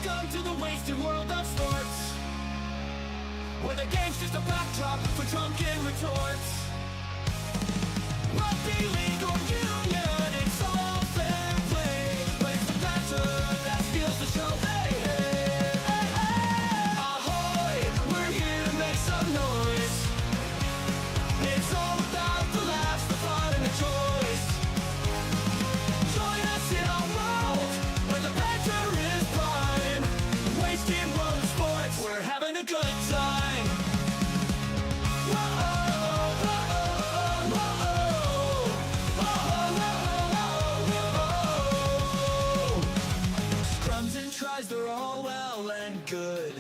Welcome to the wasted world of sports, where the game's just a backdrop for drunken retorts. Rugby league or union, it's all fair play, but it's the banter that steals the show. Hey, hey, hey, hey. Ahoy, we're here to make some noise. It's all about the laughs, the fun, and the joys. Join us in our world, where the banter is prime. The wasted world of sports, we're having a good time. Scrums and tries, they're all well and good,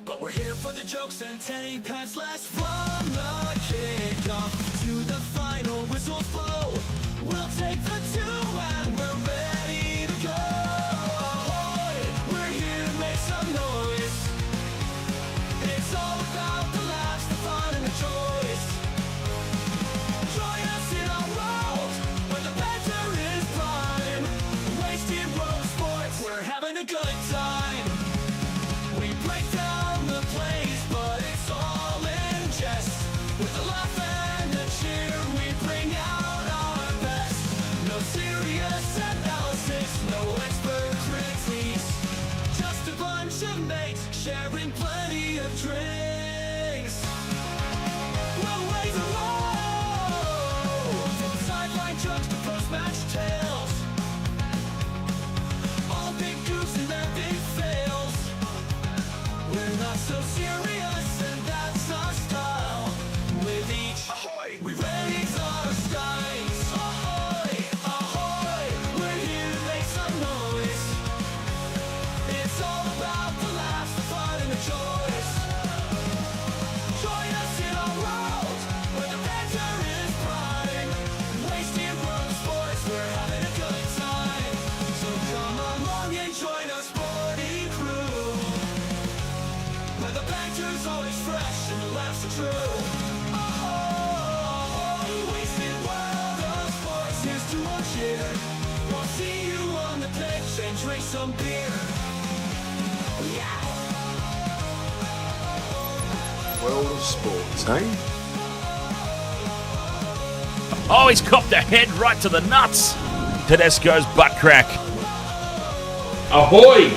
but we're here for the jokes and 10 pants less. From the kickoff to the final whistles blow, we'll take the two and we're ready to go. Ahoy, we're here to make some noise. It's all about the laughs, the fun, and the joys. Join us in our world, where the banter is prime. The wasted world of sports, we're having a good time. We break down the plays, but it's all in jest. With a laugh and a cheer, we bring out our best. No serious analysis, no expert critiques, just a bunch of mates sharing plenty of drinks. We'll raise a roll, from sideline jokes to post-match tales, all big goofs and their big fails. We're not so serious, and that's our style. With each ahoy, we raise our skies. Ahoy, ahoy, we're here to make some noise. It's all about the laughs, the fun, and the joys. Join us in our world, where the banter is prime. Wasted world of sports, we're having a good time. So come along and join our sporty crew, where the banter's always fresh and the laughs are true. Ahoy, wasted world of sports, here's to our cheer. We'll see you on the pitch and drink some beer. Yeah. World of sports, eh? Oh, he's copped a head right to the nuts. Tedesco's butt crack. Ahoy!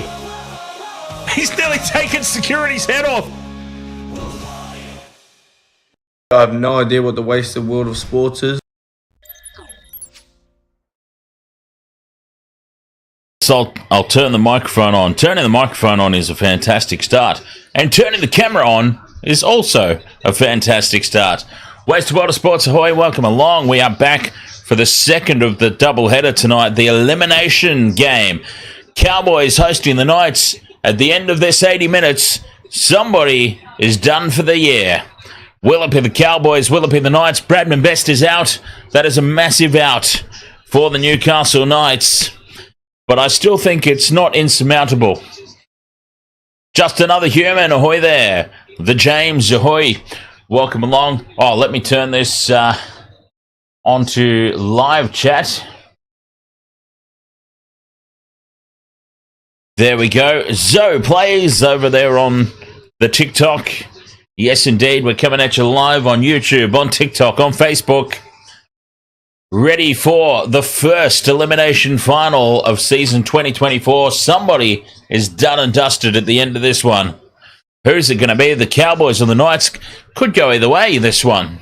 He's nearly taken security's head off. I have no idea what the wasted world of sports is. So I'll turn the microphone on. Turning the microphone on is a fantastic start. And turning the camera on is also a fantastic start. Wasted World of Sports, ahoy, welcome along. We are back for the second of the doubleheader tonight, the elimination game. Cowboys hosting the Knights. At the end of this 80 minutes, somebody is done for the year. Will it be the Cowboys? Will it be the Knights? Bradman Best is out. That is a massive out for the Newcastle Knights. But I still think it's not insurmountable. Just another human, ahoy there. The James, ahoy. Welcome along. Oh, let me turn this onto live chat. There we go. Zoe plays over there on the TikTok. Yes, indeed. We're coming at you live on YouTube, on TikTok, on Facebook. Ready for the first elimination final of season 2024. Somebody is done and dusted at the end of this one. Who's it going to be? The Cowboys or the Knights? Could go either way, this one.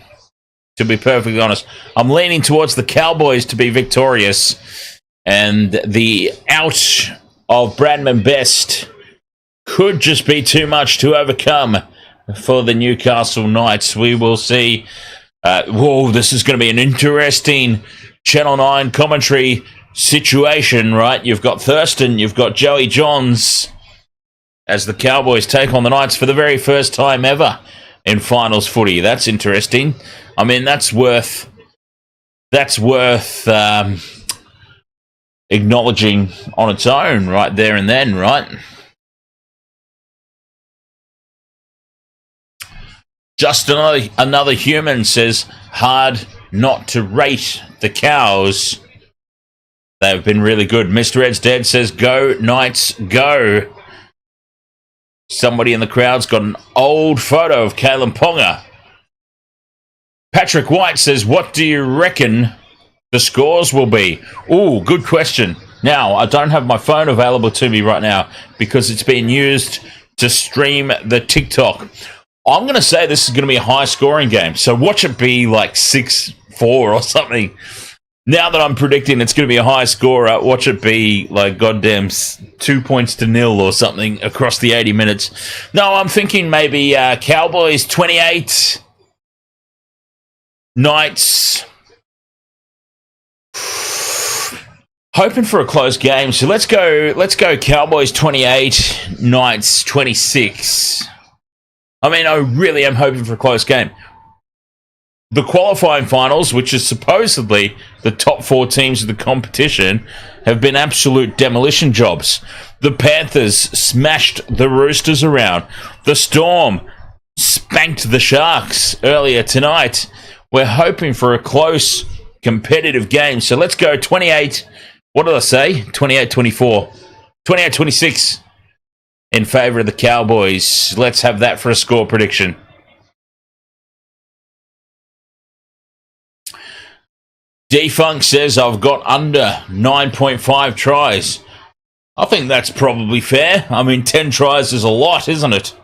To be perfectly honest, I'm leaning towards the Cowboys to be victorious. And the out of Bradman Best could just be too much to overcome for the Newcastle Knights. We will see. Whoa, this is going to be an interesting Channel 9 commentary situation, right? You've got Thurston, you've got Joey Johns as the Cowboys take on the Knights for the very first time ever in finals footy. That's interesting. I mean, that's worth acknowledging on its own right there and then, right? Just another human says, hard not to rate the Cows. They've been really good. Mr. Ed's Dead says, go, Knights, go. Somebody in the crowd's got an old photo of Kalyn Ponga. Patrick White says, what do you reckon the scores will be? Ooh, good question. Now, I don't have my phone available to me right now because it's being used to stream the TikTok. I'm going to say this is going to be a high-scoring game, so watch it be like 6-4 or something. Now that I'm predicting it's going to be a high scorer, watch it be like goddamn 2-0 or something across the 80 minutes. No, I'm thinking maybe Cowboys 28, Knights. Hoping for a close game, so let's go Cowboys 28, Knights 26. I mean, I really am hoping for a close game. The qualifying finals, which is supposedly the top 4 teams of the competition, have been absolute demolition jobs. The Panthers smashed the Roosters around. The Storm spanked the Sharks earlier tonight. We're hoping for a close, competitive game. So let's go 28. What did I say? 28-24. 28-26 in favour of the Cowboys. Let's have that for a score prediction. D-Funk says, I've got under 9.5 tries. I think that's probably fair. I mean, 10 tries is a lot, isn't it?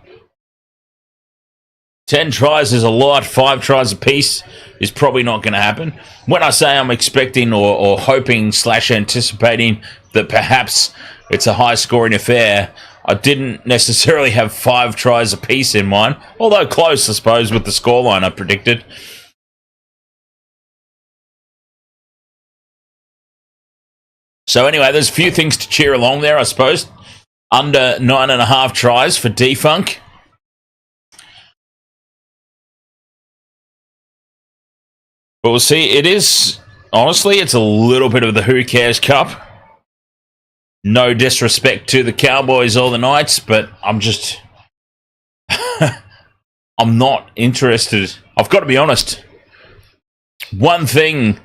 10 tries is a lot. 5 tries apiece is probably not going to happen. When I say I'm expecting or hoping / anticipating that perhaps it's a high-scoring affair, I didn't necessarily have 5 tries apiece in mind, although close, I suppose, with the scoreline I predicted. So anyway, there's a few things to cheer along there, I suppose. Under 9.5 tries for D-Funk. But we'll see. It is, honestly, it's a little bit of the Who Cares Cup. No disrespect to the Cowboys or the Knights, but I'm just... I'm not interested. I've got to be honest. One thing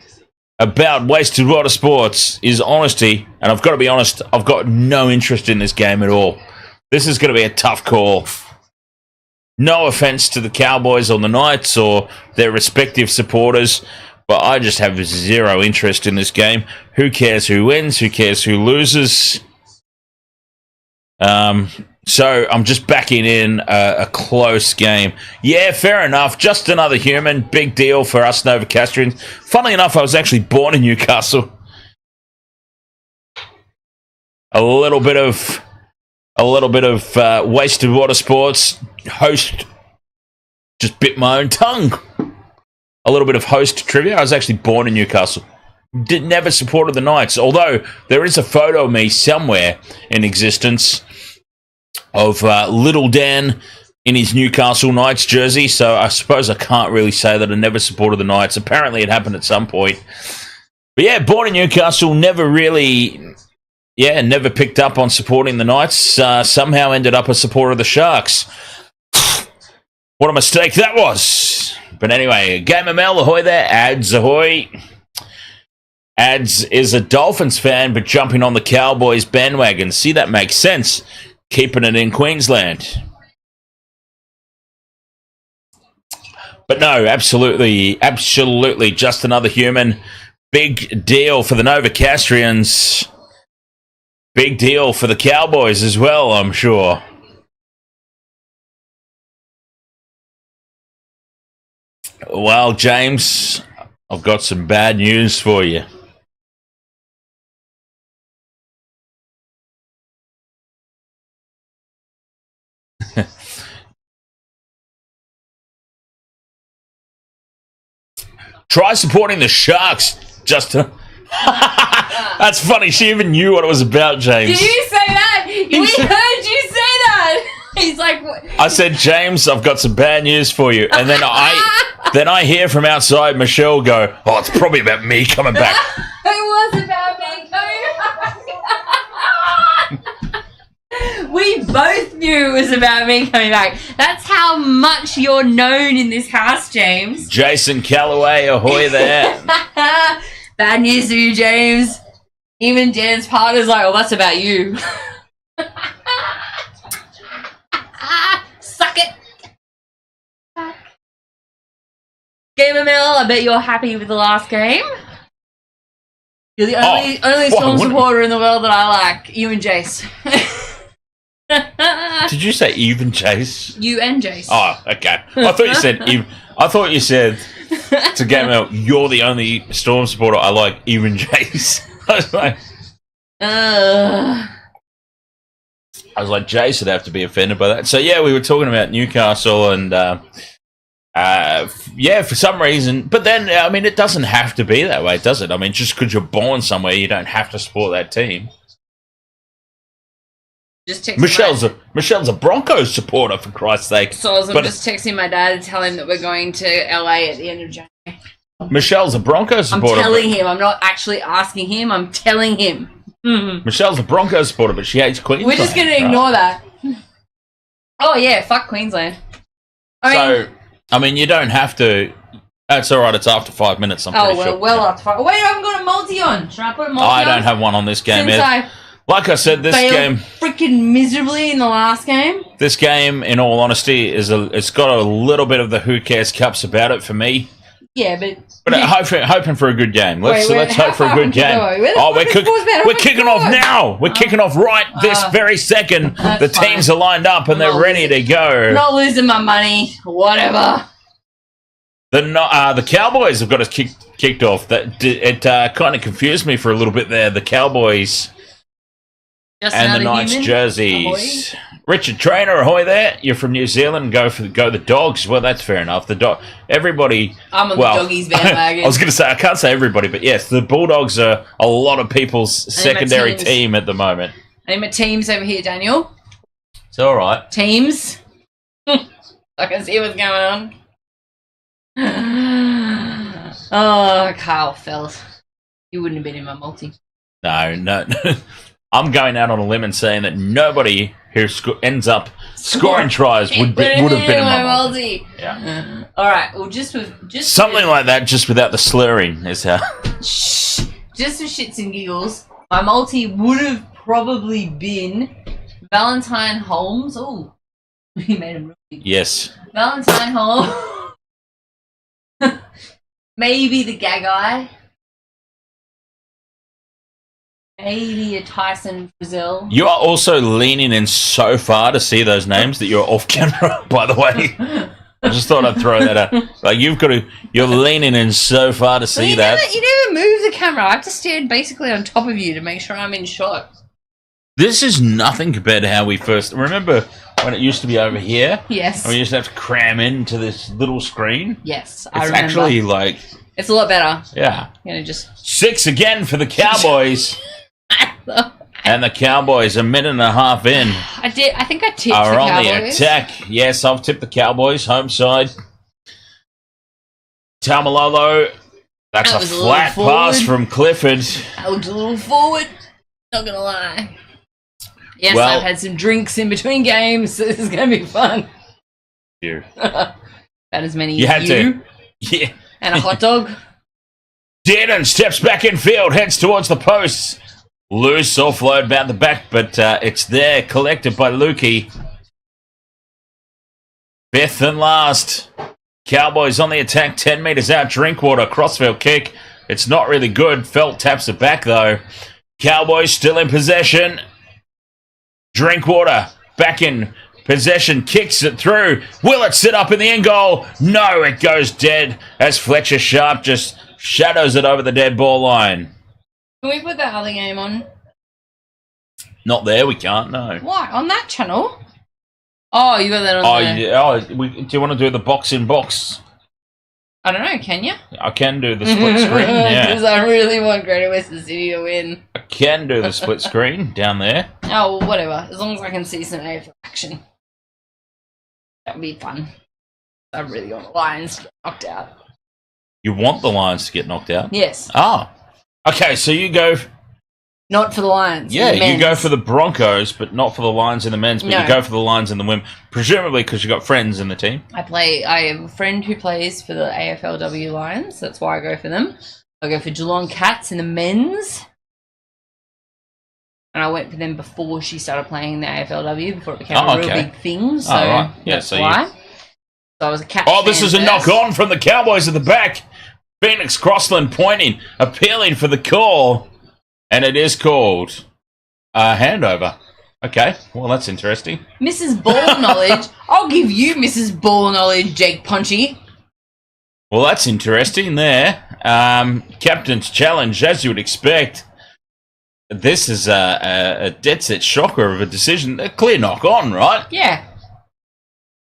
about Wasted Water Sports is honesty, and I've got to be honest, I've got no interest in this game at all. This is going to be a tough call. No offense to the Cowboys or the Knights or their respective supporters, but I just have zero interest in this game. Who cares who wins? Who cares who loses? So I'm just backing in a close game. Yeah, fair enough. Just another human. Big deal for us Novocastrians. Funnily enough, I was actually born in Newcastle. A little bit of Wasted Water Sports host. Just bit my own tongue. A little bit of host trivia. I was actually born in Newcastle. Never supported the Knights, although there is a photo of me somewhere in existence of Little Dan in his Newcastle Knights jersey, so I suppose I can't really say that I never supported the Knights. Apparently it happened at some point. But yeah, born in Newcastle, never picked up on supporting the Knights. Somehow ended up a supporter of the Sharks. What a mistake that was. But anyway, Game of Mel, ahoy there. Ads, ahoy. Ads is a Dolphins fan, but jumping on the Cowboys bandwagon. See, that makes sense. Keeping it in Queensland. But no, absolutely, just another human. Big deal for the Novocastrians. Big deal for the Cowboys as well, I'm sure. Well, James, I've got some bad news for you. Try supporting the Sharks. Just to... That's funny. She even knew what it was about, James. Did you say that? We heard you say that. He's like, what? I said, James, I've got some bad news for you. And then I hear from outside Michelle go, oh, it's probably about me coming back. It was about me coming back. We both knew it was about me coming back. That's how much you're known in this house, James. Jason Calloway, ahoy there. Bad news for you, James. Even Dan's partner's like, oh, that's about you. Suck it. Gamer Mill, I bet you're happy with the last game. You're the only Storm supporter in the world that I like. You and Jace. Did you say even Jace? You and Jace. Oh, okay. I thought you said even. I thought you said to Game Out, you're the only Storm supporter I like, even Jace. I was like, Jace would have to be offended by that. So yeah, we were talking about Newcastle and yeah, for some reason. But then, I mean, it doesn't have to be that way, does it? I mean, just because you're born somewhere, you don't have to support that team. Just text Michelle's a Broncos supporter, for Christ's sake. So I'm just texting my dad to tell him that we're going to LA at the end of January. Michelle's a Broncos supporter. I'm telling him. I'm not actually asking him. I'm telling him. Michelle's a Broncos supporter, but she hates Queensland. We're just going to ignore that. Oh, yeah. Fuck Queensland. I mean, you don't have to. That's all right. It's after 5 minutes, I'm pretty sure. Well after 5. Wait, I haven't got a multi on. Should I put a multi on? I don't have one on this game yet. Like I said, this game freaking miserably in the last game. This game, in all honesty, it's got a little bit of the who cares cups about it for me. Yeah, but hoping for a good game. Let's hope for a good game. We're kicking off now. We're kicking off right this very second. The teams are lined up and they're ready to go. Not losing my money. Whatever. The Cowboys have got us kicked off. It kind of confused me for a little bit there. The Cowboys. And the Knights jerseys. Ahoy. Richard Trainer, ahoy there. You're from New Zealand. Go the Dogs. Well, that's fair enough. Everybody. I'm on the Doggies bandwagon. I was going to say, I can't say everybody, but yes, the Bulldogs are a lot of people's secondary team at the moment. I need my teams over here, Daniel. It's all right. Teams. I can see what's going on. Oh, Kyle Fells. You wouldn't have been in my multi. No. I'm going out on a limb and saying that nobody who ends up scoring tries would have been in my multi. Yeah. All right. Well, just something like that, just without the slurring, is how. Shh. Just for shits and giggles, my multi would have probably been Valentine Holmes. Oh, he made him really. Yes. Valentine Holmes. Maybe the Gagai. Maybe a Tyson Brazil. You are also leaning in so far to see those names that you're off camera, by the way. I just thought I'd throw that out. Like, you're leaning in so far to see that. You never move the camera. I have to stand basically on top of you to make sure I'm in shot. This is nothing compared to how we first... Remember when it used to be over here? Yes. And we used to have to cram into this little screen? Yes, I remember. It's actually like... It's a lot better. Yeah. You know, just... 6 again for the Cowboys. And the Cowboys, a minute and a half in. I think I tipped the Cowboys. Are on the attack. Yes, I've tipped the Cowboys, home side. Taumalolo. That's a flat pass from Clifford. That looked a little forward. Not going to lie. Yes, I've had some drinks in between games, so this is going to be fun. You. About as many you as had to. Yeah. And a hot dog. Dearden steps back in field, heads towards the posts. Loose offload about the back, but it's there, collected by Lukey. 5th and last. Cowboys on the attack, 10 metres out. Drinkwater, crossfield kick. It's not really good. Felt taps it back, though. Cowboys still in possession. Drinkwater back in possession, kicks it through. Will it sit up in the end goal? No, it goes dead as Fletcher Sharp just shadows it over the dead ball line. Can we put that other game on? Not there, we can't, no. Why? On that channel? Oh, you got that on there. Yeah. Do you want to do the box in box? I don't know, can you? I can do the split screen, yeah. Because I really want Greater Western City to win. I can do the split screen down there. Oh, well, whatever. As long as I can see some AFL action. That would be fun. I really want the Lions to get knocked out. You want the Lions to get knocked out? Yes. Oh. Okay, so you go... Not for the Lions. Yeah, you go for the Broncos, but not for the Lions in the men's, but you go for the Lions in the women, presumably because you've got friends in the team. I have a friend who plays for the AFLW Lions. That's why I go for them. I go for Geelong Cats in the men's. I went for them before she started playing the AFLW, before it became a real big thing. So right. that's why. So I was a catch. Oh, this is a knock on from the Cowboys at the back. Phoenix Crossland pointing, appealing for the call, and it is called a handover. Okay, well, that's interesting. Mrs. Ball knowledge. I'll give you Mrs. Ball knowledge, Jake Punchy. Well, that's interesting there. Captain's challenge, as you would expect. This is a dead set shocker of a decision. A clear knock on, right? Yeah.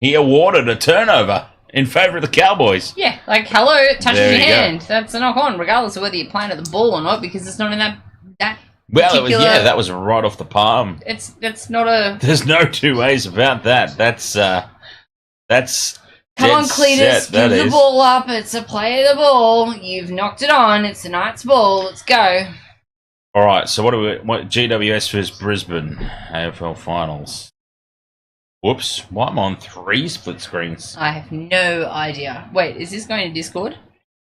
He awarded a turnover in favour of the Cowboys. Yeah, like, hello, touching There your you go. hand. That's a knock on, regardless of whether you're playing at the ball or not, because it's not in that Well, it was, particular... that was right off the palm. It's not a... There's no two ways about that. That's Come on, Cletus, set, give the ball up. It's a play of the ball. You've knocked it on. It's the Knights' ball. Let's go. All right, so what GWS versus Brisbane AFL Finals. Whoops, why am I on 3 split screens? I have no idea. Wait, is this going to Discord?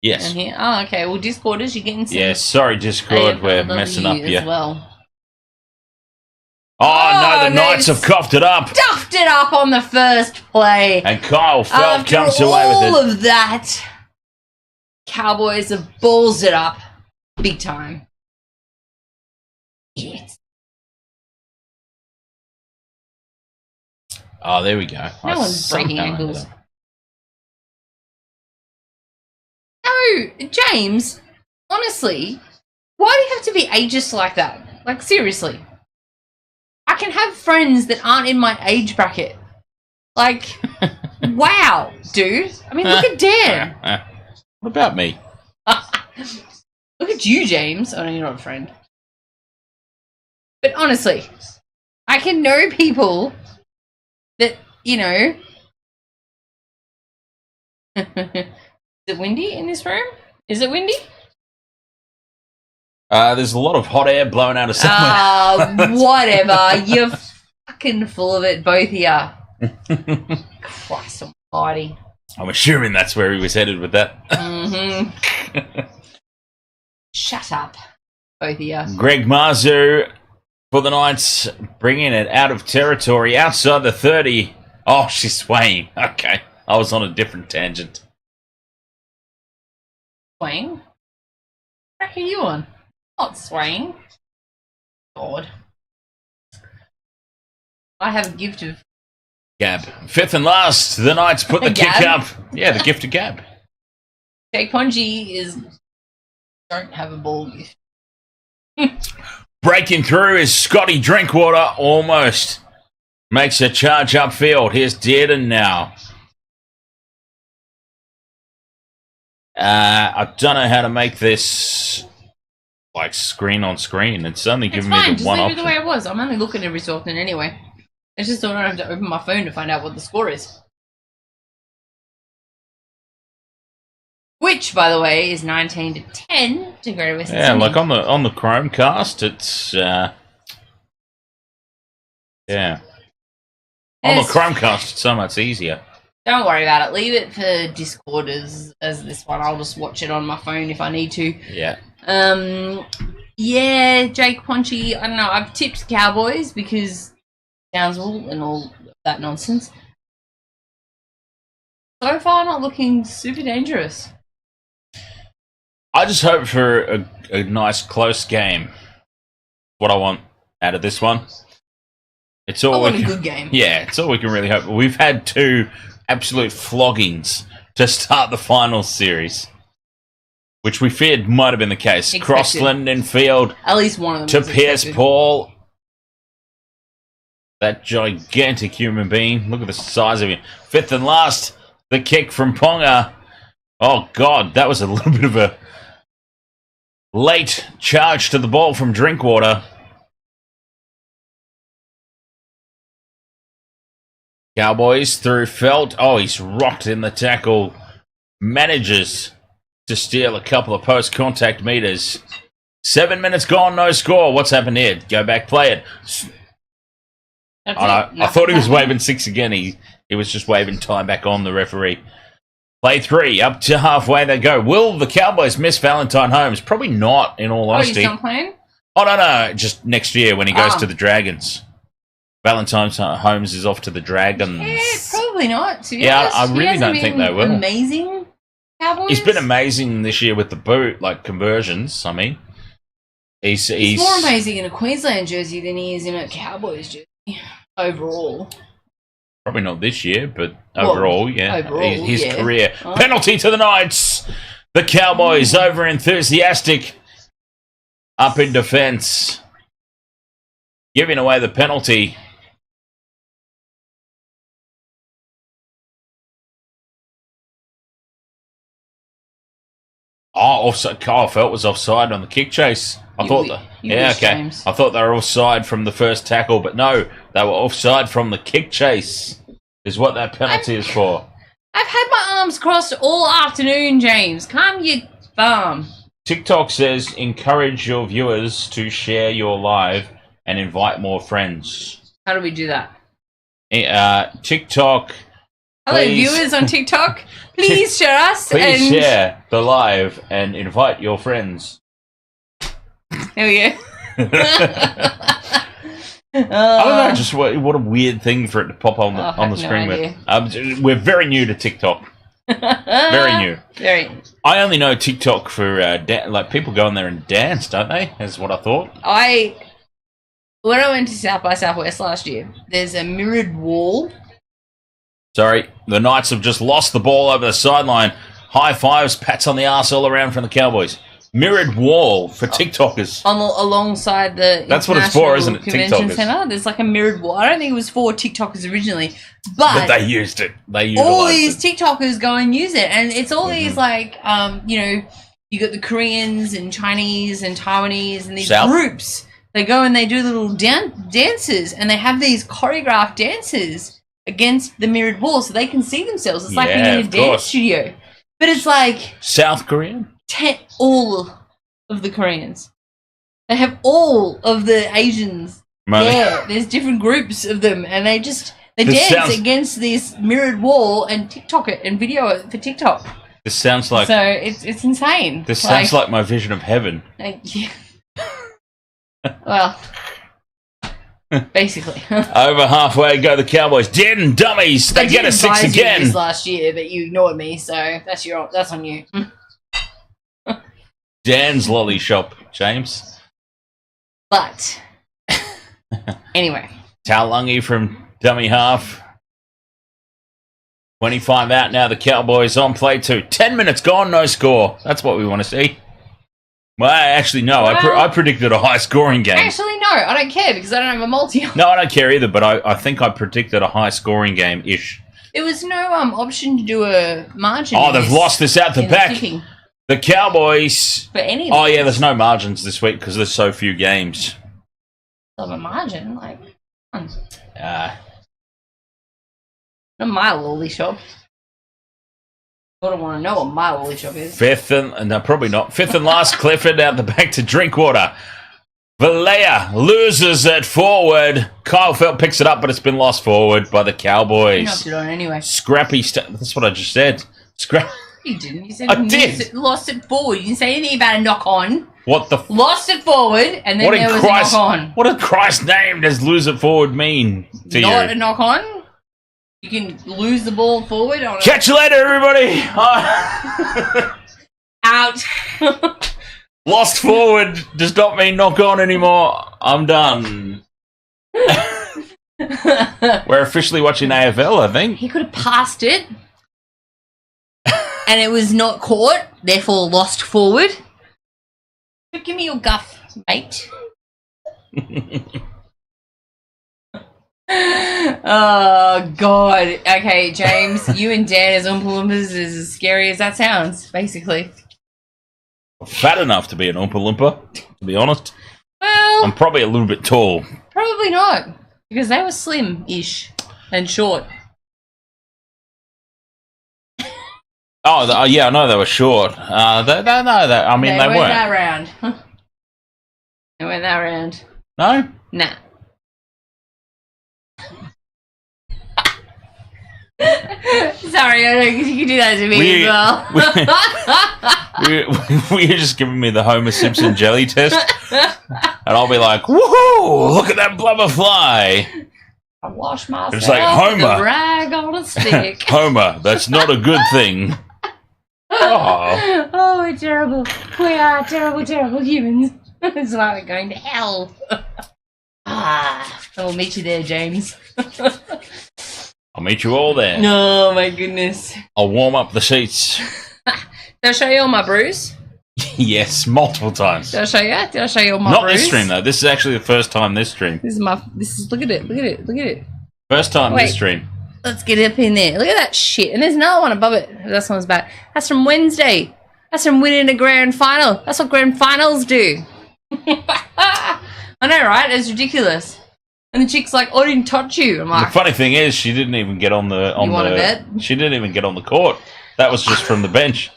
Yes. Down here? Oh, okay. Well, Discorders, you're getting some... Yeah, sorry, Discord, AFLW we're messing up here. as well. Oh, no, the no, Knights have coughed it up. Stuffed it up on the first play. And Kyle Feld After comes away with it. all of that, Cowboys have balls it up big time. Yes. Oh, there we go. No one's breaking somehow ankles. ended up- No, James, honestly, why do you have to be ageist like that? Like, seriously. I can have friends that aren't in my age bracket. Like, wow, dude. I mean, look at Dan. What about me? Look at you, James. Oh, no, you're not a friend. But honestly, I can know people that, you know... Is it windy in this room? Is it windy? There's a lot of hot air blowing out of somewhere. Whatever. You're fucking full of it, both of you. Christ almighty. I'm assuming that's where he was headed with that. Mm-hmm. Shut up, both of you. Greg Marzu for the Knights, bringing it out of territory, outside the 30. Oh, she's swaying. Okay, I was on a different tangent. Swaying? What track are you on? Not swaying. God. I have a gift of... Gab. 5th and last, the Knights put the kick Gab? up. Yeah, the gift of Gab. Jake Ponji is... Don't have a ball gift. Breaking through is Scotty Drinkwater, almost. Makes a charge upfield. Here's Dearden now. I don't know how to make this like screen on screen. It's only It's giving fine, me the just one leave option. it the way it was. I'm only looking every so often anyway. It's just that I don't have to open my phone to find out what the score is. Which, by the way, is 19-10 to Greater Western Yeah, Sydney. like on the Chromecast, it's yeah. On Yes. the Chromecast, it's so much easier. Don't worry about it. Leave it for Discord as this one. I'll just watch it on my phone if I need to. Yeah. Yeah, Jake Ponchy, I don't know. I've tipped Cowboys because Townsville and all that nonsense. So far, not looking super dangerous. I just hope for a nice close game. What I want out of this one. It's all I want we a can, good game. Yeah, it's all we can really hope. We've had 2 absolute floggings to start the final series, which we feared might have been the case. Expected. Crossland in field At least one of them. to was Pierce expected. Paul. That gigantic human being. Look at the size of him. 5th and last, the kick from Ponga. Oh, God, that was a little bit of a late charge to the ball from Drinkwater. Cowboys through Felt. Oh, he's rocked in the tackle. Manages to steal a couple of post-contact meters. 7 minutes gone, no score. What's happened here? Go back, play it. That's Oh, no, it. I Nothing thought he was happened. waving 6 again. He was just waving time back on the referee. Play 3, up to halfway they go. Will the Cowboys miss Valentine Holmes? Probably not, in all Oh, honesty. he's not playing? Oh, no. Just next year when he goes to the Dragons. Valentine's Holmes is off to the Dragons. Yeah, probably not. To be honest. I really don't think they will. Amazing Cowboys. He's been amazing this year with the boot, like conversions. I mean, he's more amazing in a Queensland jersey than he is in a Cowboys jersey overall. Probably not this year, but overall, yeah. Overall, his career. Oh. Penalty to the Knights. The Cowboys over enthusiastic. Up in defence. Giving away the penalty. Oh, offside. I felt it was offside on the kick chase. I thought that. Yeah, okay. James. I thought they were offside from the first tackle, but no, they were offside from the kick chase. Is what that penalty is for. I've had my arms crossed all afternoon, James. Calm your bum. TikTok says encourage your viewers to share your live and invite more friends. How do we do that? TikTok. Hello, viewers on TikTok. Please share us. Please share the live and invite your friends. There we go. I don't know, just what a weird thing for it to pop on the screen. We're very new to TikTok. Very new. Very. I only know TikTok for like people go on there and dance, don't they? Is what I thought. When I went to South by Southwest last year, there's a mirrored wall. Sorry, the Knights have just lost the ball over the sideline. High fives, pats on the arse all around from the Cowboys. Mirrored wall for TikTokers. Alongside the That's what it's for, isn't it? Convention Center. There's like a mirrored wall. I don't think it was for TikTokers originally, but they used it. They utilized all these TikTokers go and use it, and it's all these like you got the Koreans and Chinese and Taiwanese and these groups. They go and they do little dances, and they have these choreographed dances against the mirrored wall, so they can see themselves. It's like being in a dance studio, but it's like South Korean. All of the Koreans. They have all of the Asians. Yeah, there's different groups of them, and they dance against this mirrored wall and TikTok it and video it for TikTok. This sounds like it's insane. This sounds like my vision of heaven. Well, basically. Over halfway go the Cowboys. Dead and dummies. They get a 6 again. This last year, but you ignored me, so that's on you. Dan's lolly shop, James. But anyway, Taulungi from dummy half. 25 out now. The Cowboys on play 2. 10 minutes gone, no score. That's what we want to see. Well, actually, no. I predicted a high-scoring game. Actually, no. I don't care because I don't have a multi. No, I don't care either, but I think I predicted a high-scoring game-ish. There was no option to do a margin. Oh, they've lost this out the back. The Cowboys. For any. Oh, yeah, there's no margins this week because there's so few games. Of a margin, like. Not my lolly shop. I don't want to know what my lolly shop is. Probably not. Fifth and last, Clifford out the back to Drinkwater. Valea loses it forward. Kyle Felt picks it up, but it's been lost forward by the Cowboys. You knocked it on anyway. Scrappy. That's what I just said. You didn't. You said I did. Lost it forward. You didn't say anything about a knock on. What the? Lost it forward, and then there was a knock on. What in Christ's name does lose it forward mean to you? Not a knock on. You can lose the ball forward. Catch you later, everybody. Out. Lost forward does not mean knock on anymore. I'm done. We're officially watching AFL, I think. He could have passed it. And it was not caught, therefore lost forward. But give me your guff, mate. Oh, God. Okay, James, you and Dan as Oompa Loompas is as scary as that sounds, basically. Fat enough to be an Oompa Loompa, to be honest. Well... I'm probably a little bit tall. Probably not, because they were slim-ish and short. Oh, yeah, I know they were short. They weren't that round. They weren't that round. No? Nah. Sorry, I don't think you can do that to me as well. You're just giving me the Homer Simpson jelly test, and I'll be like, "Woohoo! Look at that blubber fly!" I wash myself. It's like Homer. With a rag on a stick. Homer, that's not a good thing. Oh, we're terrible. We are terrible, terrible humans. It's like we're going to hell. I'll meet you there, James. I'll meet you all there. Oh, my goodness. I'll warm up the seats. Did I show you all my bruise? Yes, multiple times. Did I show you? Did I show you all my Not bruise? this stream, though. This is actually the first time this stream. Look at it. First time Wait. this stream. Let's get up in there. Look at that shit. And there's another one above it. This one's back. That's from Wednesday. That's from winning a grand final. That's what grand finals do. I know, right? It's ridiculous. And the chick's like, "I didn't touch you." I'm like, The funny thing is, she didn't even get on the. You want to bet? She didn't even get on the court. That was just from the bench.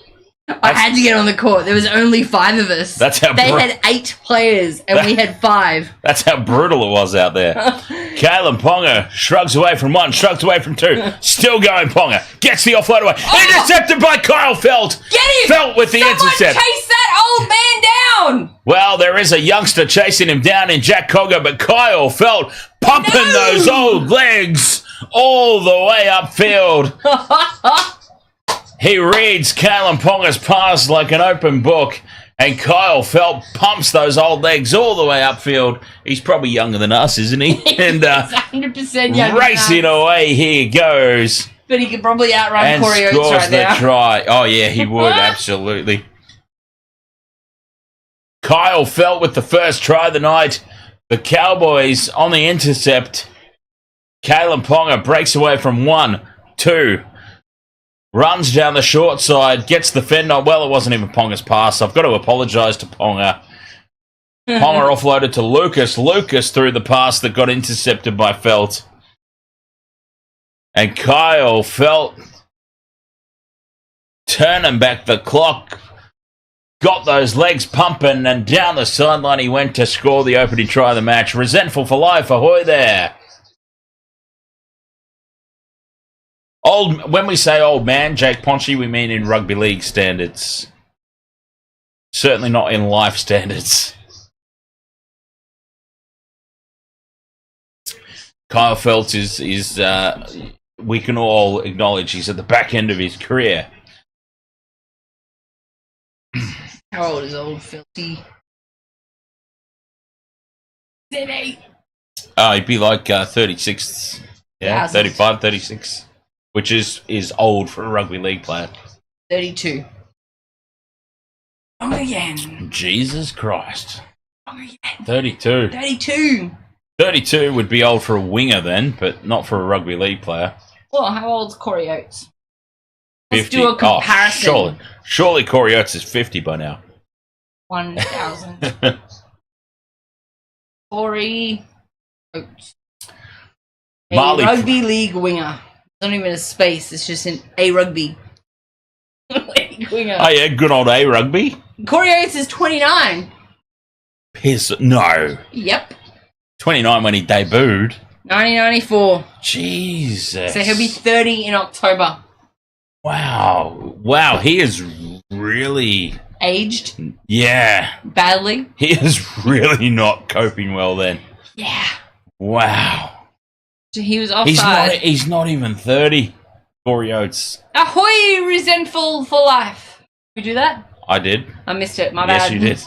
I had to get on the court. There was only 5 of us. That's how they had 8 players, and we had 5. That's how brutal it was out there. Kalyn Ponga shrugs away from 1, shrugs away from 2. Still going, Ponga. Gets the offload away. Intercepted by Kyle Felt. Get him! Felt with the intercept. Chase that old man down! Well, there is a youngster chasing him down in Jack Cogger, but Kyle Felt pumping those old legs all the way upfield. He reads Kalyn Ponga's pass like an open book, and Kyle Felt pumps those old legs all the way upfield. He's probably younger than us, isn't he? And 100% younger racing than us. away he goes. But he could probably outrun And Corey Oates scores right the now. try. Oh, yeah, he would, absolutely. Kyle Felt with the first try of the night. The Cowboys on the intercept. Kalyn Ponga breaks away from 1, 2. Runs down the short side, gets the fender. Well, it wasn't even Ponga's pass. I've got to apologise to Ponga. Ponga offloaded to Lucas. Lucas threw the pass that got intercepted by Felt. And Kyle Felt turning back the clock. Got those legs pumping, and down the sideline he went to score the opening try of the match. Resentful for life, Ahoy there. When we say old man, Jake Ponchi, we mean in rugby league standards. Certainly not in life standards. Kyle Felt is we can all acknowledge he's at the back end of his career. How old is old Felty? 38. He'd be like 36. Yeah, Thousands. 35, 36. Which is old for a rugby league player. 32. Wrong again. Jesus Christ. Wrong again. 32. 32. 32 would be old for a winger then, but not for a rugby league player. Well, how old's Corey Oates? Let's 50. do a comparison. Oh, surely Corey Oates is 50 by now. 1,000. Corey Oates. A Marley- rugby league winger. Not even a space. It's just an A rugby league winger. Oh yeah, good old A rugby. Corey Oates is 29. Piss. No. Yep. 29 when he debuted. 1994. Jesus. So he'll be 30 in October. Wow. Wow, he is really... Aged Yeah. badly. He is really not coping well then. Yeah. Wow. So he was offside. He's not even 30, Corey Oates. Ahoy, resentful for life. We do that? I did. I missed it. My Yes, bad. you did.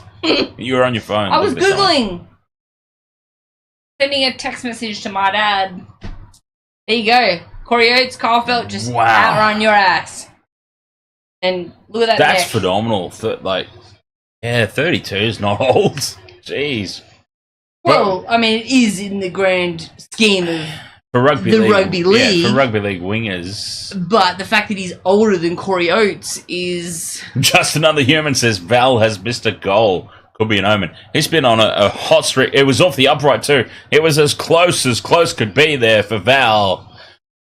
You were on your phone. I was Look at this Googling. Sending a text message to my dad. There you go. Corey Oates, Kyle Felt, just Wow. outrun your ass. And look at that That's neck. phenomenal. 32 is not old. Jeez. Well, I mean, it is in the grand scheme of... For rugby The league, rugby league. Yeah, for rugby league wingers. But the fact that he's older than Corey Oates is... Just another human says Val has missed a goal. Could be an omen. He's been on a hot streak. It was off the upright too. It was as close could be there for Val.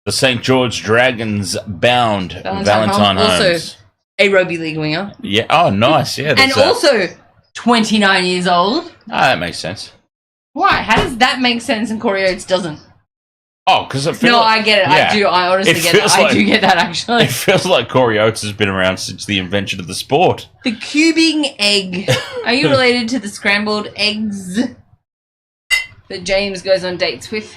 The St. George Dragons bound Valentine Holmes. Also a rugby league winger. Yeah. Oh, nice. Yeah. And also 29 years old. that makes sense. Why? How does that make sense and Corey Oates doesn't? Oh, because it feels No, I get it. yeah. I do. I honestly It get that. feels I like- do get that, actually. It feels like Corey Oates has been around since the invention of the sport. The cubing egg. Are you related to the scrambled eggs that James goes on dates with?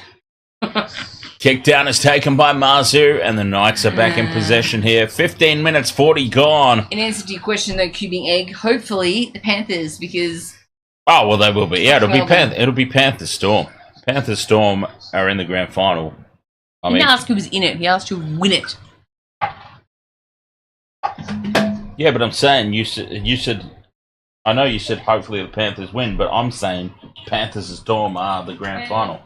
Kick down is taken by Mazu, and the Knights are back in possession here. 15 minutes, 40 gone. In answer to your question, though, cubing egg, hopefully the Panthers, because... Oh, well, they will be. Yeah, Melbourne. it'll be Panthers Storm. Panthers Storm are in the grand final. He didn't ask who was in it. He asked who would win it. Yeah, but I'm saying you said. I know you said hopefully the Panthers win, but I'm saying Panthers and Storm are the grand final.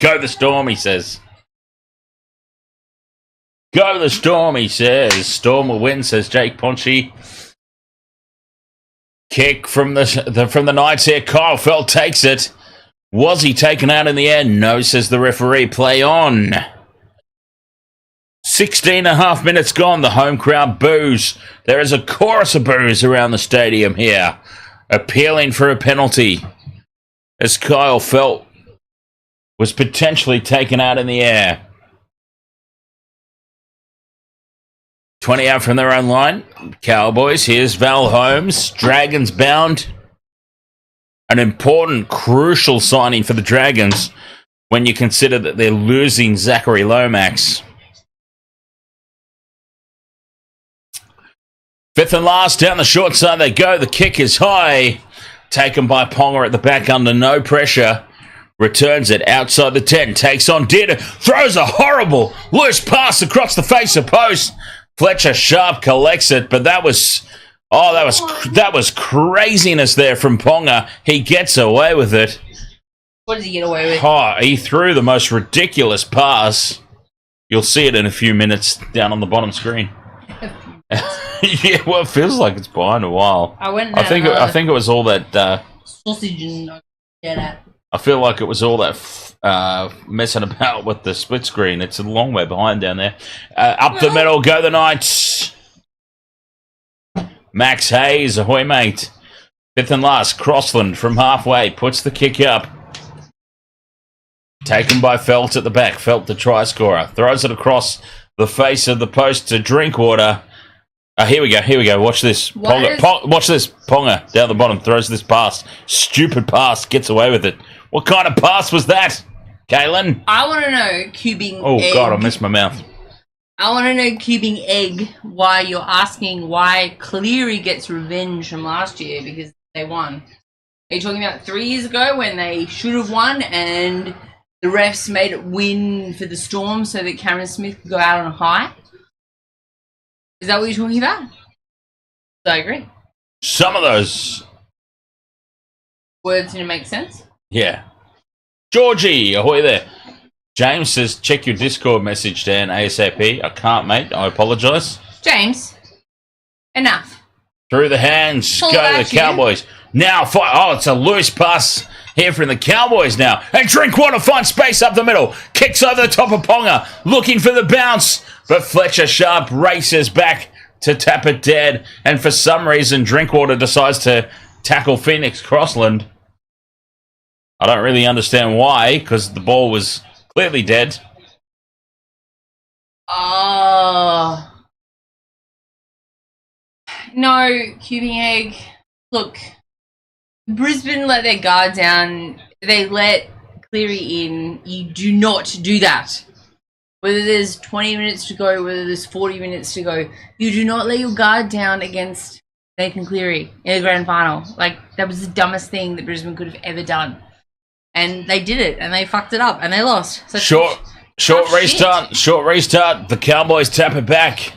Go the Storm, he says. Go the Storm, he says. Storm will win, says Jake Ponchi. Kick from the Knights here. Kyle Felt takes it. Was he taken out in the air? No, says the referee. Play on. 16 and a half minutes gone. The home crowd boos. There is a chorus of boos around the stadium here, appealing for a penalty, as Kyle Felt was potentially taken out in the air. 20 out from their own line. Cowboys. Here's Val Holmes. Dragons bound. An important, crucial signing for the Dragons when you consider that they're losing Zachary Lomax. Fifth and last, down the short side they go. The kick is high. Taken by Ponga at the back under no pressure. Returns it outside the 10. Takes on Dida. Throws a horrible loose pass across the face of post. Fletcher Sharp collects it, but that was craziness there from Ponga. He gets away with it. What does he get away with? Oh, he threw the most ridiculous pass. You'll see it in a few minutes down on the bottom screen. Yeah, well, it feels like it's behind a while. I think it was all that sausage and that. I feel like it was all that messing about with the split screen. It's a long way behind down there. Up the middle, go the Knights. Max Hayes, ahoy mate. Fifth and last, Crossland from halfway puts the kick up. Taken by Felt at the back. Felt the try scorer. Throws it across the face of the post to Drinkwater. Here we go. Watch this. Watch this. Ponga down the bottom throws this pass. Stupid pass. Gets away with it. What kind of pass was that, Kalyn? I want to know, cubing Oh, egg. God, I missed my mouth. I want to know, cubing egg, why you're asking why Cleary gets revenge from last year because they won. Are you talking about 3 years ago when they should have won and the refs made it win for the Storm so that Cameron Smith could go out on a high? Is that what you're talking about? I agree. Some of those. Words didn't make sense. Yeah. Georgie, ahoy there. James says, check your Discord message, Dan, ASAP. I can't, mate. I apologise. James, enough. Through the hands, Pull go back the Cowboys. Now, it's a loose pass here from the Cowboys now. And Drinkwater finds space up the middle. Kicks over the top of Ponga. Looking for the bounce. But Fletcher Sharp races back to tap it dead. And for some reason, Drinkwater decides to tackle Phoenix Crossland. I don't really understand why, because the ball was clearly dead. Oh. No, cubing egg. Look, Brisbane let their guard down. They let Cleary in. You do not do that. Whether there's 20 minutes to go, whether there's 40 minutes to go, you do not let your guard down against Nathan Cleary in the grand final. Like, that was the dumbest thing that Brisbane could have ever done. And they did it, and they fucked it up, and they lost. So Short restart. The Cowboys tap it back.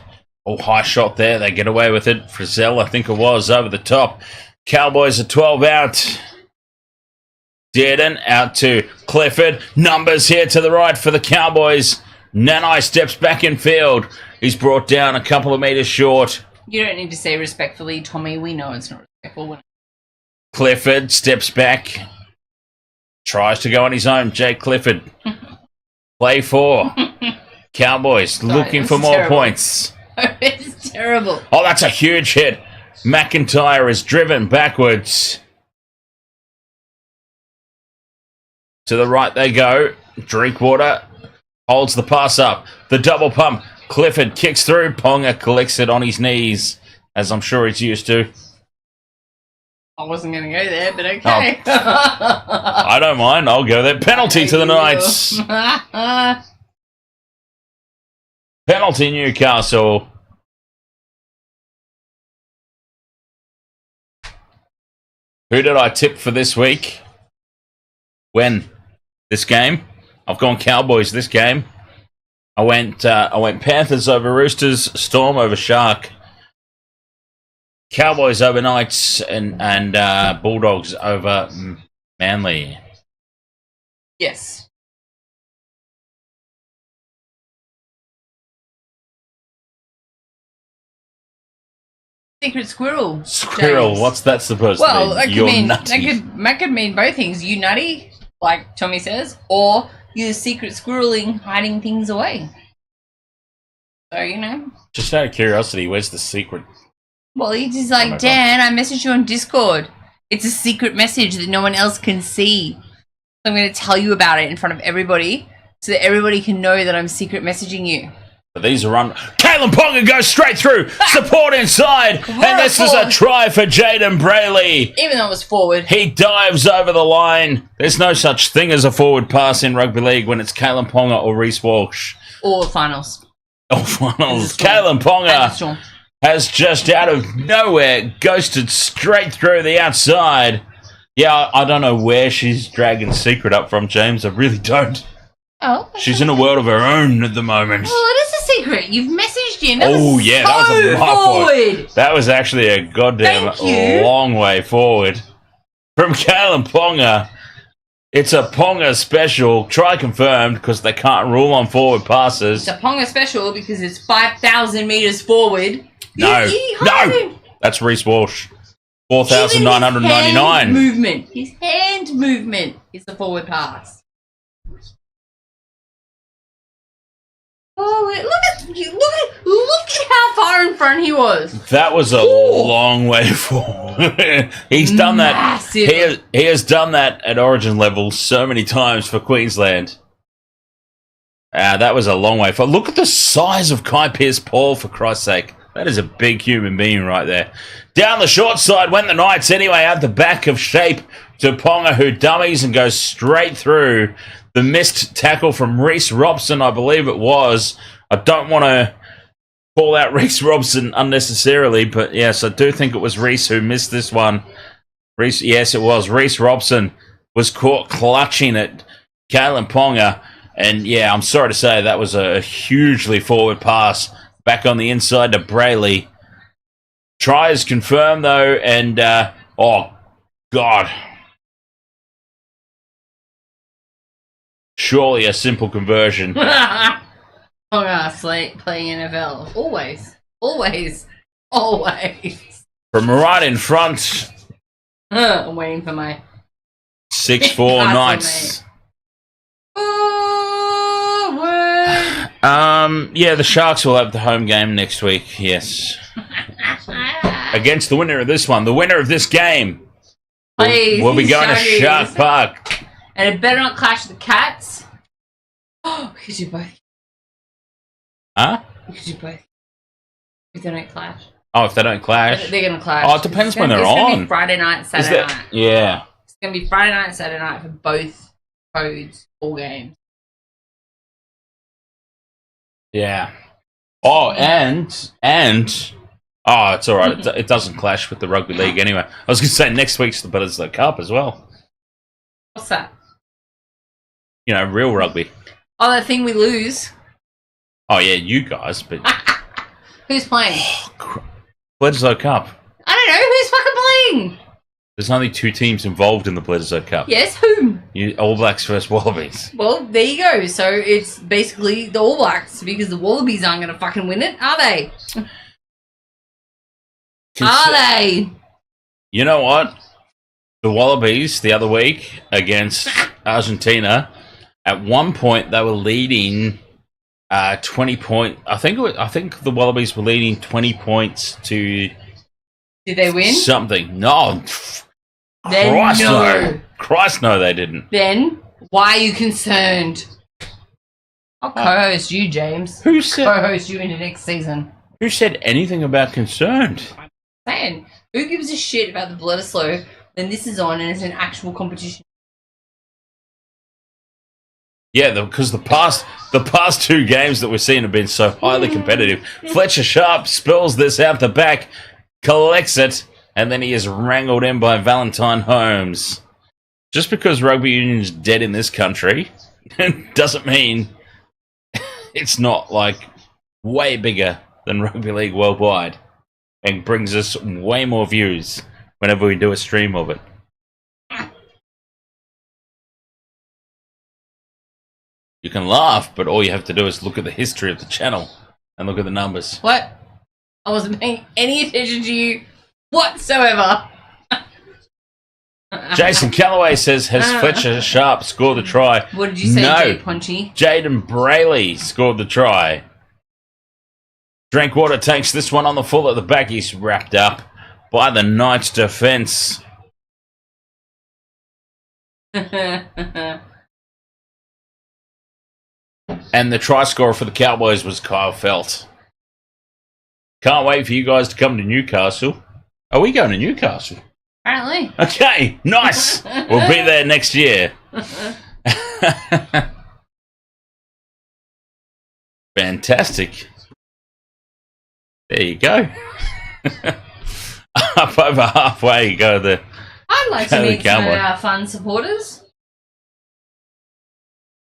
Oh, high shot there. They get away with it. Frizzell, I think it was, over the top. Cowboys are 12 out. Dearden out to Clifford. Numbers here to the right for the Cowboys. Nanai steps back in field. He's brought down a couple of metres short. You don't need to say respectfully, Tommy. We know it's not respectful. Clifford steps back. Tries to go on his own. Jake Clifford. Play 4. Cowboys looking for more points. It's terrible. Oh, that's a huge hit. McIntyre is driven backwards. To the right they go. Drinkwater holds the pass up. The double pump. Clifford kicks through. Ponga collects it on his knees, as I'm sure he's used to. I wasn't going to go there, but okay. I don't mind. I'll go there. Penalty to the Knights. Penalty Newcastle. Who did I tip for this week? When? This game? I've gone Cowboys this game. I went Panthers over Roosters, Storm over Shark, Cowboys over Knights, and Bulldogs over Manly. Yes. Secret squirrel. Squirrel, James. what's that supposed Well, to that mean? could mean Nutty. that could mean both things. You nutty, like Tommy says, or you secret squirreling, hiding things away. So Just out of curiosity, where's the secret? Well, he's just like, my God. Dan, I messaged you on Discord. It's a secret message that no one else can see. So I'm going to tell you about it in front of everybody, so that everybody can know that I'm secret messaging you. But these are Kalyn Ponga goes straight through. Support inside. And this is a try for Jaden Brayley. Even though it was forward. He dives over the line. There's no such thing as a forward pass in rugby league when it's Kalyn Ponga or Reece Walsh. Or finals. Oh, finals. Kalyn Ponga has just out of nowhere ghosted straight through the outside. Yeah, I don't know where she's dragging Secret up from, James. I really don't. Oh. She's in a world of her own at the moment. Well, it is a secret. You've messaged him. That Oh, was yeah, so that was a lot forward. That was actually a goddamn Thank you. long way forward. From Kalyn Ponga, it's a Ponga special. Try confirmed because they can't rule on forward passes. It's a Ponga special because it's 5,000 metres forward. No, Him. that's Reece Walsh. Even his 4,999. His hand movement is the forward pass. Oh, look at how far in front he was. That was a long way forward. He's done that. Massive. He has done that at Origin level so many times for Queensland. That was a long way forward. Look at the size of Kai Pearce-Paul, for Christ's sake. That is a big human being right there. Down the short side went the Knights anyway, out the back of shape to Ponga, who dummies and goes straight through. The missed tackle from Reece Robson, I believe it was. I don't want to call out Reece Robson unnecessarily, but yes, I do think it was Reece who missed this one. Yes, it was. Reece Robson was caught clutching at Kalyn Ponga. And yeah, I'm sorry to say that was a hugely forward pass. Back on the inside to Brayley. Try is confirmed though, and oh God. Surely a simple conversion. Ponga playing NFL. Always. From right in front. I'm waiting for my 6-4 Knights. Yeah, the Sharks will have the home game next week, yes. Against the winner of this one. The winner of this game will be going to Shark Park. And it better not clash the Cats. Oh, we could do both. Huh? We could do both. If they don't clash. Oh, if they don't clash? They're going to clash. Oh, it depends when they're It's going to on. be Friday night, Saturday night. Yeah. It's going to be Friday night, Saturday night for both codes, all games. Yeah. Oh, and oh, it's all right. It doesn't clash with the rugby league anyway. I was going to say next week's the Bledisloe Cup as well. What's that? You know, real rugby. Oh, that thing we lose. Oh yeah, you guys, but Who's playing? Bledisloe Cup. I don't know. Who's fucking playing? There's only 2 teams involved in the Bledisloe Cup. Yes, whom? All Blacks versus Wallabies. Well, there you go. So it's basically the All Blacks because the Wallabies aren't going to fucking win it, are they? Are they? You know what? The Wallabies the other week against Argentina, at one point they were leading 20 points. I think the Wallabies were leading 20 points to. Did they win? Something. No. Then Christ no. no. Christ no, they didn't. Then Why are you concerned? I'll co-host you, James. Who said? Co-host you into next season. Who said anything about concerned? Man, who gives a shit about the Bledisloe when this is on and it's an actual competition? Yeah, because the past 2 games that we're seeing have been so highly competitive. Fletcher Sharp spills this out the back, collects it, and then he is wrangled in by Valentine Holmes. Just because rugby union's dead in this country doesn't mean it's not like way bigger than rugby league worldwide and brings us way more views whenever we do a stream of it. You can laugh, but all you have to do is look at the history of the channel and look at the numbers. What? I wasn't paying any attention to you whatsoever. Jason Calloway says, has Fletcher Sharp scored the try? What did you say, No. Jay Punchy? Jaden Brayley scored the try. Drinkwater takes this one on the full at the back. He's wrapped up by the Knights defence. And the try scorer for the Cowboys was Kyle Felt. Can't wait for you guys to come to Newcastle. Are we going to Newcastle? Apparently. Okay, nice. We'll be there next year. Fantastic. There you go. Up over halfway, you go there. I'd like to meet some of our fun supporters.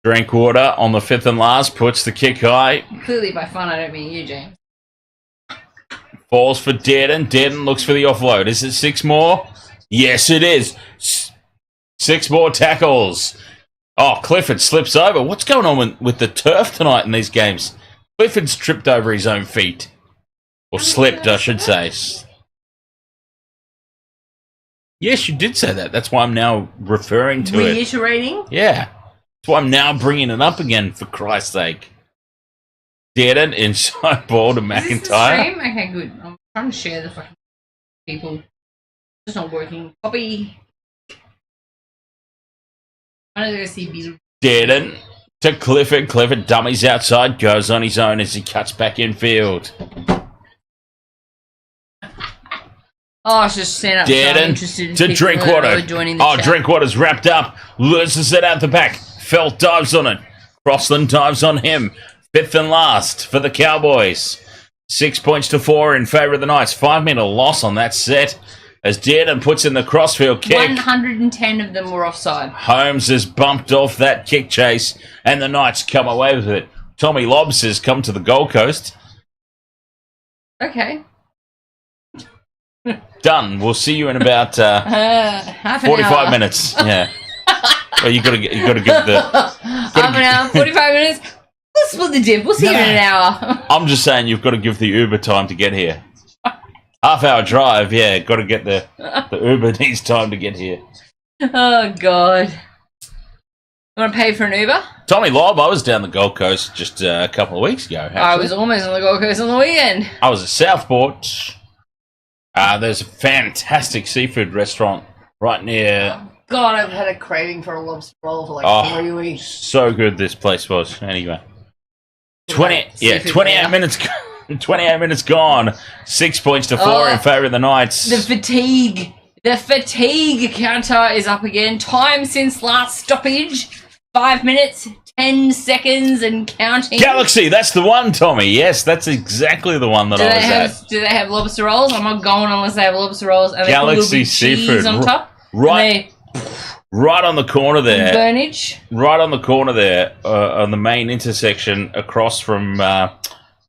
Drinkwater on the 5th and last, puts the kick high. Clearly by fun, I don't mean you, James. Falls for Dearden. Dearden looks for the offload. Is it 6 more? Yes, it is. 6 more tackles. Oh, Clifford slips over. What's going on with the turf tonight in these games? Clifford's tripped over his own feet. Or slipped, I should say. Yes, you did say that. That's why I'm now referring to it. Reiterating? Yeah. That's why I'm now bringing it up again, for Christ's sake. Dearden inside ball to McIntyre. Is this the stream? Okay, good. I'm trying to share the fucking people. It's not working. Copy. I don't know if see beautiful. Dearden to Clifford. Clifford dummies outside, goes on his own as he cuts back in field. Oh, I should stand up. Dearden to Drinkwater. Chat. Drinkwater's wrapped up. Loses it out the back. Felt dives on it. Crossland dives on him. 5th and last for the Cowboys. 6 points to 4 in favour of the Knights. 5-minute loss on that set as Dearden puts in the crossfield kick. 110 of them were offside. Holmes has bumped off that kick chase and the Knights come away with it. Tommy Lobbs has come to the Gold Coast. Okay. Done. We'll see you in about half an 45 hour. minutes. Yeah. Well, you got to give the half an hour, 45 minutes. We'll split the dip. We'll see you in an hour. I'm just saying you've got to give the Uber time to get here. Half-hour drive, yeah. Got to get the Uber needs time to get here. Oh, God. You want to pay for an Uber? Tommy Lobb, I was down the Gold Coast just a couple of weeks ago. Actually. I was almost on the Gold Coast on the weekend. I was at Southport. There's a fantastic seafood restaurant right near... God, I've had a craving for a lobster roll for like 3 weeks. So good this place was. Anyway. 28 minutes 28 minutes gone. 6 points to 4 in favour of the Knights. The fatigue counter is up again. Time since last stoppage. 5 minutes, 10 seconds and counting. Galaxy, that's the one, Tommy. Yes, that's exactly the one that I was at. Do they have lobster rolls? I'm not going unless they have lobster rolls. And Galaxy they Seafood. cheese on top. Right on the corner there. Burnage. Right on the corner there, on the main intersection across from the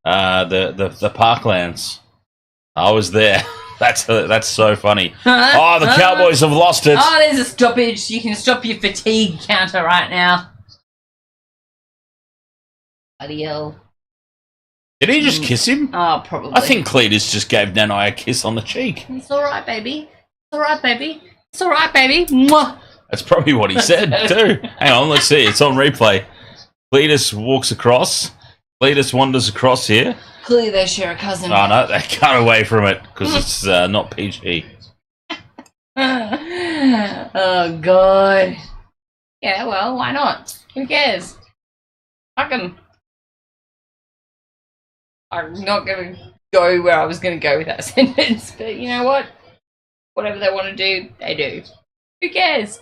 Parklands. I was there. That's so funny. Oh, the Cowboys have lost it. Oh, there's a stoppage. You can stop your fatigue counter right now. Bloody hell. Did he just kiss him? Oh, probably. I think Cletus just gave Nanai a kiss on the cheek. It's alright, baby. It's alright, baby. It's alright, baby. Mwah. That's probably what he said, too. Hang on, let's see. It's on replay. Cletus walks across. Cletus wanders across here. Clearly they share a cousin. Oh, no, they cut away from it because it's not PG. Oh, God. Yeah, well, why not? Who cares? I'm not going to go where I was going to go with that sentence, but you know what? Whatever they want to do, they do. Who cares?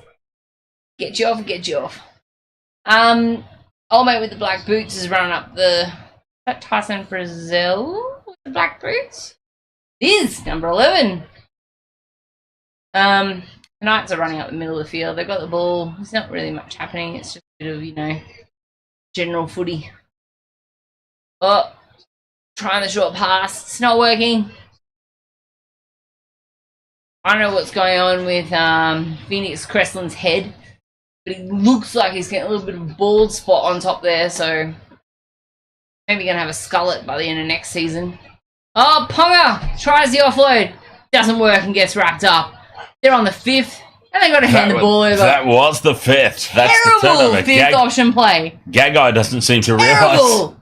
Get you off, get you off. Old mate with the black boots is running up the... Tyson Brazil with the black boots? It is, number 11. The Knights are running up the middle of the field. They've got the ball. There's not really much happening. It's just a bit of, you know, general footy. Oh, trying the short pass. It's not working. I don't know what's going on with Phoenix Crestland's head, but it looks like he's getting a little bit of a bald spot on top there, so maybe going to have a skullet by the end of next season. Oh, Ponga tries the offload. Doesn't work and gets wrapped up. They're on the 5th, and they got to hand the ball over. That was the 5th. That's the Terrible 5th option play. Gagai doesn't seem to realise. Terrible.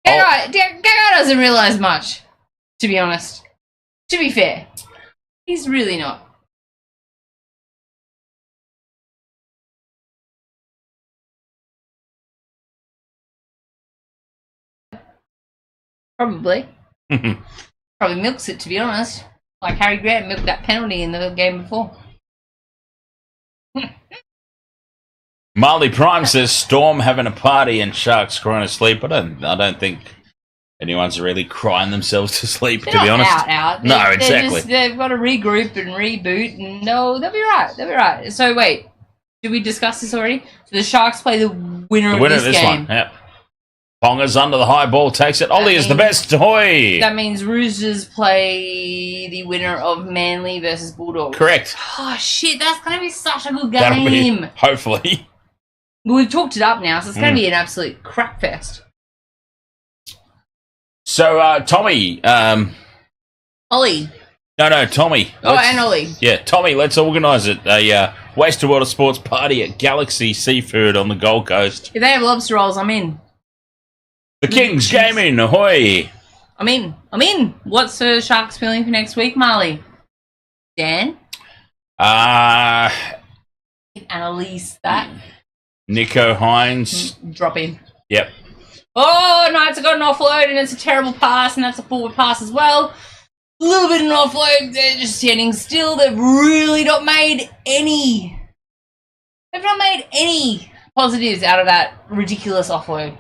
Gagai doesn't realise much, to be honest. To be fair. He's really not. Probably. Probably milks it, to be honest. Like Harry Grant milked that penalty in the game before. Marley Prime says Storm having a party and Sharks crying to sleep. I don't think anyone's really crying themselves to sleep, They're to be not honest. Out. No, exactly. They've got to regroup and reboot, and they'll be right. They'll be right. So wait, did we discuss this already? So the Sharks play the winner of this game. One. Yep. Ponga's under the high ball, takes it. Ollie is the best. Ahoy! That means Roosters play the winner of Manly versus Bulldogs. Correct. Oh shit, that's gonna be such a good That'll game. be, hopefully. Well, we've talked it up now, so it's gonna be an absolute crap fest. So, Tommy. Ollie. No, Tommy. Oh, and Ollie. Yeah, Tommy, let's organise it. A Waste of Water Sports party at Galaxy Seafood on the Gold Coast. If they have lobster rolls, I'm in. The Kings Gaming, ahoy! I'm in. What's the Sharks feeling for next week, Marley? Dan? Annalise, that. Nico Hines. Drop in. Yep. Oh, Knights have got an offload, and it's a terrible pass, and that's a forward pass as well. A little bit of an offload. They're just standing still. They've really not made any. They've not made any positives out of that ridiculous offload.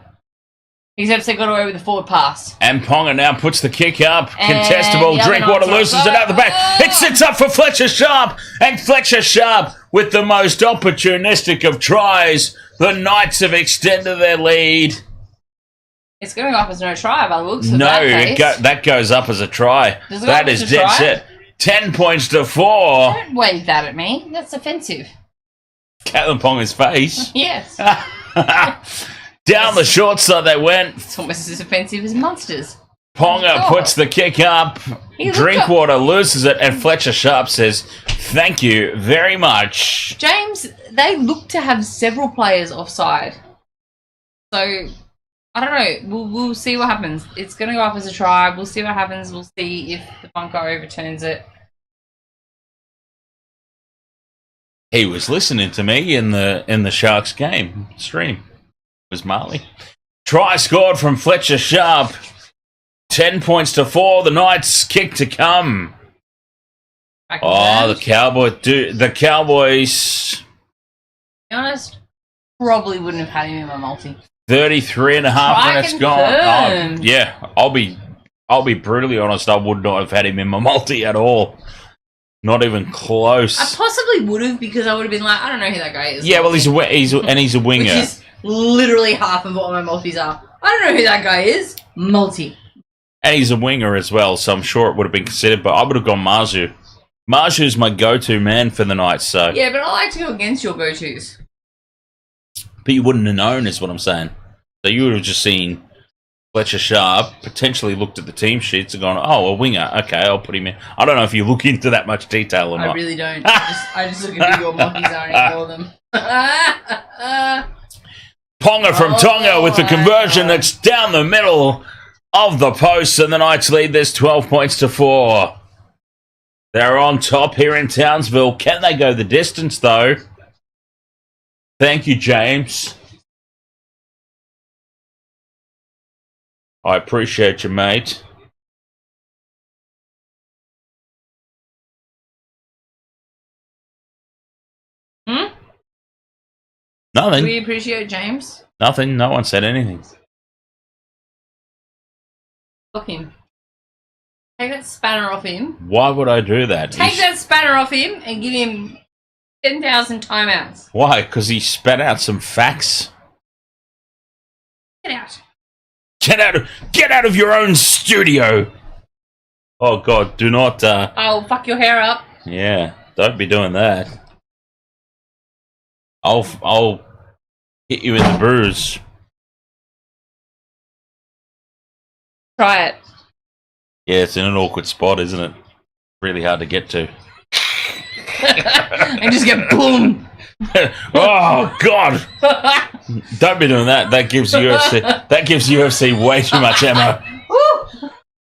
Except they got away with the forward pass. And Ponga now puts the kick up. And Contestable. Drinkwater loses it out the back. It sits up for Fletcher Sharp. And Fletcher Sharp with the most opportunistic of tries. The Knights have extended their lead. It's going off as no try by the looks of No, that that goes up as a try. Does it go That up is as a dead try? set. 10 points to 4. Don't wave that at me. That's offensive. Kalyn Ponga's face. Yes. Down the short side they went. It's almost as offensive as monsters. Ponga puts the kick up. Drinkwater loses it, and Fletcher Sharp says, "Thank you very much." James, they look to have several players offside. So, I don't know. We'll see what happens. It's going to go up as a try. We'll see what happens. We'll see if the bunker overturns it. He was listening to me in the Sharks game stream. Was Marley. Try scored from Fletcher Sharp. 10 points to 4. The Knights kick to come. The Cowboys. To be honest, probably wouldn't have had him in my multi. 33 and a half minutes gone. Confirmed. I'll be brutally honest. I would not have had him in my multi at all. Not even close. I possibly would have, because I would have been like, I don't know who that guy is. Yeah, well, he's a winger. Which is literally half of what my multis are. I don't know who that guy is. Multi. And he's a winger as well, so I'm sure it would have been considered, but I would have gone Marju. Marju's my go-to man for the Knights, so... Yeah, but I like to go against your go-tos. But you wouldn't have known, is what I'm saying. So you would have just seen Fletcher Sharp, potentially looked at the team sheets and gone, oh, a winger. Okay, I'll put him in. I don't know if you look into that much detail or not. I really don't. I just look at who your monkeys are and ignore them. Ponga from Tonga with the conversion that's down the middle of the post, and the Knights lead this 12 points to 4. They're on top here in Townsville. Can they go the distance, though? Thank you, James. I appreciate you, mate. Nothing. Do we appreciate James? Nothing. No one said anything. Fuck him. Take that spanner off him. Why would I do that? Take that spanner off him and give him 10,000 timeouts. Why? Because he spat out some facts. Get out. Get out of your own studio. Oh God, do not. I'll fuck your hair up. Yeah, don't be doing that. I'll hit you in the bruise. Try it. Yeah, it's in an awkward spot, isn't it? Really hard to get to. And just get boom. Oh God! Don't be doing that. That gives UFC way too much ammo.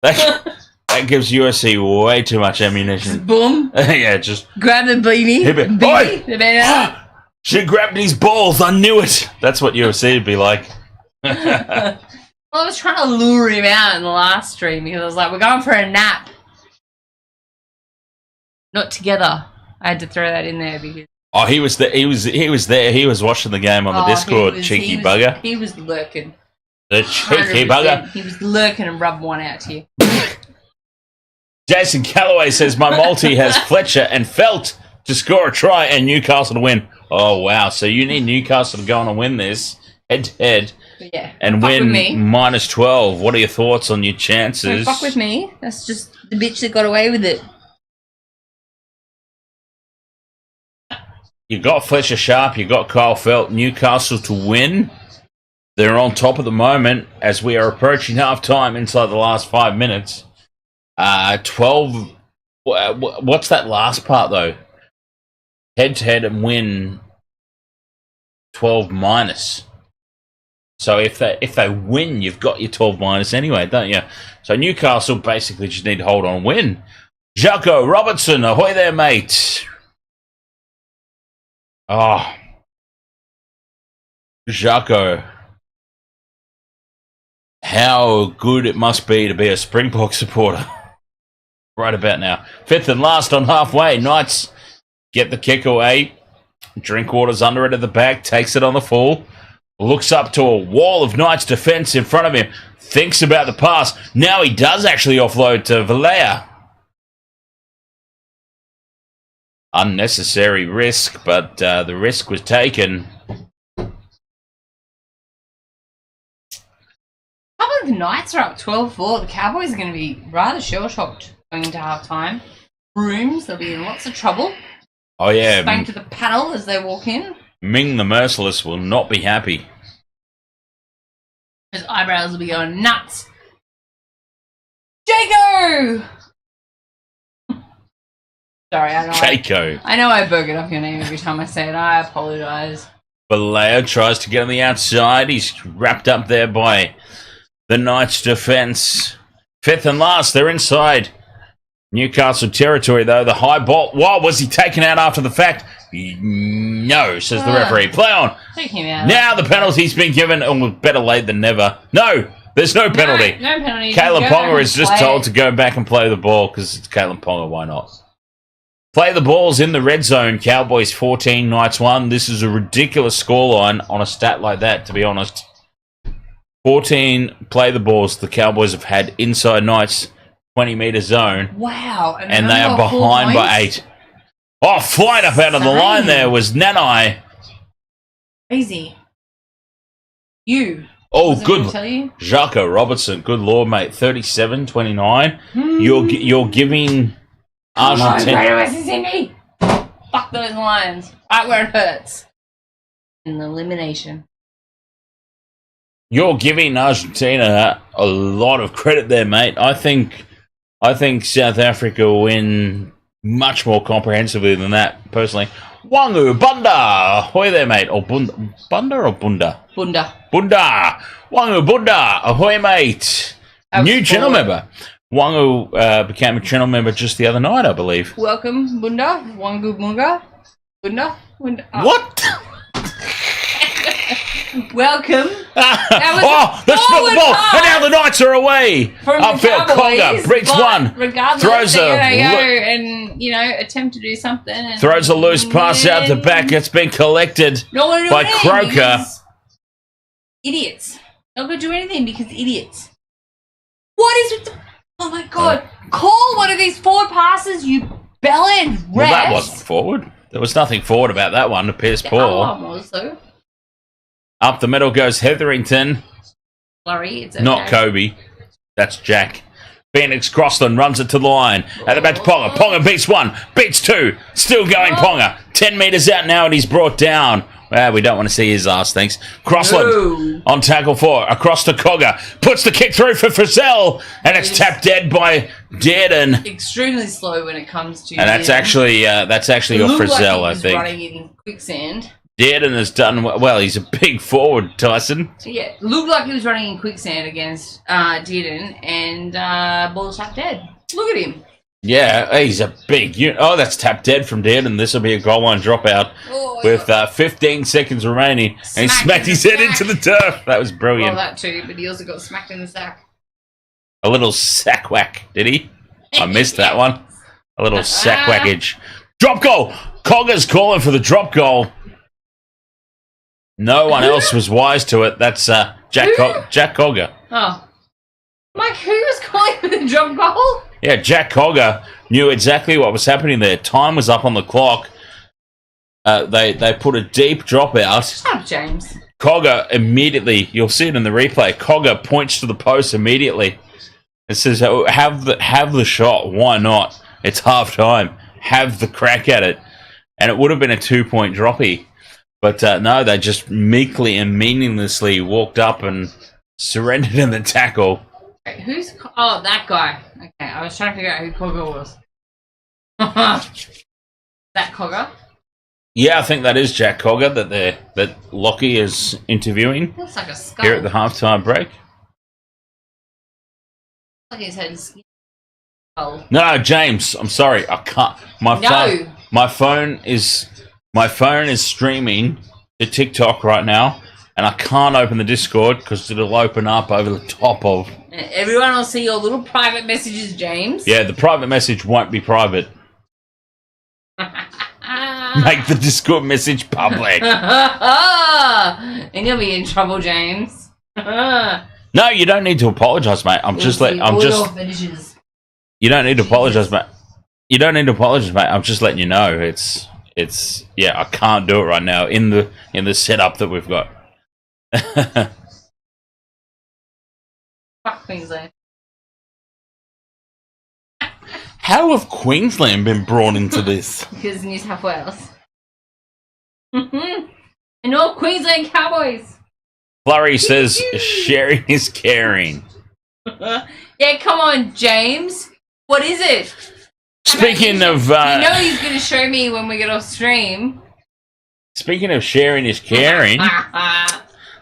That gives UFC way too much ammunition. Boom. Yeah, just grab the beanie. The banana. She grabbed his balls. I knew it. That's what UFC would be like. Well, I was trying to lure him out in the last stream because I was like, "We're going for a nap." Not together. I had to throw that in there because. Oh, he was there. He was there. He was watching the game on the Discord. Cheeky bugger. He was lurking. The cheeky bugger. He was lurking and rubbing one out to you. Jason Calloway says my multi has Fletcher and Felt to score a try and Newcastle to win. Oh wow! So you need Newcastle to go on and win this head to head. Yeah. And win -12. What are your thoughts on your chances? Don't fuck with me. That's just the bitch that got away with it. You got Fletcher Sharp, you got Kyle Felt, Newcastle to win. They're on top at the moment as we are approaching half time inside the last 5 minutes. 12. What's that last part though? Head to head and win 12 minus. So if they win, you've got your 12 minus anyway, don't you? So Newcastle basically just need to hold on and win. Jacko Robertson, ahoy there, mate. Oh, Jacko. How good it must be to be a Springbok supporter. Right about now. 5th and last on halfway. Knights get the kick away. Drinkwater's under it at the back. Takes it on the full. Looks up to a wall of Knights defence in front of him. Thinks about the pass. Now he does actually offload to Valea. Unnecessary risk, but the risk was taken. How about the Knights are up 12-4? The Cowboys are going to be rather shell-shocked going into half-time. Brooms, they'll be in lots of trouble. Oh, yeah. Spank to the paddle as they walk in. Ming the Merciless will not be happy. His eyebrows will be going nuts. Jago! Sorry, I know. Jaco. I know I burgered up your name every time I say it. I apologise. Valea tries to get on the outside. He's wrapped up there by the Knights' defence. 5th and last, they're inside Newcastle territory, though. The high ball. Whoa, was he taken out after the fact? No, says the referee. Play on. Take him out. Now the penalty's been given. Oh, better late than never. No, there's no penalty. No penalty. Kalyn Ponga is just told to go back and play the ball because it's Kalyn Ponga. Why not? Play the balls in the red zone. Cowboys 14, Knights 1. This is a ridiculous scoreline on a stat like that, to be honest. 14 play the balls the Cowboys have had inside Knights 20-metre zone. Wow. And they are behind by 8. Oh, flying up out of the line there was Nanai. Crazy. You. Oh, good. Tell you? Jacko Robertson. Good lord, mate. 37-29. You're giving Argentina. Fuck those Lions. Right where it hurts. In the elimination. You're giving Argentina a lot of credit there, mate. I think South Africa will win much more comprehensively than that, personally. Wangu Bunda. Ahoy there, mate. Or Bunda or Bunda? Bunda. Bunda. Wangu Bunda. Ahoy, mate. New channel member. Wangu became a channel member just the other night, I believe. Welcome, Bunda. Wangu Bunga. Bunda. Bunda. Oh. What? Welcome. That's not the ball. And now the Knights are away. From Upfield, the Ponga breaks one. Regardless, Throws they're going to go and, attempt to do something. And throws a loose pass out the back. It's been collected by Croker. Idiots. Not going to do anything because idiots. What is with the... Oh, my God. Call one of these forward passes, you bellend refs. Well, that wasn't forward. There was nothing forward about that one to Pierce Paul. That one was, though. Up the middle goes Hetherington. Flurry, it's okay. Not Kobe. That's Jack. Phoenix Crossland runs it to the line. At the back to Ponga. Ponga beats one. Beats two. Still going Ponga. 10 metres out now and he's brought down. Well, we don't want to see his ass, thanks. Crossland on tackle 4. Across to Cogger. Puts the kick through for Frizzell. And it's tapped dead by Dearden. Extremely slow when it comes to... And that's actually your Frizzell, like I think. Running in quicksand. Dearden has done well. He's a big forward, Tyson. Yeah, looked like he was running in quicksand against Dearden, and ball tapped dead. Look at him. Yeah, he's a big unit. Oh, that's tapped dead from Dearden. This will be a goal line dropout with 15 seconds remaining. And he smacked his head into the turf. That was brilliant. Well, that too, but he also got smacked in the sack. A little sack whack, did he? I missed that one. A little sack whackage. Drop goal. Cogger's calling for the drop goal. No one else was wise to it. That's Jack Cogger. Oh. Mike, who was calling for the drop goal? Yeah, Jack Cogger knew exactly what was happening there. Time was up on the clock. They put a deep drop out. Shut up, James. Cogger immediately, you'll see it in the replay, Cogger points to the post immediately. It says, oh, have the shot. Why not? It's half time. Have the crack at it. And it would have been a 2-point droppy. But no, they just meekly and meaninglessly walked up and surrendered in the tackle. Okay, who's... Oh, that guy. Okay, I was trying to figure out who Cogger was. That Cogger? Yeah, I think that is Jack Cogger that Lockie is interviewing. Looks like a skull. Here at the halftime break. Looks like his head is skull. No, James, I'm sorry. I can't. My phone is streaming to TikTok right now, and I can't open the Discord because it'll open up over the top of... Everyone will see your little private messages, James. Yeah, the private message won't be private. Make the Discord message public. And you'll be in trouble, James. No, you don't need to apologise, mate. You don't need to apologise, mate. You don't need to apologise, mate. I'm just letting you know. It's yeah, I can't do it right now in the setup that we've got. Fuck Queensland. How have Queensland been brought into this? Because New South Wales. And North Queensland Cowboys. Flurry says sharing is caring. Yeah, come on, James. What is it? Speaking of... you know he's going to show me when we get off stream. Speaking of sharing is caring...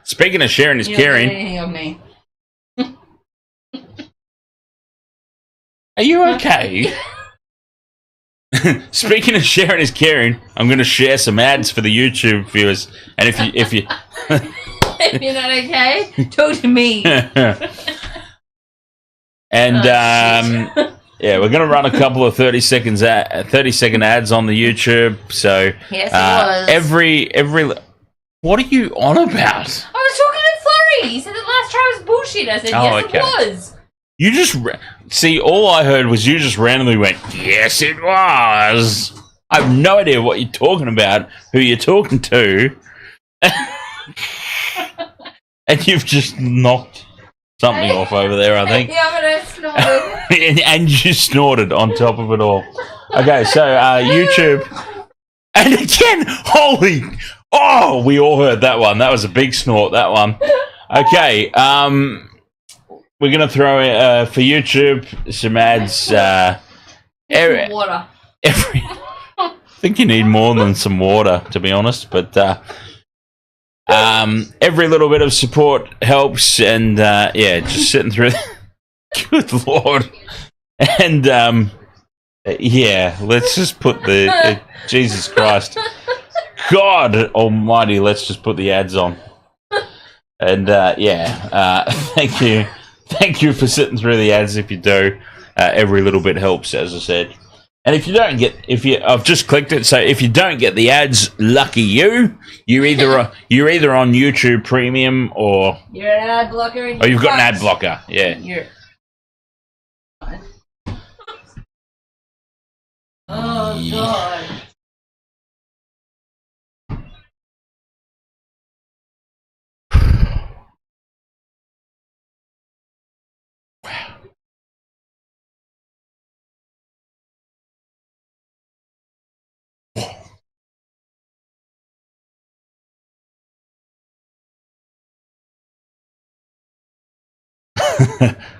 Speaking of sharing is caring... Anything of me. Are you okay? Speaking of sharing is caring, I'm going to share some ads for the YouTube viewers. And if you if you're not okay, talk to me. And yeah, we're going to run a couple of 30-second ads on the YouTube. So yes, it was. Every what are you on about? I was talking to Flurry. He said the last try was bullshit. I said yes, okay. It was. You just see. All I heard was you just randomly went, "Yes, it was." I have no idea what you're talking about, who you're talking to, and you've just knocked something off over there. I think. Yeah, but I snorted. And you snorted on top of it all. Okay, so YouTube, and again, holy! Oh, we all heard that one. That was a big snort. That one. Okay. We're going to throw for YouTube some ads. Some water. I think you need more than some water, to be honest. But every little bit of support helps. And yeah, just sitting through. Good Lord. And yeah, let's just put the... Jesus Christ. God almighty, let's just put the ads on. And thank you for sitting through the ads. If you do, every little bit helps, as I said. And if you don't get, I've just clicked it. So if you don't get the ads, lucky you. You're either on YouTube Premium or You're an ad blocker. Oh, you've got an ad blocker. Yeah. You're... Oh God.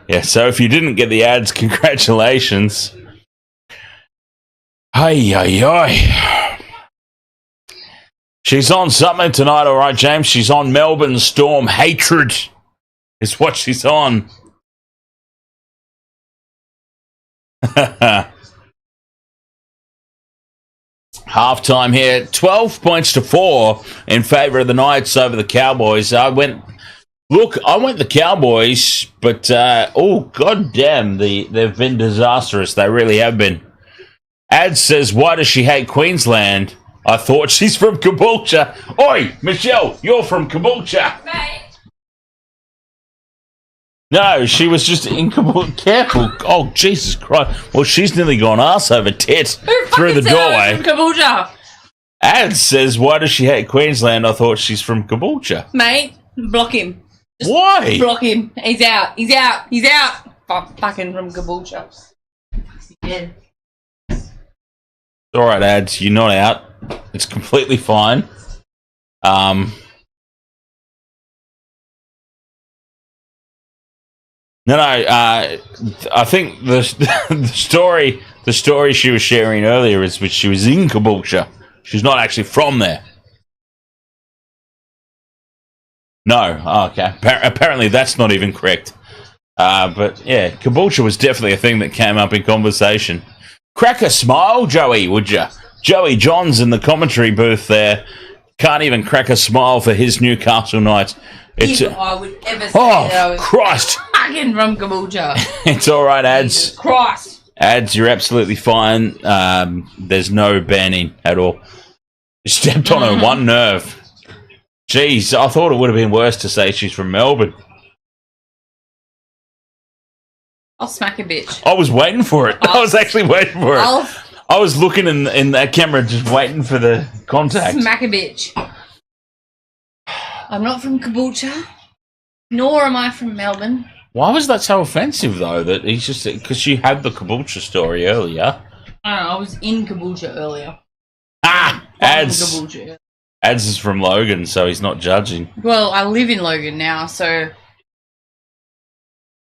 Yeah, so if you didn't get the ads, congratulations. Hey. She's on something tonight, all right, James. She's on Melbourne Storm Hatred is what she's on. Halftime here, 12 points to 4 in favour of the Knights over the Cowboys. I went the Cowboys, but god damn, they've been disastrous. They really have been. Ad says, why does she hate Queensland? I thought she's from Caboolture. Oi, Michelle, you're from Caboolture. Mate. No, she was just in Caboolture. Careful. Oh, Jesus Christ. Well, she's nearly gone arse over tit through the doorway. From Caboolture? Ad says, why does she hate Queensland? I thought she's from Caboolture. Mate, block him. Just Why? Block him. He's out. Fucking from Caboolture. Yeah. All right, Ads, you're not out. It's completely fine. I think the story she was sharing earlier is which she was in Caboolture. She's not actually from there. No, okay. Apparently that's not even correct. But yeah, Caboolture was definitely a thing that came up in conversation. Crack a smile, Joey, would you? Joey Johns in the commentary booth there can't even crack a smile for his Newcastle Knights. If I would ever say that I was Christ! fucking from Caboolture. It's all right, Ads. Jesus Christ. Ads, you're absolutely fine. There's no banning at all. You stepped on her one nerve. Jeez, I thought it would have been worse to say she's from Melbourne. I'll smack a bitch. I was waiting for it. I was actually waiting for it. I was looking in that camera just waiting for the contact. Smack a bitch. I'm not from Caboolture, nor am I from Melbourne. Why was that so offensive, though? That he's just... Because you had the Caboolture story earlier. I don't know, I was in Caboolture earlier. Ads. Ads is from Logan, so he's not judging. Well, I live in Logan now, so...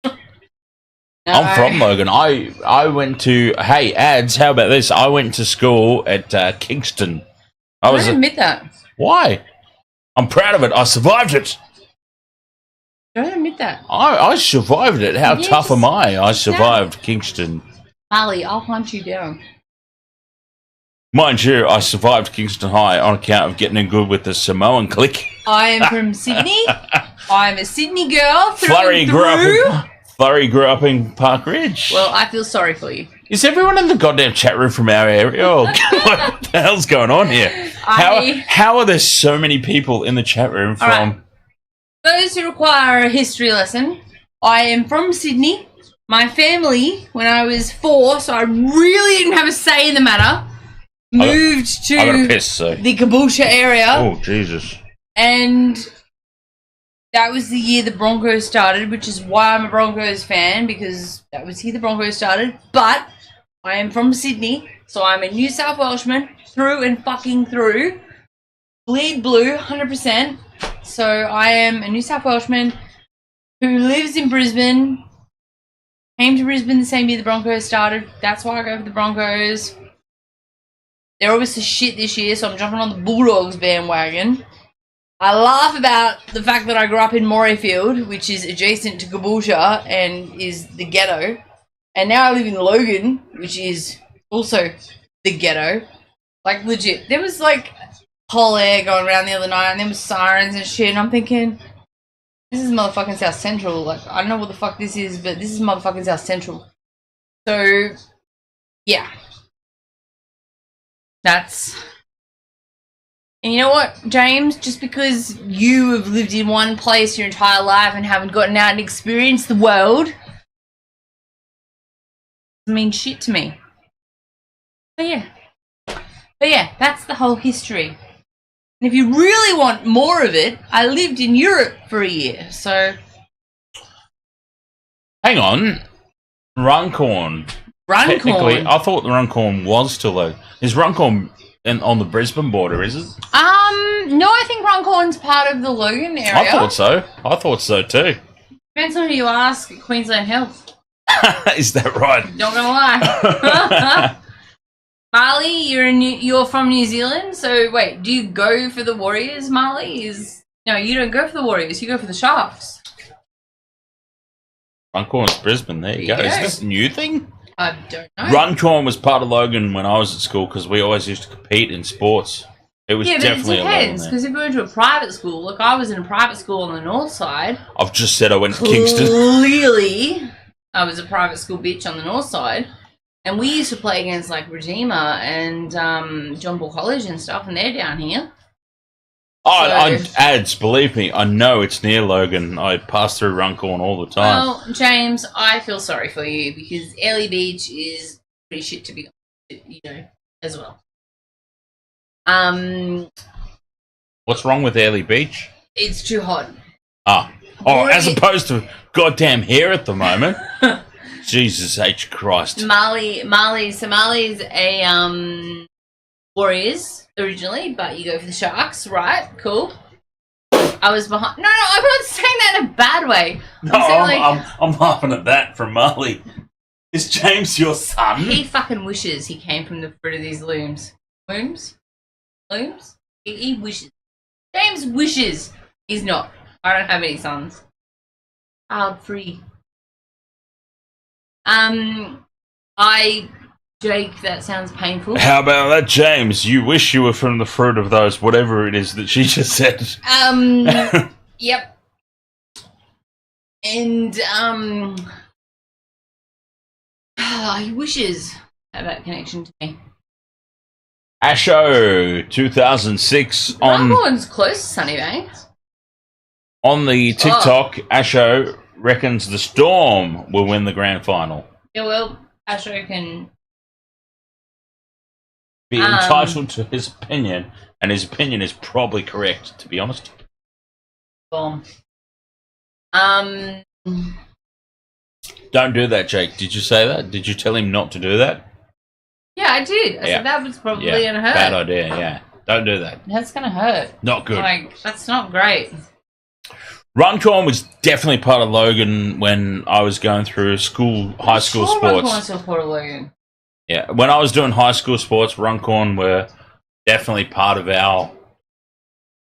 No. I'm from Logan. I went to... Hey, Ads, how about this? I went to school at Kingston. I don't admit that. Why? I'm proud of it. I survived it. Don't admit that. I survived it. How tough am I? I survived Kingston. Ali, I'll hunt you down. Mind you, I survived Kingston High on account of getting in good with the Samoan clique. I am from Sydney. I'm a Sydney girl through Flurry and through. Flurry grew up in Park Ridge. Well, I feel sorry for you. Is everyone in the goddamn chat room from our area? Oh, what the hell's going on here? How are there so many people in the chat room from... Right. Those who require a history lesson, I am from Sydney. My family, when I was 4, so I really didn't have a say in the matter, moved to the Caboolture area. Oh, Jesus. And that was the year the Broncos started, which is why I'm a Broncos fan, because that was here the Broncos started. But I am from Sydney, so I'm a New South Welshman through and fucking through. Bleed blue, 100%. So I am a New South Welshman who lives in Brisbane, came to Brisbane the same year the Broncos started. That's why I go for the Broncos. They're obviously shit this year, so I'm jumping on the Bulldogs bandwagon. I laugh about the fact that I grew up in Morayfield, which is adjacent to Caboolture and is the ghetto. And now I live in Logan, which is also the ghetto. Like, legit. There was, like, whole air going around the other night, and there was sirens and shit, and I'm thinking, This is motherfucking South Central. Like, I don't know what the fuck this is, but this is motherfucking South Central. So, yeah. That's... And you know what, James? Just because you have lived in one place your entire life and haven't gotten out and experienced the world doesn't mean shit to me. But yeah, that's the whole history. And if you really want more of it, I lived in Europe for a year, so... Hang on. Runcorn. Technically, I thought the Runcorn was still there. Is Runcorn on the Brisbane border, is it? No, I think Runcorn's part of the Logan area. I thought so too. Depends on who you ask at Queensland Health. Is that right? Not gonna lie. Marley, you're from New Zealand, so wait, do you go for the Warriors, Marley? No, you don't go for the Warriors, you go for the Sharks. Runcorn's Brisbane, there you go. Is this a new thing? I don't know. Runcorn was part of Logan when I was at school because we always used to compete in sports. It was definitely a Logan. Yeah, but it depends, because if you went to a private school, like I was in a private school on the north side. I've just said I went to Kingston. Clearly, I was a private school bitch on the north side. And we used to play against, like, Redeemer and John Bull College and stuff, and they're down here. Oh, ads, believe me, I know it's near Logan. I pass through Runcorn all the time. Well, James, I feel sorry for you, because Early Beach is pretty shit to be honest, you know, as well. What's wrong with Early Beach? It's too hot. As opposed to goddamn here at the moment. Jesus H. Christ. Marley's a Warriors originally, but you go for the Sharks, right? Cool. I was behind. No, I'm not saying that in a bad way. I'm laughing at that from Marley. Is James your son? He fucking wishes he came from the fruit of these looms. Looms? He wishes. James wishes he's not. I don't have any sons. Child free. Jake, that sounds painful. How about that, James? You wish you were from the fruit of those, whatever it is that she just said. Yep. And, he wishes had that connection to me. Asho 2006 on... Runcorn's close to Sunnybank. On the TikTok, Asho reckons the Storm will win the grand final. Yeah, well, Asho can... be entitled to his opinion, and his opinion is probably correct, to be honest. Boom. Don't do that, Jake. Did you say that? Did you tell him not to do that? Yeah, I did. I said that was probably going to hurt. Bad idea, yeah. Don't do that. That's going to hurt. Not good. Like, that's not great. Runcorn was definitely part of Logan when I was going through high school sports. Runcorn's still part of Logan. Yeah, when I was doing high school sports, Runcorn were definitely part of our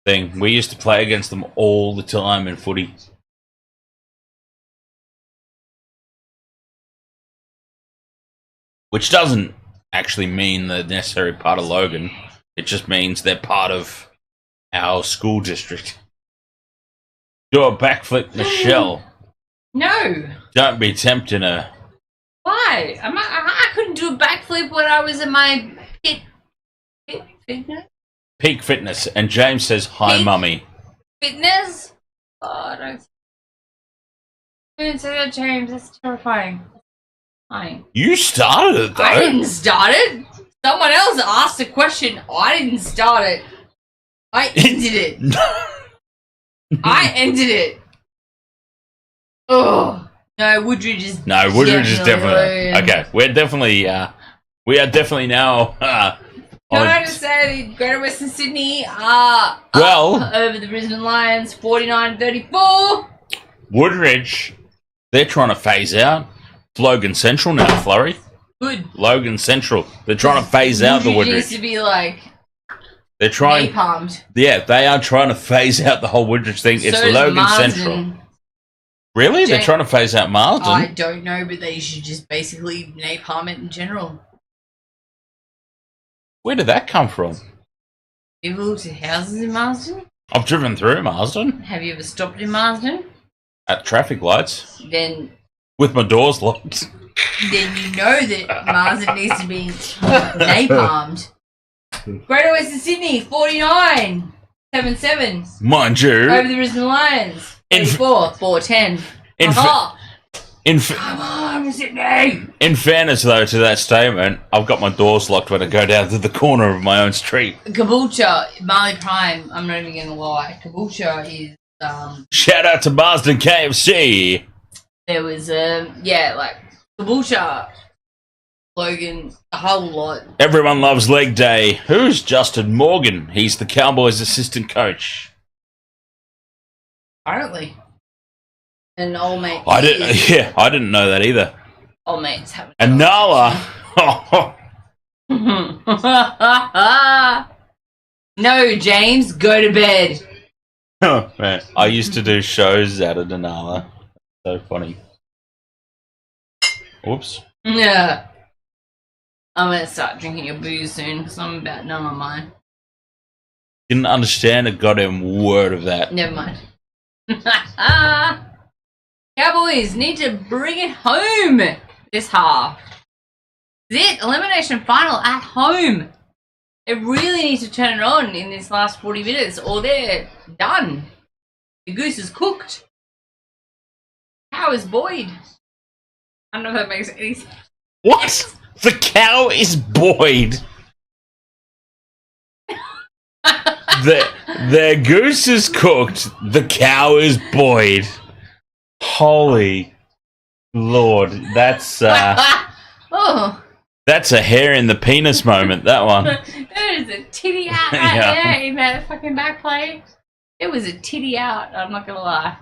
thing. We used to play against them all the time in footy. Which doesn't actually mean they're necessarily part of Logan. It just means they're part of our school district. Do a backflip, Michelle. No. Don't be tempting her. Why? I couldn't do a backflip when I was in my fitness. Peak fitness. And James says, hi, mummy. Fitness? Oh, don't say that, James. That's terrifying. Hi. You started it, though. I didn't start it. Someone else asked a question. I didn't start it. I ended it. I ended it. Oh. No, Woodridge is definitely okay. We are definitely now. Can I just say, Greater Western Sydney are up over the Brisbane Lions, 49-34. Woodridge, they're trying to phase out Logan Central now. Flurry. Good. Logan Central. They're trying to phase out the Woodridge. Used to be like. They're trying. Napalmed. Yeah, they are trying to phase out the whole Woodridge thing. It's Logan Central. Really? They're trying to phase out Marsden? I don't know, but they should just basically napalm it in general. Where did that come from? People looked at houses in Marsden? I've driven through Marsden. Have you ever stopped in Marsden? At traffic lights. then With my doors locked. you know that Marsden needs to be napalmed. Greater Western Sydney, 49. 7-7. Mind you. Over the Brisbane Lions. 34. 4-10. Come on, Sydney! In fairness, though, to that statement, I've got my doors locked when I go down to the corner of my own street. Caboolture, Marley Prime, I'm not even going to lie. Caboolture is, Shout out to Marsden KFC! there was, Caboolture, Logan, a whole lot. Everyone loves leg day. Who's Justin Morgan? He's the Cowboys assistant coach. Apparently. And old mate. I didn't know that either. Old mate's having. And Nala. No, James, go to bed. Oh, man, I used to do shows out of Nala. So funny. Oops. Yeah. I'm gonna start drinking your booze soon because I'm about numb on mine. Didn't understand a goddamn word of that. Never mind. Cowboys need to bring it home this half. That's it, elimination final at home. They really need to turn it on in this last 40 minutes or they're done. The goose is cooked. Cow is Boyd. I don't know if that makes any sense. What? The cow is Boyd. The goose is cooked. The cow is Boyd. Holy Lord, that's Oh. that's a hair in the penis moment. That one. There is a titty out right Yeah. there in that fucking back play. It was a titty out, I'm not gonna lie.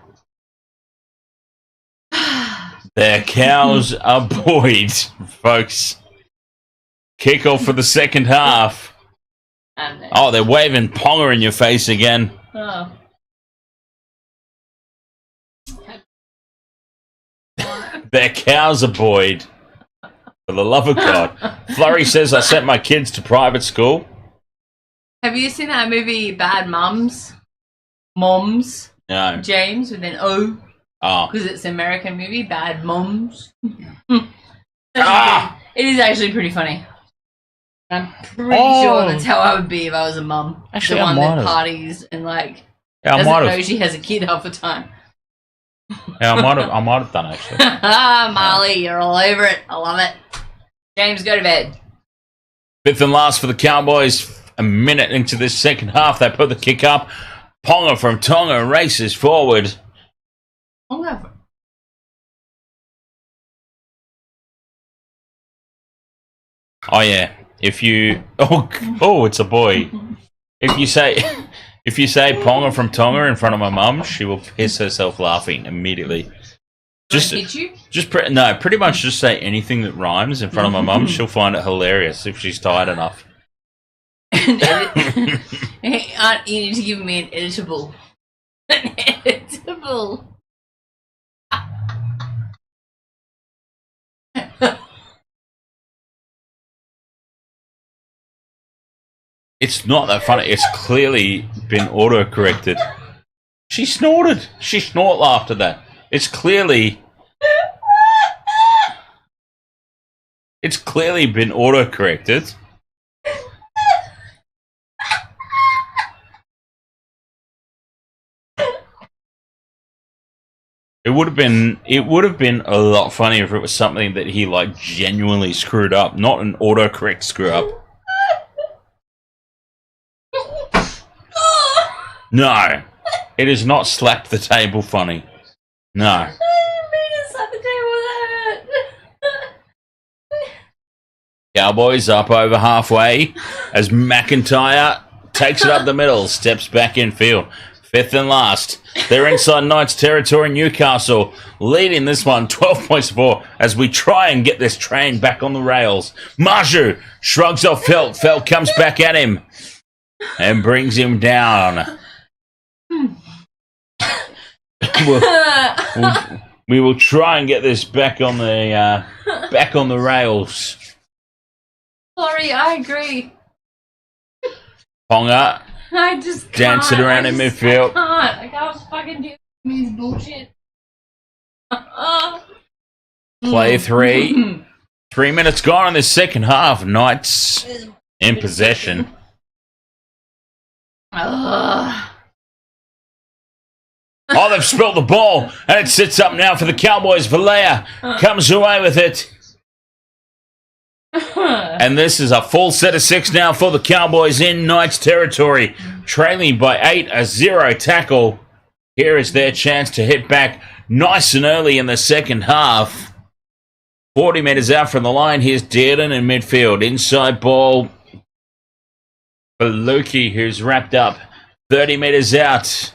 Their cows are Boyd, folks. Kickoff for the second half. Oh, they're waving Ponga in your face again. Oh. Their cows are Boyd. For the love of God. Flurry says I sent my kids to private school. Have you seen that movie Bad Mums? Moms? No. James with an O. Oh. Because it's an American movie, Bad Moms. Ah! It is actually pretty funny. I'm pretty sure that's how I would be if I was a mum. Actually, the I one might that have. parties and like Yeah, I doesn't might know have. she has a kid half the time. Yeah, I might have done actually. Marley, you're all over it. I love it. James, go to bed. Fifth and last for the Cowboys. A minute into this second half, they put the kick up. Ponga from Tonga races forward. Oh, Oh yeah, if you it's a boy. If you say Ponga from Tonga in front of my mum, she will piss herself laughing immediately. hit you? Pretty much just say anything that rhymes in front of my mum. She'll find it hilarious if she's tired enough. You need to give me an editable. An editable. It's not that funny. It's clearly been auto-corrected. She snorted. She snort laughed at that. It's clearly been auto-corrected. It would have been a lot funnier if it was something that he like genuinely screwed up, not an autocorrect screw up. No, it is not slapped the table funny. No. I didn't mean to slap the table with that. Cowboys up over halfway as McIntyre takes it up the middle, steps back in field. Fifth and last. They're inside Knights territory. Newcastle leading this one 12 points to 4 as we try and get this train back on the rails. Marju shrugs off Felt. Felt comes back at him and brings him down. We will try and get this back on the rails. Sorry, I agree. Ponga I just can't. dancing around in midfield. I can't fucking do this bullshit. Play 3. 3 minutes gone in the second half. Knights in possession. Oh, they've spilt the ball, and it sits up now for the Cowboys. Valea comes away with it. And this is a full set of 6 now for the Cowboys in Knights territory. Trailing by 8, a 0 tackle. Here is their chance to hit back nice and early in the second half. 40 metres out from the line. Here's Dearden in midfield. Inside ball. Beluki, who's wrapped up 30 metres out.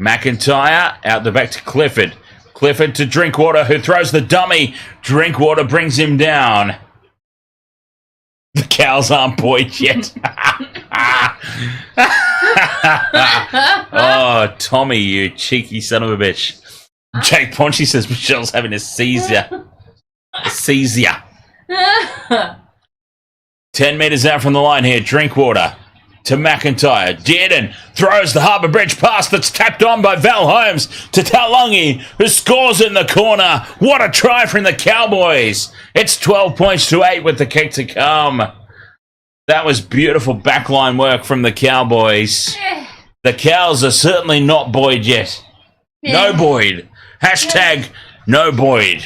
McIntyre out the back to Clifford. Clifford to Drinkwater, who throws the dummy. Drinkwater brings him down. The cows aren't buoyed yet. Oh, Tommy, you cheeky son of a bitch. Jake Ponchy says Michelle's having a seizure. A seizure. 10 metres out from the line here. Drinkwater to McIntyre. Dearden throws the Harbour Bridge pass that's tapped on by Val Holmes to Taulagi, who scores in the corner. What a try from the Cowboys. It's 12 points to 8 with the kick to come. That was beautiful backline work from the Cowboys. The Cows are certainly not buoyed yet. No buoyed. Hashtag no buoyed.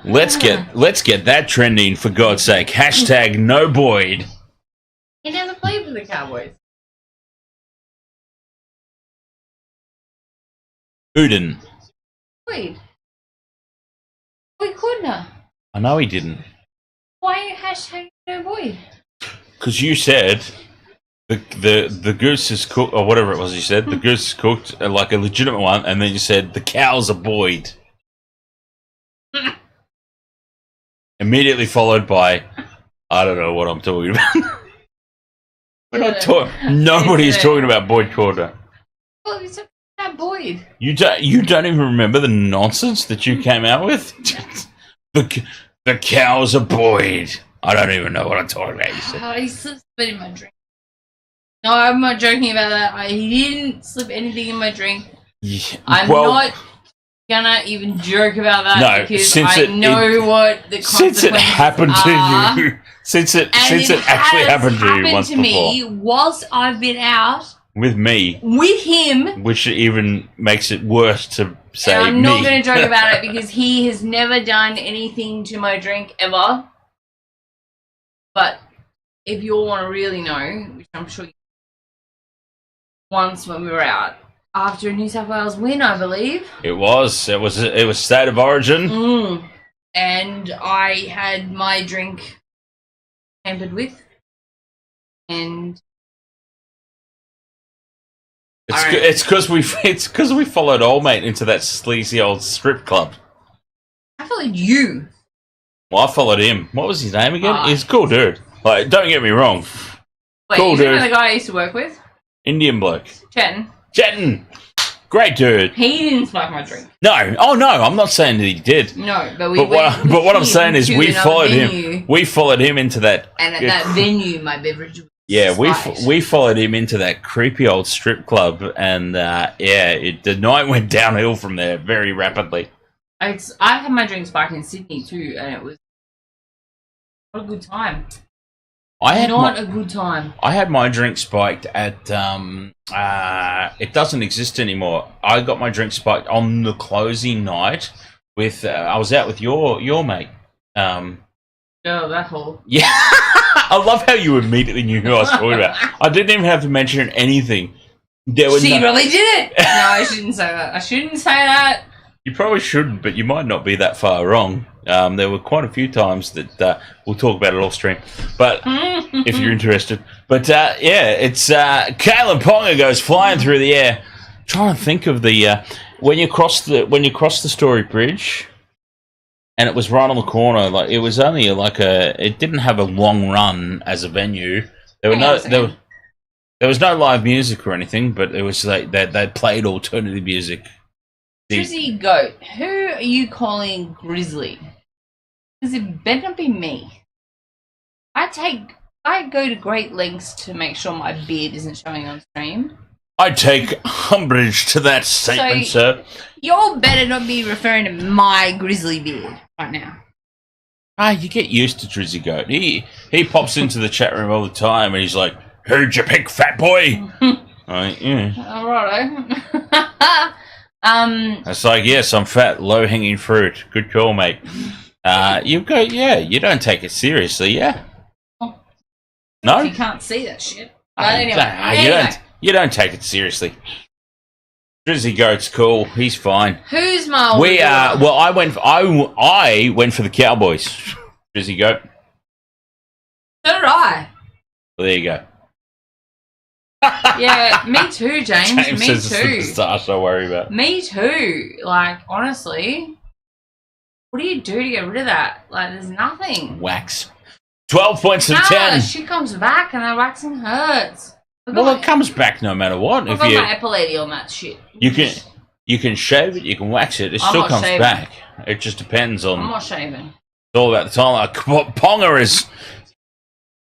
Let's get that trending, for God's sake. Hashtag no buoyed. He never played for the Cowboys. Who didn't? Boyd. Boyd Cordner. I know he didn't. Why hashtag no Boyd? Because you said the goose is cooked, or whatever it was you said. The goose is cooked, like a legitimate one, and then you said the cows are buoyed. Immediately followed by, I don't know what I'm talking about. Nobody's talking about Boyd Cordner. Well, it's about Boyd. You don't even remember the nonsense that you came out with? the cows are buoyed. I don't even know what I'm talking about. You said. He slipped spit in my drink. No, I'm not joking about that. He didn't slip anything in my drink. Yeah, I'm not gonna even joke about that because I know what the consequences since it happened are. to you. Since it actually happened to you once before. Me whilst I've been out with me, with him, which even makes it worse to say. And I'm not going to joke about it because he has never done anything to my drink ever. But if you all want to really know, which I'm sure you once when we were out after a New South Wales win, I believe it was State of Origin, and I had my drink tampered with, and it's because we followed old mate into that sleazy old strip club. I followed you. Well, I followed him. What was his name again? He's a cool dude. Like, don't get me wrong. Wait, cool dude. The guy I used to work with? Indian bloke. Chetan. Great dude. He didn't spike my drink. No. Oh, no. I'm not saying that he did. No, but what I'm saying is we followed him. We followed him into that. And at that venue, my beverage was we followed him into that creepy old strip club. And, the night went downhill from there very rapidly. I had my drink spiked in Sydney too, and it was not a good time. A good time. I had my drink spiked at it doesn't exist anymore. I got my drink spiked on the closing night with I was out with your mate. Oh, that whole. Yeah. I love how you immediately knew who I was talking about. I didn't even have to mention anything. She really did it. No, I shouldn't say that. You probably shouldn't, but you might not be that far wrong. There were quite a few times that we'll talk about it off stream, but if you're interested. But it's Kalyn Ponga goes flying through the air. I'm trying to think of the when you cross the Story Bridge, and it was right on the corner. Like it was only it didn't have a long run as a venue. There was no live music or anything, but it was like they played alternative music. Drizzy Goat, who are you calling Grizzly? Because it better not be me. I take I go to great lengths to make sure my beard isn't showing on stream. I take umbrage to that statement, sir. You better not be referring to my grizzly beard right now. You get used to Drizzy Goat. He pops into the chat room all the time and he's like, "Who'd you pick, fat boy?" Yeah. All right. It's like, yes, I'm fat, low-hanging fruit. Good call, mate. You don't take it seriously, yeah? No? You can't see that shit. But anyway. You don't take it seriously. Drizzy Goat's cool. He's fine. Who's my Well, I went for the Cowboys. Drizzy Goat. So did I. Well, there you go. Yeah, me too, James. James Me says too. It's the superstar, don't worry about. Me too. Like, honestly, what do you do to get rid of that? Like, there's nothing. Wax. 12 points to 10. She comes back and her waxing hurts. Well, it comes back no matter what. I've got my epilepsy on that shit. You can shave it, you can wax it. It still comes back. It just depends on. I'm not shaving. It's all about the time. Like, Ponga is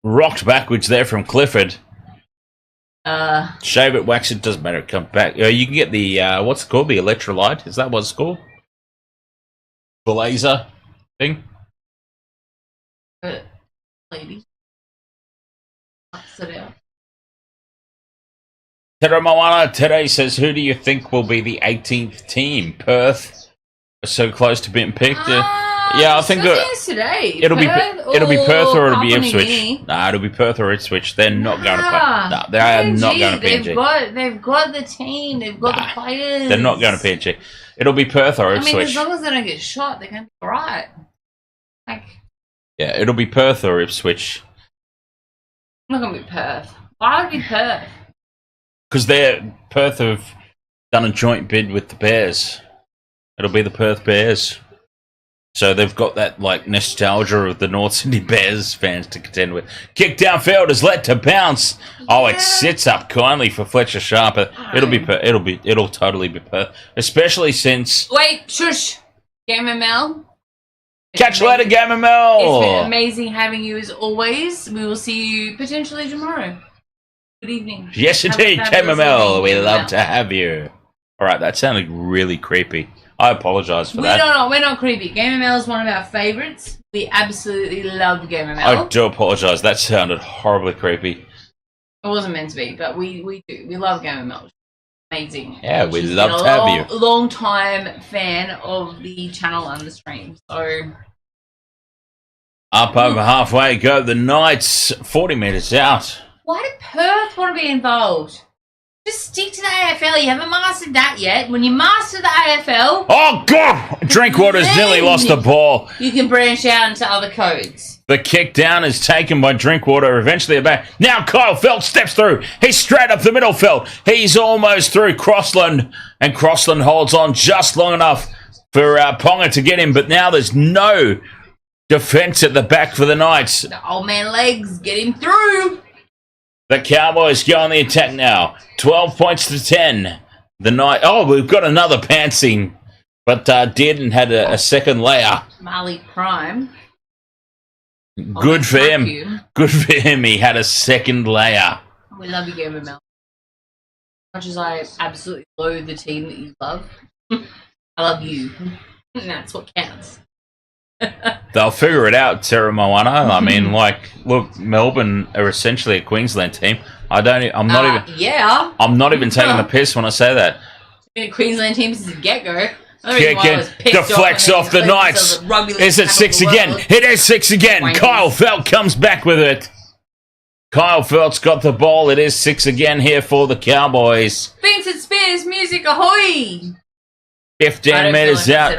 rocked backwards there from Clifford. Shave it, wax it, doesn't matter. It comes back. You can get the what's it called? The electrolyte. Is that what it's called? The laser thing. Ladies, wax it out. Teramawana today says, "Who do you think will be the 18th team?" Perth are so close to being picked. Yeah, I think today. It'll be Perth or it'll be Ipswich. Nah, it'll be Perth or Ipswich. They're not going to play. No, they are not going to PNG. They've got the team. They've got the players. They're not going to PNG. It'll be Perth or Ipswich. I mean, as long as they don't get shot, they're going to be alright. Like, yeah, it'll be Perth or Ipswich. I'm not going to be Perth. Why would it be Perth? Because Perth have done a joint bid with the Bears. It'll be the Perth Bears. So they've got that like nostalgia of the North Sydney Bears fans to contend with. Kick downfield is let to bounce. Oh, it sits up kindly for Fletcher Sharper. It'll totally be Perth, especially since. Wait, shush, Game ML. Catch you later, Game ML. It's been amazing having you as always. We will see you potentially tomorrow. Good evening. Yes, indeed, Game ML. We love to have you. All right, that sounded really creepy. I apologise for that. We're not creepy. Game ML is one of our favourites. We absolutely love Game ML. I do apologise. That sounded horribly creepy. It wasn't meant to be, but we do. We love Game ML. Amazing. Yeah, we love to have you. Long time fan of the channel and the stream. So up over halfway go the Knights. 40 metres out. Why did Perth want to be involved? Just stick to the AFL. You haven't mastered that yet. When you master the AFL... Oh, God! Drinkwater's nearly lost the ball. You can branch out into other codes. The kick down is taken by Drinkwater. Eventually back. Now Kyle Felt steps through. He's straight up the middle, Felt. He's almost through Crossland. And Crossland holds on just long enough for Ponga to get him. But now there's no defence at the back for the Knights. The old man legs. Get him through. The Cowboys go on the attack now. 12 points to 10. The Knight. Oh, we've got another pantsing. But Dearden had a second layer. Marley Prime. Good for him. Good for him. He had a second layer. We love you, Game of Mel. As much as I absolutely loathe the team that you love, I love you. And that's what counts. They'll figure it out, Terra Moana. I mean, look, Melbourne are essentially a Queensland team. I'm not even taking the piss when I say that. Been a Queensland team since the get-go. Deflects off the Knights. Is it 6 again? It is 6 again. Kyle Felt comes back with it. Kyle Felt's got the ball. It is 6 again here for the Cowboys. Vincent Spears, music, ahoy! 15 metres out.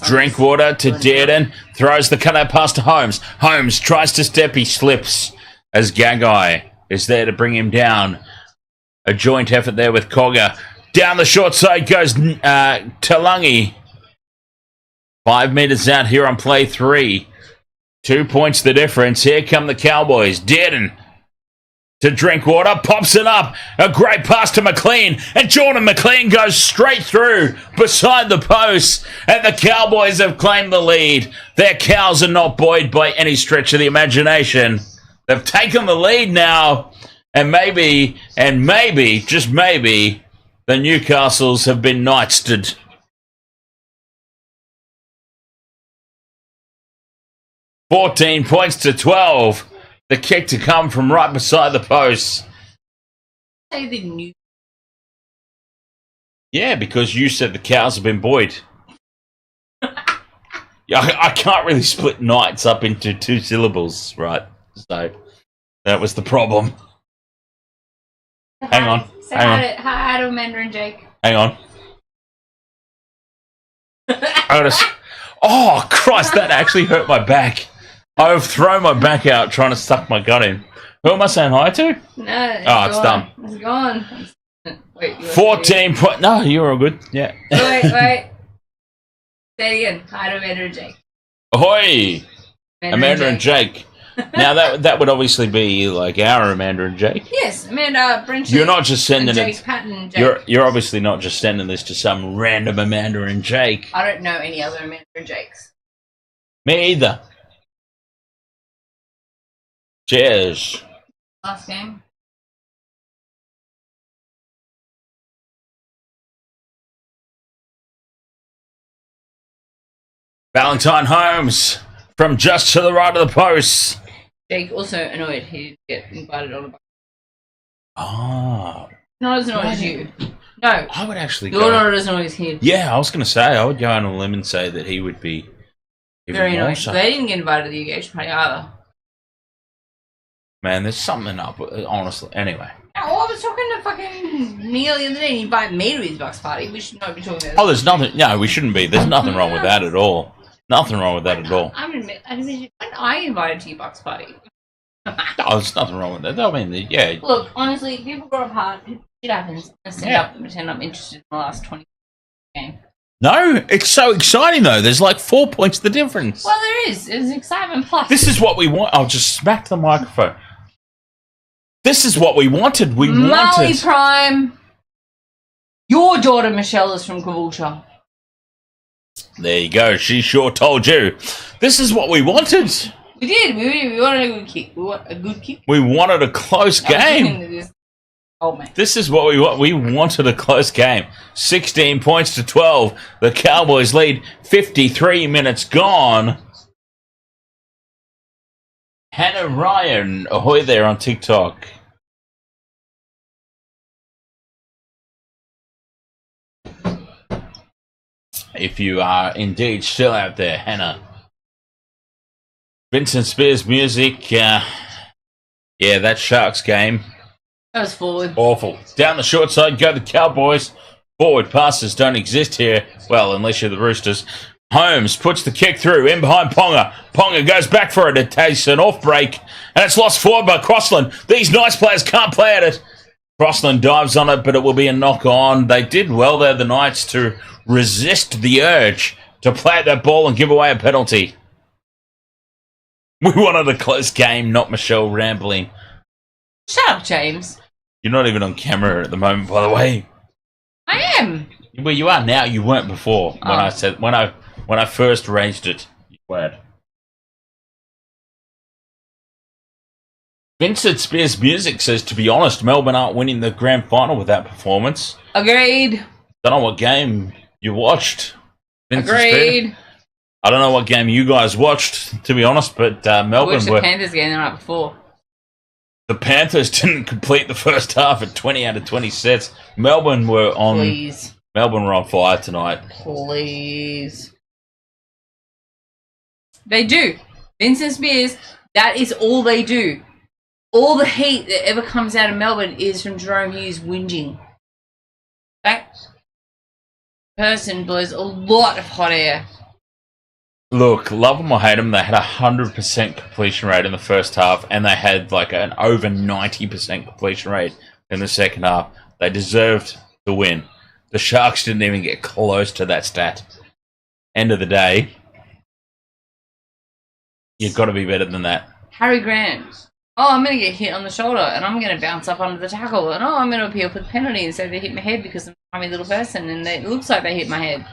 Drinkwater to Dearden. Throws the cutout pass to Holmes. Holmes tries to step. He slips as Gagai is there to bring him down. A joint effort there with Cogger. Down the short side goes Talangi. 5 metres out here on play 3. 2 points the difference. Here come the Cowboys. Dearden to Drinkwater, pops it up. A great pass to McLean. And Jordan McLean goes straight through beside the post. And the Cowboys have claimed the lead. Their cows are not buoyed by any stretch of the imagination. They've taken the lead now, and maybe, just maybe, the Newcastles have been knightsted. $14 points to 12. The kick to come from right beside the post. Say the new. Yeah, because you said the cows have been buoyed. I can't really split nights up into 2 syllables, right? So that was the problem. Hang on. Say hi to Amanda and Jake. Hang on. Oh, Christ, that actually hurt my back. I've thrown my back out trying to suck my gut in. Who am I saying hi to? No, it's done. It's gone. Wait, 14 point. No, you're all good. Yeah. Wait. Say it again. Hi to Amanda and Jake. Ahoy! Amanda and Jake. Now that would obviously be like our Amanda and Jake. Yes, Amanda, Brenton. You're not just sending Jake, it. Patton, Jake. You're obviously not just sending this to some random Amanda and Jake. I don't know any other Amanda and Jakes. Me either. Cheers. Last game. Valentine Holmes from just to the right of the post. Jake also annoyed he get invited on a bus. Oh. Not as annoyed as you. No. I would actually You're not as annoyed as him. Yeah, I was going to say, I would go on a limb and say that he would be even very more annoyed. so. They didn't get invited to the engagement party either. Man, there's something up, honestly. Anyway. Oh, I was talking to fucking Neil the other day and he invited me to his box party. We should not be talking about this. Oh, there's nothing. No, we shouldn't be. There's nothing wrong with that at all. Nothing wrong with that at all. When I invited to your box party. No, there's nothing wrong with that. I mean, yeah. Look, honestly, people grow apart. Shit happens. I stand up and pretend I'm interested in the last 20 game. No, it's so exciting though. There's like 4 points the difference. Well, there is. There's excitement plus. This is what we want. I'll just smack the microphone. This is what we wanted. We Molly wanted. Prime. Your daughter Michelle is from Caboolture. There you go. She sure told you. This is what we wanted. We did. We wanted a good kick. We want a good kick. We wanted a close game. Oh man. This is what we want. We wanted a close game. 16 points to 12. The Cowboys lead. 53 minutes gone. Hannah Ryan, ahoy there on TikTok. If you are indeed still out there, Hannah. Vincent Spears music. Yeah, that Sharks game. That was forward. Awful. Down the short side go the Cowboys. Forward passes don't exist here. Well, unless you're the Roosters. Holmes puts the kick through, in behind Ponga. Ponga goes back for it. It takes an off break, and it's lost forward by Crossland. These nice players can't play at it. Crossland dives on it, but it will be a knock on. They did well there, the Knights, to resist the urge to play at that ball and give away a penalty. We wanted a close game, not Michelle rambling. Shut up, James. You're not even on camera at the moment, by the way. I am. Well, you are now. You weren't before. When I first raised it, you weren't. Vincent Spears Music says, to be honest, Melbourne aren't winning the grand final with that performance. Agreed. Don't know what game you watched. Vincent Agreed. Spears. I don't know what game you guys watched, to be honest, but Melbourne watched the Panthers game the night before. The Panthers didn't complete the first half at 20 out of 20 sets. Melbourne were on. Please. Melbourne were on fire tonight. Please. They do. Vincent Spears, that is all they do. All the heat that ever comes out of Melbourne is from Jerome Hughes whinging. That person blows a lot of hot air. Look, love them or hate them, they had 100% completion rate in the first half, and they had like an over 90% completion rate in the second half. They deserved the win. The Sharks didn't even get close to that stat. End of the day, you've got to be better than that. Harry Grant. Oh, I'm going to get hit on the shoulder, and I'm going to bounce up under the tackle, and I'm going to appeal for the penalty and say they hit my head because I'm a tiny little person, and it looks like they hit my head.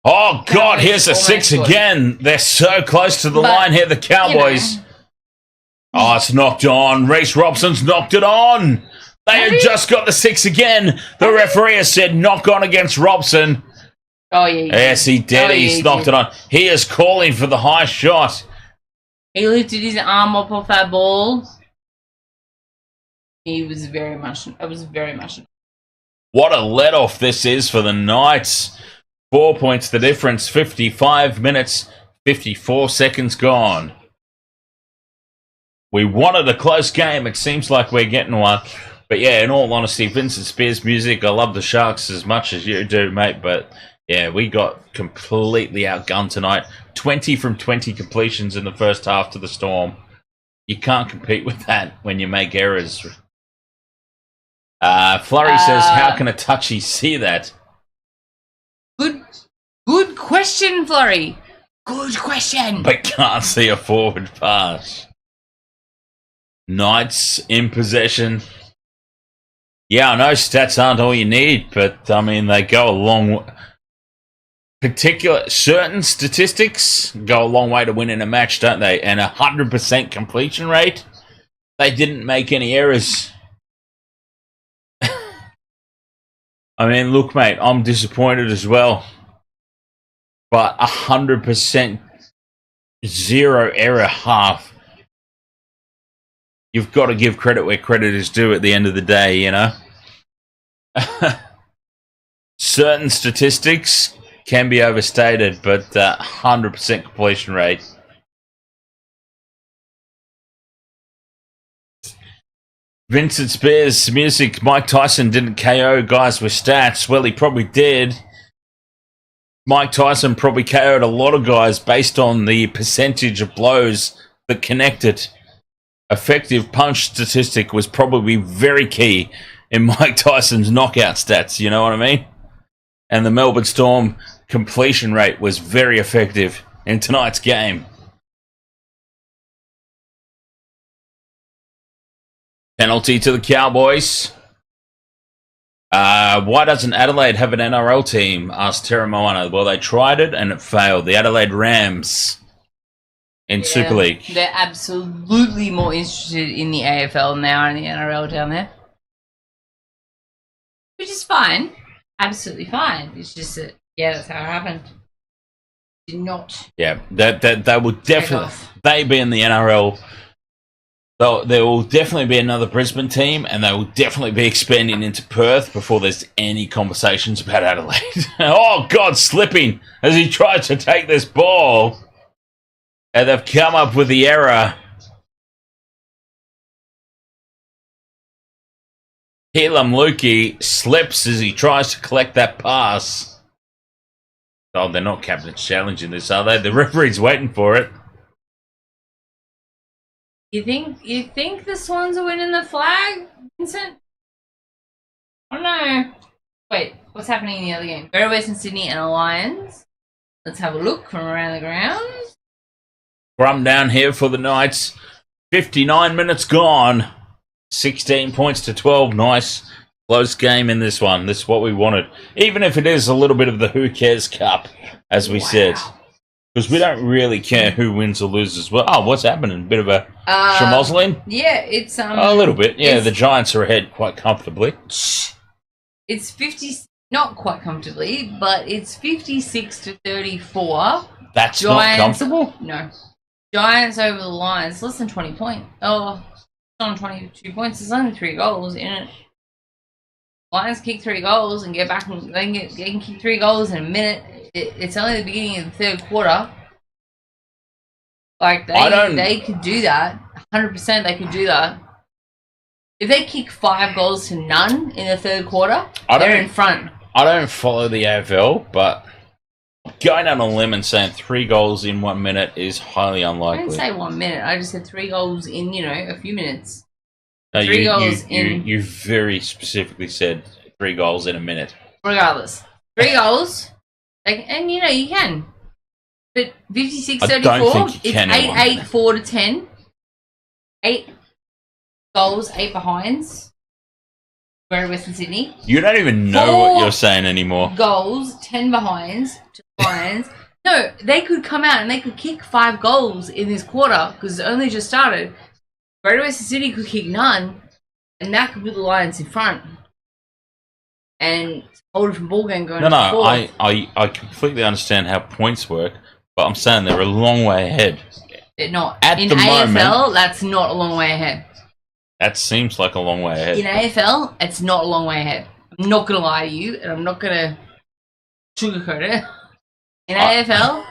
Oh, God, here's a 6 again. They're so close to the line here, the Cowboys. You know, Oh, it's knocked on. Reece Robson's knocked it on. They had just got the 6 again. The referee has said knock on against Robson. Oh, yeah. Yes, he did. He's knocked it on. He is calling for the high shot. He lifted his arm up off that ball. It was very much. What a let-off this is for the Knights. 4 points the difference. 55 minutes, 54 seconds gone. We wanted a close game. It seems like we're getting one. But yeah, in all honesty, Vincent Spears music, I love the Sharks as much as you do, mate. But yeah, we got completely outgunned tonight. 20 from 20 completions in the first half to the Storm. You can't compete with that when you make errors. Flurry says, how can a touchy see that? Good question, Flurry. Good question. But can't see a forward pass. Knights in possession. Yeah, I know stats aren't all you need, but I mean, they go a long way. Certain statistics go a long way to winning a match, don't they? And 100% completion rate, they didn't make any errors. I mean, look, mate, I'm disappointed as well. But 100% zero error half. You've got to give credit where credit is due at the end of the day, you know? Certain statistics can be overstated, but 100% completion rate. Vincent Spears music. Mike Tyson didn't KO guys with stats. Well, he probably did. Mike Tyson probably KO'd a lot of guys based on the percentage of blows that connected. Effective punch statistic was probably very key in Mike Tyson's knockout stats, you know what I mean? And the Melbourne Storm completion rate was very effective in tonight's game. Penalty to the Cowboys. Why doesn't Adelaide have an NRL team? Asked Terra Moana. Well, they tried it and it failed. The Adelaide Rams in Super League. They're absolutely more interested in the AFL now and the NRL down there. Which is fine. Absolutely fine. It's just that, yeah, that's how it happened. Did not. Yeah, they will definitely. They be in the NRL. There will definitely be another Brisbane team, and they will definitely be expanding into Perth before there's any conversations about Adelaide. Oh, God, slipping as he tried to take this ball. And they've come up with the error. Helam Lukey slips as he tries to collect that pass. Oh, they're not captain's challenging this, are they? The referee's waiting for it. You think the Swans are winning the flag, Vincent? I don't know. Wait, what's happening in the other game? Go to Western Sydney and Lions. Let's have a look from around the ground. Scrum down here for the Knights. 59 minutes gone. 16 points to 12. Nice. Close game in this one. This is what we wanted. Even if it is a little bit of the Who Cares Cup, as we said. Because we don't really care who wins or loses. Well, oh, what's happening? A bit of a schmozzling? Yeah, it's a little bit. Yeah, the Giants are ahead quite comfortably. It's 50, not quite comfortably, but it's 56 to 34. That's Giants, not comfortable? No. Giants over the Lions, less than 20 points. Oh, it's on 22 points. There's only 3 goals in it. Lions kick 3 goals and get back and they can kick 3 goals in a minute. It's only the beginning of the third quarter. Like, they could do that. 100% they could do that. If they kick 5 goals to none in the third quarter, they're in front. I don't follow the AFL, but going out on a limb and saying 3 goals in 1 minute is highly unlikely. I didn't say 1 minute. I just said 3 goals in, a few minutes. No, you very specifically said 3 goals in a minute. Regardless. 3 goals. And you can. But 56-34, it's 8-8, 4-10. 8 goals, 8 behinds. We're in Western Sydney. You don't even know what you're saying anymore. Goals, 10 behinds to Lions. No, they could come out and they could kick 5 goals in this quarter because it's only just started. Greater Western City could kick none, and that could put the Lions in front. And it's a whole different ballgame going on. No, I completely understand how points work, but I'm saying they're a long way ahead. They're not. At in the AFL, moment, that's not a long way ahead. that seems like a long way ahead. In AFL, it's not a long way ahead. I'm not going to lie to you, and I'm not going to sugarcoat it. In AFL,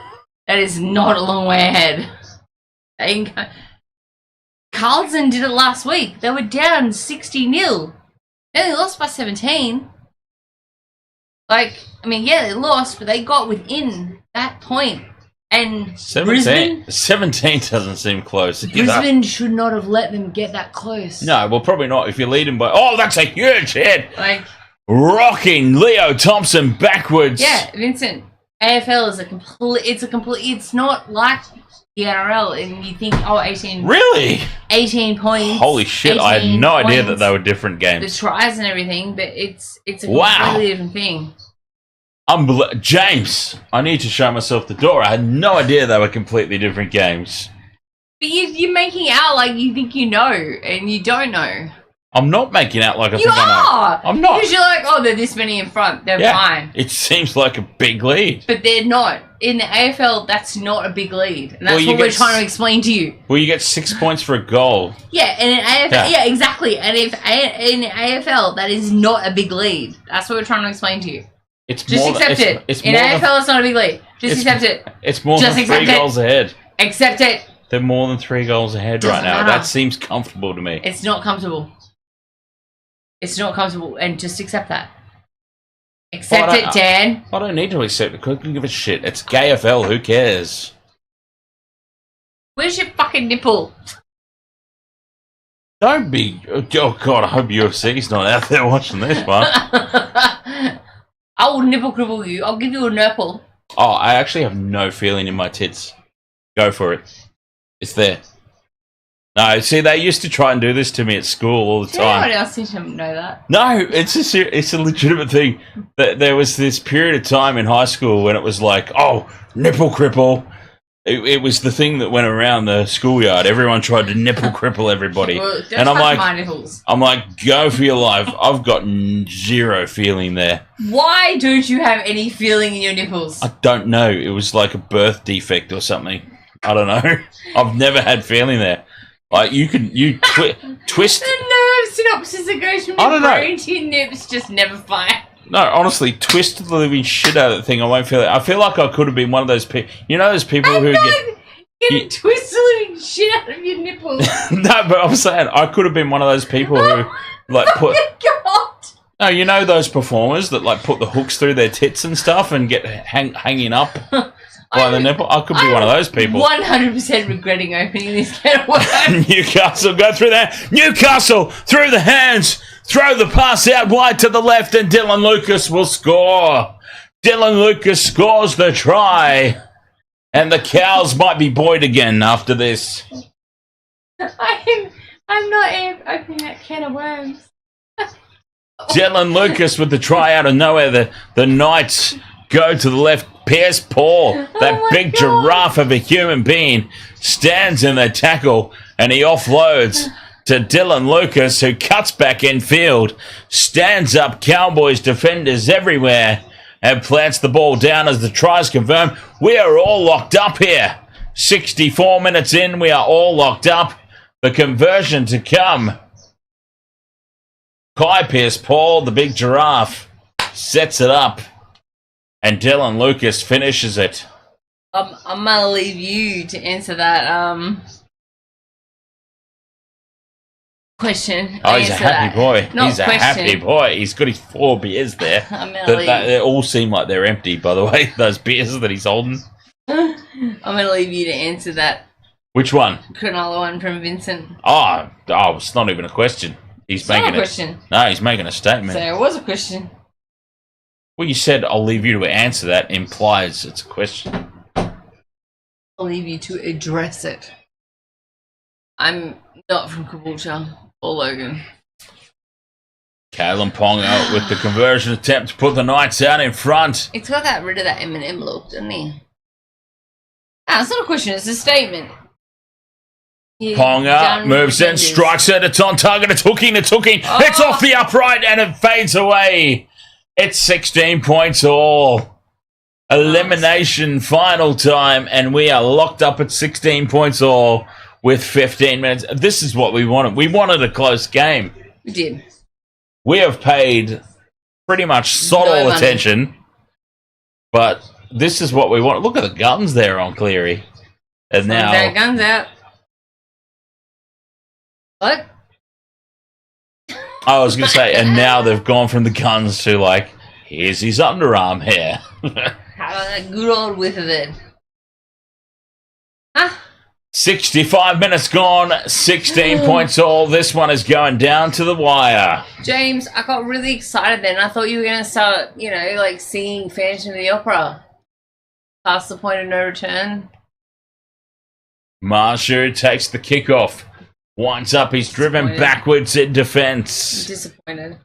that is not a long way ahead. Carlton did it last week. They were down 60-0. They only lost by 17. Like, I mean, yeah, they lost, but they got within that point. And 17 doesn't seem close. Brisbane should not have let them get that close. No, well, probably not. If you lead them by... Oh, that's a huge hit! Like... Rocking Leo Thompson backwards. Yeah, Vincent. AFL is a complete... It's not like the NRL, and you think, oh, 18... Really? 18 points. Holy shit, I had no idea that they were different games. The tries and everything, but it's a completely different thing. James, I need to show myself the door. I had no idea they were completely different games. But you're making out like you think you know, and you don't know. I'm not making out like I You think I are! know. I'm not. Because you're like, oh, they're this many in front. They're fine. It seems like a big lead. But they're not. In the AFL, that's not a big lead. And that's Well, what we're trying to explain to you. Well, you get 6 points for a goal. Yeah, and in AFL, yeah, exactly. And in AFL, that is not a big lead. That's what we're trying to explain to you. Just accept it. In AFL, it's not a big lead. Just accept it. It's more than 3 goals ahead. Accept it. They're more than 3 goals ahead right now. Matter. That seems comfortable to me. It's not comfortable. It's not comfortable, and just accept that. Accept it, Dan. I don't need to accept it. I couldn't give a shit. It's GayFL. Who cares? Where's your fucking nipple? Don't be... Oh, God, I hope UFC's not out there watching this one. I will nipple cribble you. I'll give you a nipple. Oh, I actually have no feeling in my tits. Go for it. It's there. No, see, they used to try and do this to me at school all the time. Anyone else seems to know that? No, it's a legitimate thing. There was this period of time in high school when it was like, oh, nipple cripple. It was the thing that went around the schoolyard. Everyone tried to nipple cripple everybody. Well, and I'm like, go for your life. I've got zero feeling there. Why don't you have any feeling in your nipples? I don't know. It was like a birth defect or something. I don't know. I've never had feeling there. Like, you twist... The nerve synopsis that goes from your brain to your nips just never fire. No, honestly, twist the living shit out of that thing. I won't feel it. I feel like I could have been one of those people... You know those people who get twist the living shit out of your nipples. No, but I'm saying I could have been one of those people who, like, put... Oh my God! No, you know those performers that, like, put the hooks through their tits and stuff and get hanging up by the nipple? I could be one of those people. 100% regretting opening this can of worms. Newcastle go through that. Newcastle through the hands. Throw the pass out wide to the left and Dylan Lucas will score. Dylan Lucas scores the try. And the Cows might be buoyed again after this. I'm not opening that can of worms. Dylan Lucas with the try out of nowhere. The Knights go to the left. Pierce Paul, that big giraffe of a human being, stands in the tackle and he offloads to Dylan Lucas, who cuts back in field, stands up Cowboys defenders everywhere and plants the ball down as the tries confirm. We are all locked up here. 64 minutes in, we are all locked up. The conversion to come. Kai Pierce Paul, the big giraffe, sets it up. And Dylan Lucas finishes it. I'm going to leave you to answer that question. Oh, he's a happy boy. He's a happy boy. He's got his 4 beers there. They all seem like they're empty, by the way, those beers that he's holding. I'm going to leave you to answer that. Which one? Cronulla one from Vincent. Oh, it's not even a question. He's making not a question. No, he's making a statement. So it was a question. Well, you said I'll leave you to answer that implies it's a question. I'll leave you to address it. I'm not from Caboolture or Logan. Kalyn Ponga with the conversion attempt to put the Knights out in front. It's got that rid of that M&M look, doesn't he? Ah, it's not a question, it's a statement. Ponga moves in, strikes it. It's on target. It's hooking. It's hooking. Oh. It's off the upright and it fades away. It's 16 points all. Elimination final time, and we are locked up at 16 points all with 15 minutes. This is what we wanted. We wanted a close game. We did. We have paid pretty much sod attention, but this is what we want. Look at the guns there on Cleary. And now... Their guns out. What? I was going to say, and now they've gone from the guns to like, here's his underarm hair. How about that good old whiff of it? Huh? 65 minutes gone, 16 points all. This one is going down to the wire. James, I got really excited then. I thought you were going to start, like singing Phantom of the Opera. Past the point of no return. Marshu takes the kickoff. Winds up, he's driven backwards in defence. Disappointed.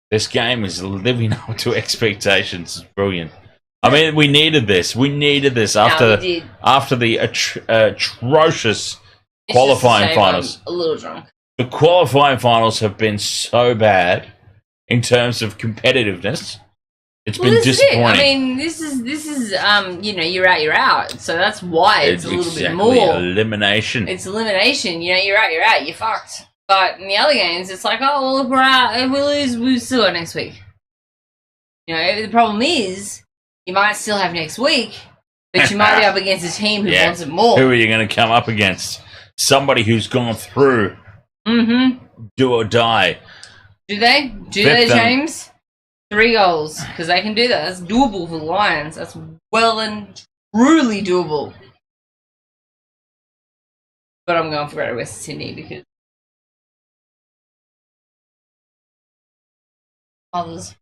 This game is living up to expectations. It's brilliant. I mean, we needed this. We needed this after the atrocious qualifying finals. I'm a little drunk. The qualifying finals have been so bad in terms of competitiveness. It's been disappointing. I mean, this is you're out. So that's why it's a little bit more elimination. It's elimination. You're out. You're fucked. But in the other games, it's like, oh, well, if we're out, if we lose, we still got next week. The problem is, you might still have next week, but you might be up against a team who wants it more. Who are you going to come up against? Somebody who's gone through. Do or die. Do they? Do they, James? 3 goals, because they can do that. That's doable for the Lions. That's well and truly doable. But I'm going for Greater West Sydney because others.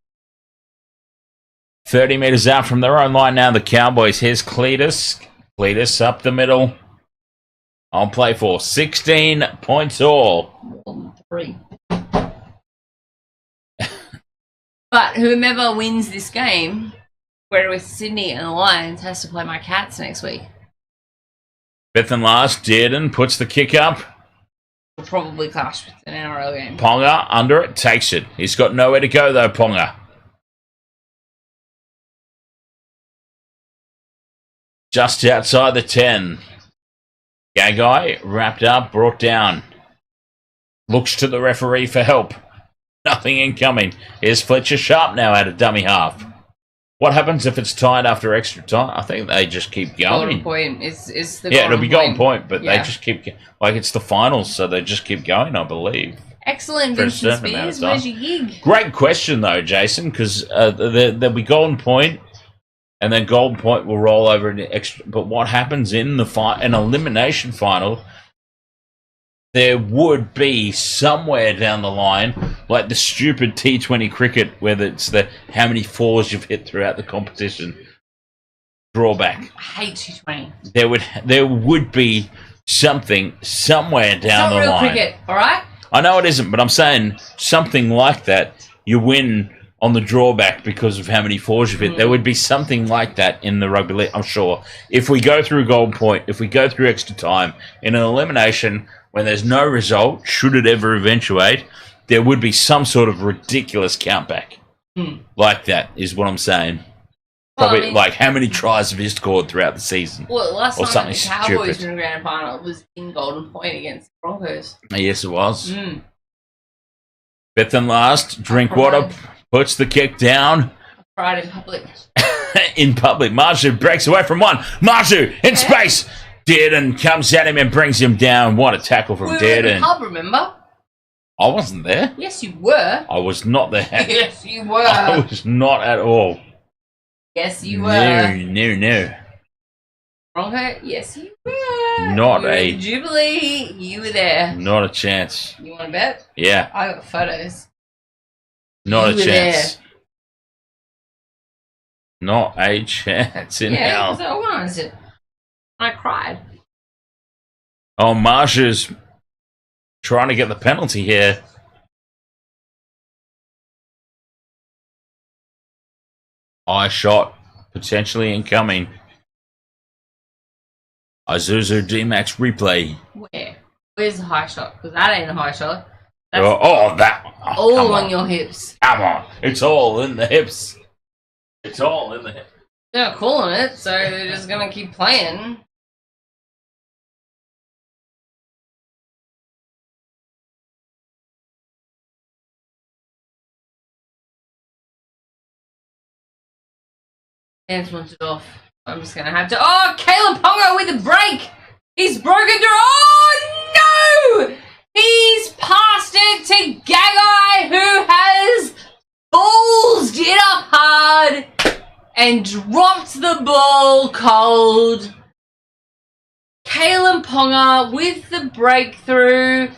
30 metres out from their own line now, the Cowboys. Here's Cletus. Cletus up the middle. On play for 16 points all. More than 3. But whomever wins this game, Greater West Sydney and the Lions, has to play my Cats next week. Fifth and last, Dearden puts the kick up. Will probably clash with an NRL game. Ponga under it, takes it. He's got nowhere to go though, Ponga. Just outside the 10. Gagai wrapped up, brought down. Looks to the referee for help. Nothing incoming. Here's Fletcher Sharp now at a dummy half. What happens if it's tied after extra time? I think they just keep going. Golden point. It's the it'll be golden point, but yeah. they just keep... Like, it's the finals, so they just keep going, I believe. Excellent, Vincent Spears. Where's your gig? Great question, though, Jason, because there'll be golden point, and then golden point will roll over into extra... But what happens in an elimination final... There would be somewhere down the line, like the stupid T20 cricket, where it's how many fours you've hit throughout the competition. Drawback. I hate T20. There would be something somewhere down the line. It's not real cricket, all right? I know it isn't, but I'm saying something like that. You win on the drawback because of how many fours you've hit. There would be something like that in the rugby league, I'm sure. If we go through golden point, if we go through extra time, in an elimination... When there's no result, should it ever eventuate, there would be some sort of ridiculous countback. Like that, is what I'm saying. Probably, like, how many tries have you scored throughout the season? Well, last time the Cowboys in the grand final was in golden point against the Broncos. Yes, it was. Fifth and last, Drinkwater puts the kick down. Pride in public. In public. Marshu breaks away from one. Marshu in space. Dearden comes at him and brings him down. What a tackle from Dearden. We were in the pub, remember? I wasn't there. Yes, you were. I was not there. Yes, you were. I was not at all. Yes, you were. No. Bronco? Yes, you were. Not a Jubilee. You were there. Not a chance. You want to bet? Yeah. I got photos. Not a chance. There. Not a chance in hell. Yeah, because I organised it. I cried. Oh, Marsha's trying to get the penalty here. Eye shot potentially incoming. Isuzu D-Max replay. Where? Where's the high shot? Because that ain't a high shot. That's That. all come on your hips. Come on. It's all in the hips. It's all in the hips. They're not calling it, so they're just going to keep playing. Hands wanted off. I'm just going to have to... Oh, Kalyn Ponga with a break! He's broken through... Oh, no! He's passed it to Gagai, who has ballsed it up hard and dropped the ball cold. Kalyn Ponga with the breakthrough.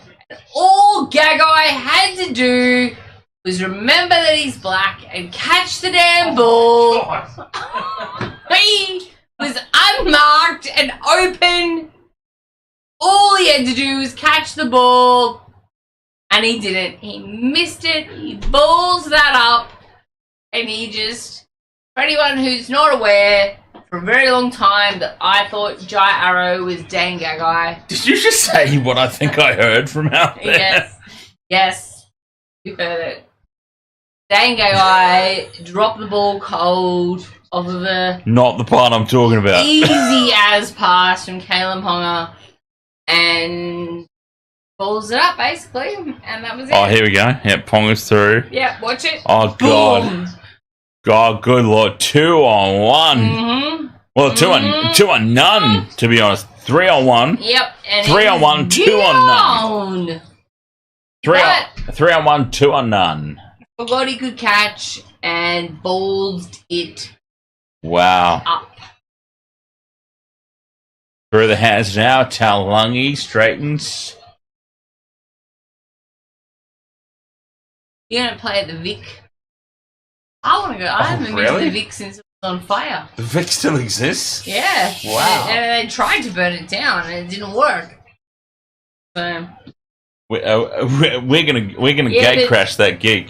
All Gagai had to do was remember that he's black and catch the damn ball. He was unmarked and open. All he had to do was catch the ball, and he didn't. He missed it. He balls that up, and he just, for anyone who's not aware, for a very long time that I thought Jai Arrow was Dan Gagai. Did you just say what I think I heard from out there? Yes, you heard it. Dan Gagai dropped the ball cold off of a Not the part I'm talking about. easy as pass from Kalyn Ponga. And balls it up, basically. And that was it. Oh, here we go. Yeah, Ponga's through. Yeah, watch it. Oh, God. Boom. God, good Lord. 2-on-1. Mm-hmm. Well, two on none, to be honest. 3-on-1. Yep. And 3-on-1, 2-on-none. 3-on-1, 2-on-none. Forgot he could catch and ballsed it Wow. up. Through the hands now. Taulagi straightens. You're going to play at the Vic? I want to go. I haven't been to the Vic since it was on fire. The Vic still exists? Yeah. Wow. And they tried to burn it down and it didn't work. So, We're gonna Yeah, gate but- crash that gig.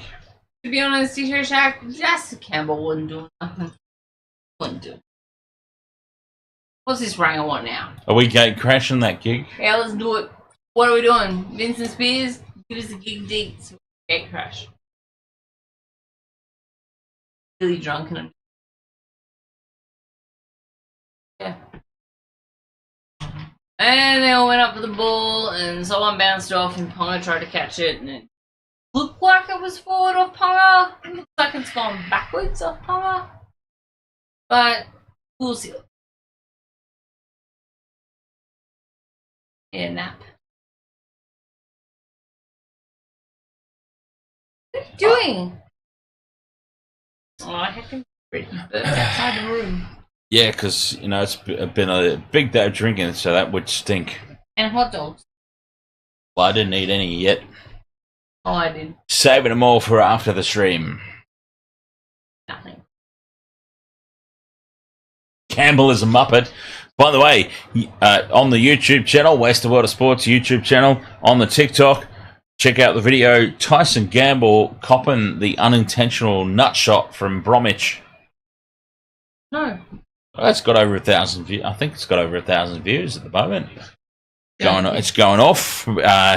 to be honest, T-shirt Shack, Jessica Campbell wouldn't do nothing. Wouldn't do. What's this ring I want now? Are we gate crashing that gig? Yeah, let's do it. What are we doing? Vincent Spears, give us a gig date. So gate crash. Really drunk and yeah. And they all went up for the ball, and someone bounced off, and Ponga tried to catch it, and it looked like it was forward off Ponga. It looks like it's gone backwards off Ponga. But we'll see. Yeah, nap. What are you doing? Oh, I heckin' birds outside the room. Yeah, because, it's been a big day of drinking, so that would stink. And hot dogs. Well, I didn't eat any yet. Oh, I did. Saving them all for after the stream. Nothing. Campbell is a muppet. By the way, on the YouTube channel, West of World of Sports YouTube channel, on the TikTok, check out the video, Tyson Gamble copping the unintentional nut shot from Bromwich. No. Well, it's got over 1,000 views. I think it's got over 1,000 views at the moment. Yeah. It's going off.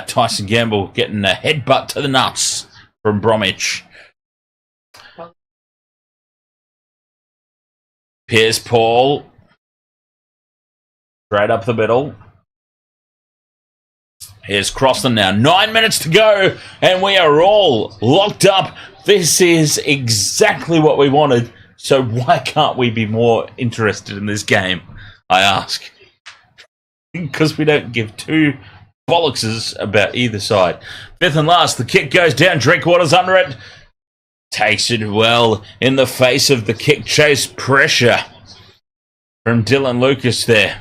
Tyson Gamble getting a headbutt to the nuts from Bromwich. Piers Paul. Straight up the middle. Here's Crossan now. 9 minutes to go, and we are all locked up. This is exactly what we wanted. So why can't we be more interested in this game, I ask? Because we don't give two bollockses about either side. Fifth and last, the kick goes down. Drinkwater's under it. Takes it well in the face of the kick chase pressure from Dylan Lucas there.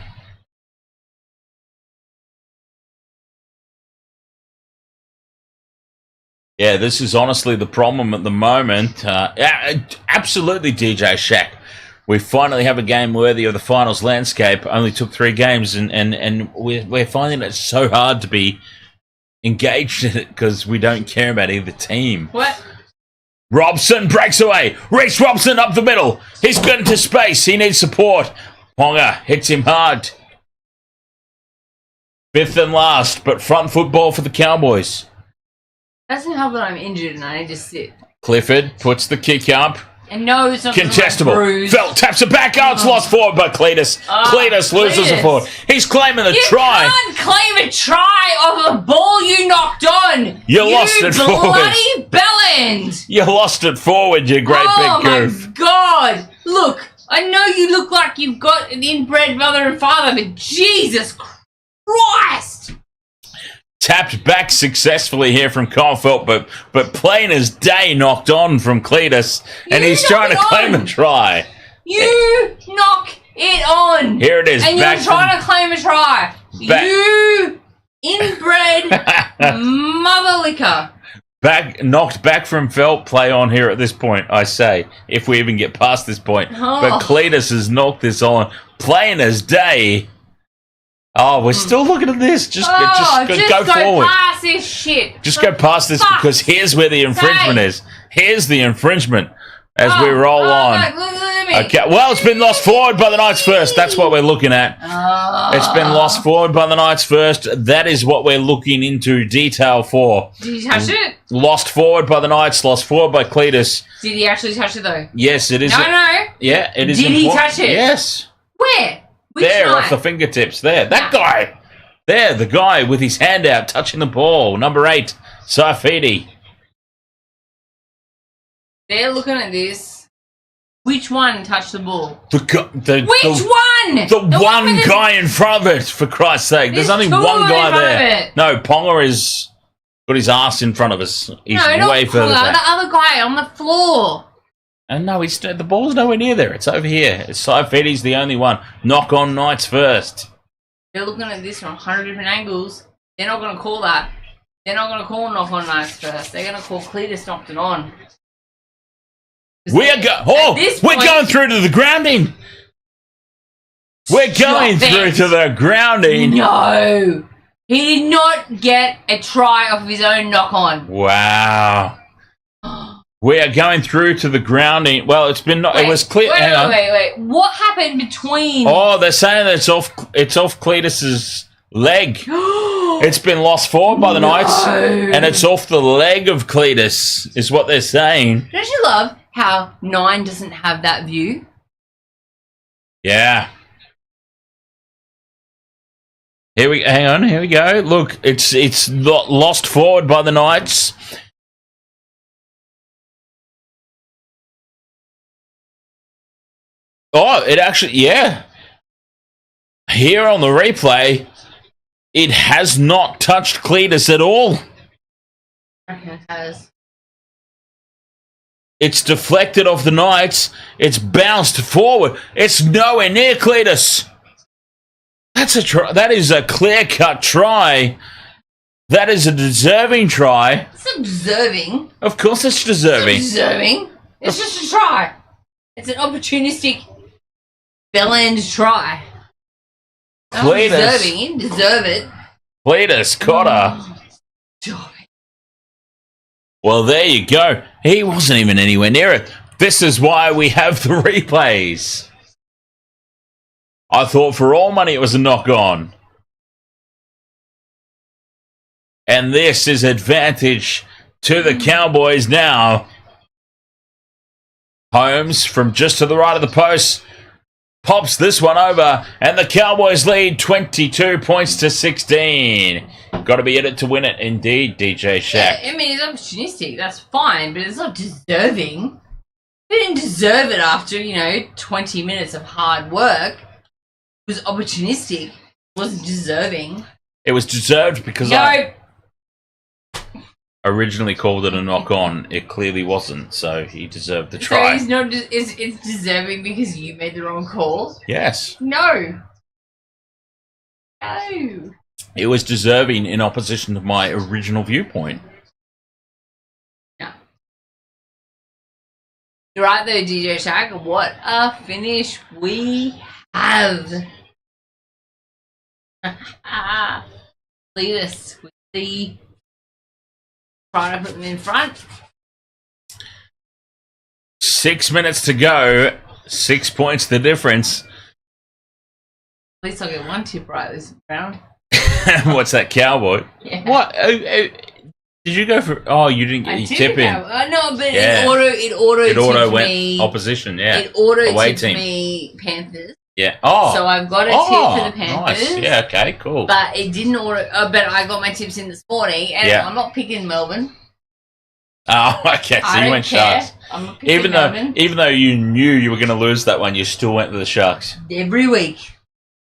Yeah, this is honestly the problem at the moment. Absolutely, DJ Shack. We finally have a game worthy of the finals landscape. Only took 3 games, and we're finding it so hard to be engaged in it because we don't care about either team. What? Robson breaks away. Reece Robson up the middle. He's getting to space. He needs support. Ponga hits him hard. Fifth and last, but front football for the Cowboys. Doesn't help that I'm injured and I need to sit. Clifford puts the kick up. And no, it's not Contestable. Felt taps it back. Oh, it's lost forward by Cletus. Cletus loses the forward. He's claiming the try. You can't claim a try off a ball you knocked on. You lost it forward. You bloody bellend. You lost it forward, you great big goof. Oh, my God. Look, I know you look like you've got an inbred mother and father, but Jesus Christ. Tapped back successfully here from Caulfield, but plain as day knocked on from Cletus, and he's trying to claim a try. You knock it on. Here it is. And you're trying to claim a try. You inbred mother liquor. Knocked back from Felt, play on here at this point, I say, if we even get past this point. But Cletus has knocked this on, plain as day. Oh, we're still looking at this. Just go forward. Past this shit. Just go past this because here's where the infringement is. Here's the infringement as we roll on. Look at me. Okay. Well, it's been lost forward by the Knights first. That's what we're looking at. It's been lost forward by the Knights first. That is what we're looking into detail for. Did he touch it? Lost forward by the Knights. Lost forward by Cletus. Did he actually touch it though? Yes, it is. No. Yeah, it is. Did he touch it? Yes. Where? Which there, night? off the fingertips. There. That guy. There, the guy with his hand out, touching the ball. Number 8, Saifidi. They're looking at this. Which one touched the ball? Which one? The one guy in front of it, for Christ's sake. There's only one guy there. No, Ponga is got his ass in front of us. He's way further back. The other guy on the floor. And no, the ball's nowhere near there. It's over here. Saifidi's the only one. Knock on Knights first. They're looking at this from 100 different angles. They're not going to call that. They're not going to call knock on Knights first. They're going to call Cletus knocked it on. We're going through to the grounding. We're going through to the grounding. No. He did not get a try off of his own knock on. Wow. We are going through to the grounding. Well, it was clear. Wait. What happened between? Oh, they're saying that it's off Cletus's leg. It's been lost forward by the Knights, and it's off the leg of Cletus, is what they're saying. Don't you love how 9 doesn't have that view? Yeah. Hang on, here we go. Look, it's lost forward by the Knights. Oh, it actually, yeah. Here on the replay, it has not touched Cletus at all. I reckon it has. It's deflected off the Knights. It's bounced forward. It's nowhere near Cletus. That's a try. That is a clear-cut try. That is a deserving try. It's not deserving. Of course it's deserving. It's not deserving. It's just a try. It's an opportunistic bell-end try. Cletus. Deserving. You didn't deserve it. Cletus caught her. Well, there you go. He wasn't even anywhere near it. This is why we have the replays. I thought for all money it was a knock-on. And this is advantage to the Cowboys now. Holmes from just to the right of the post pops this one over, and the Cowboys lead 22 points to 16. Got to be in it to win it, indeed, DJ Shaq. Yeah, I mean, it's opportunistic. That's fine, but it's not deserving. He didn't deserve it after, 20 minutes of hard work. It was opportunistic. It wasn't deserving. It was deserved because I originally called it a knock-on. It clearly wasn't, so he deserved the try. So it's deserving because you made the wrong call? Yes. No. It was deserving in opposition to my original viewpoint. No. You're right though, DJ Shaq. What a finish we have. Cletus with the trying to put them in front. 6 minutes to go. 6 points the difference. At least I'll get one tip right this round. What's that, Cowboy? Yeah. What? Did you go for? Oh, you didn't get your tip in. No, but Yeah. it auto went me. Opposition. Yeah. It auto Away tipped team. me Panthers. Yeah. Oh. So I've got a tip for the Panthers. Nice. Yeah. Okay. Cool. But it didn't auto. But I got my tips in this morning, and Yeah. I'm not picking Melbourne. Oh, okay. So I you don't went care. Sharks. I'm not picking Even though you knew you were going to lose that one, you still went with the Sharks. every week.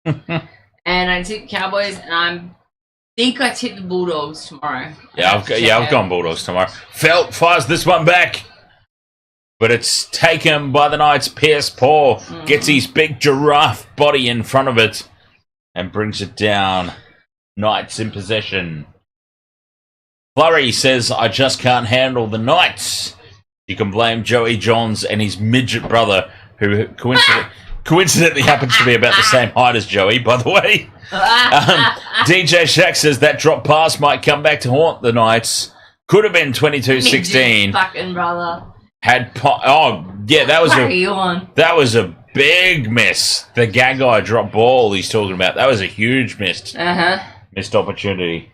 And I tipped Cowboys, and I think I tipped the Bulldogs tomorrow. I've gone Bulldogs tomorrow. Felt fires this one back, but it's taken by the Knights. Pierce Paul gets his big giraffe body in front of it and brings it down. Knights in possession. Flurry says, "I just can't handle the Knights." You can blame Joey Johns and his midget brother, who coincidentally happens to be about the same height as Joey, by the way. DJ Shaq says that drop pass might come back to haunt the Knights. Could have been 22-16. Fucking brother. That was a big miss. The Gagai drop ball he's talking about. That was a huge missed opportunity.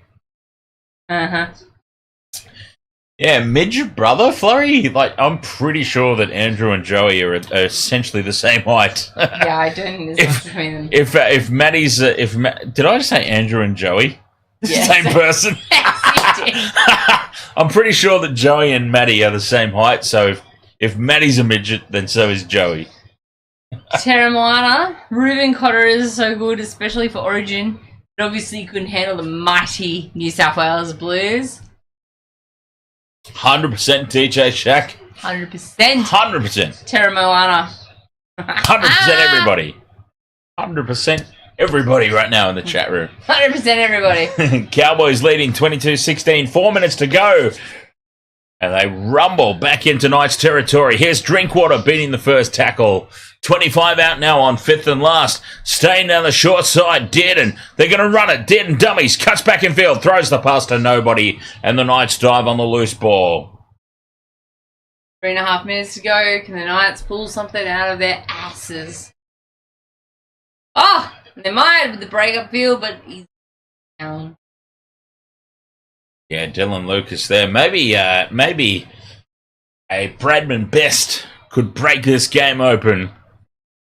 Yeah, midget brother Flurry. Like, I'm pretty sure that Andrew and Joey are essentially the same height. Yeah, I don't. There's much between them. If Maddie's, did I just say Andrew and Joey? Yes. Same person. Yes, you did. I'm pretty sure that Joey and Maddie are the same height. So if Maddie's a midget, then so is Joey. Terramana, Ruben Cotter is so good, especially for Origin. But obviously, he couldn't handle the mighty New South Wales Blues. 100% DJ Shaq. 100%. 100%. Terramoana. 100% everybody. 100% everybody right now in the chat room. 100% everybody. Cowboys leading 22-16. 4 minutes to go. And they rumble back into Knights territory. Here's Drinkwater beating the first tackle. 25 out now on fifth and last. Staying down the short side. Dearden. They're going to run it. Dearden dummies. Cuts back in field. Throws the pass to nobody. And the Knights dive on the loose ball. 3.5 minutes to go. Can the Knights pull something out of their asses? Oh! They might with the break-up field, but he's down. Yeah, Dylan Lucas there. Maybe a Bradman Best could break this game open.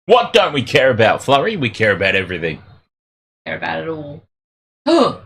What don't we care about, Flurry? We care about everything. Care about it all. Huh.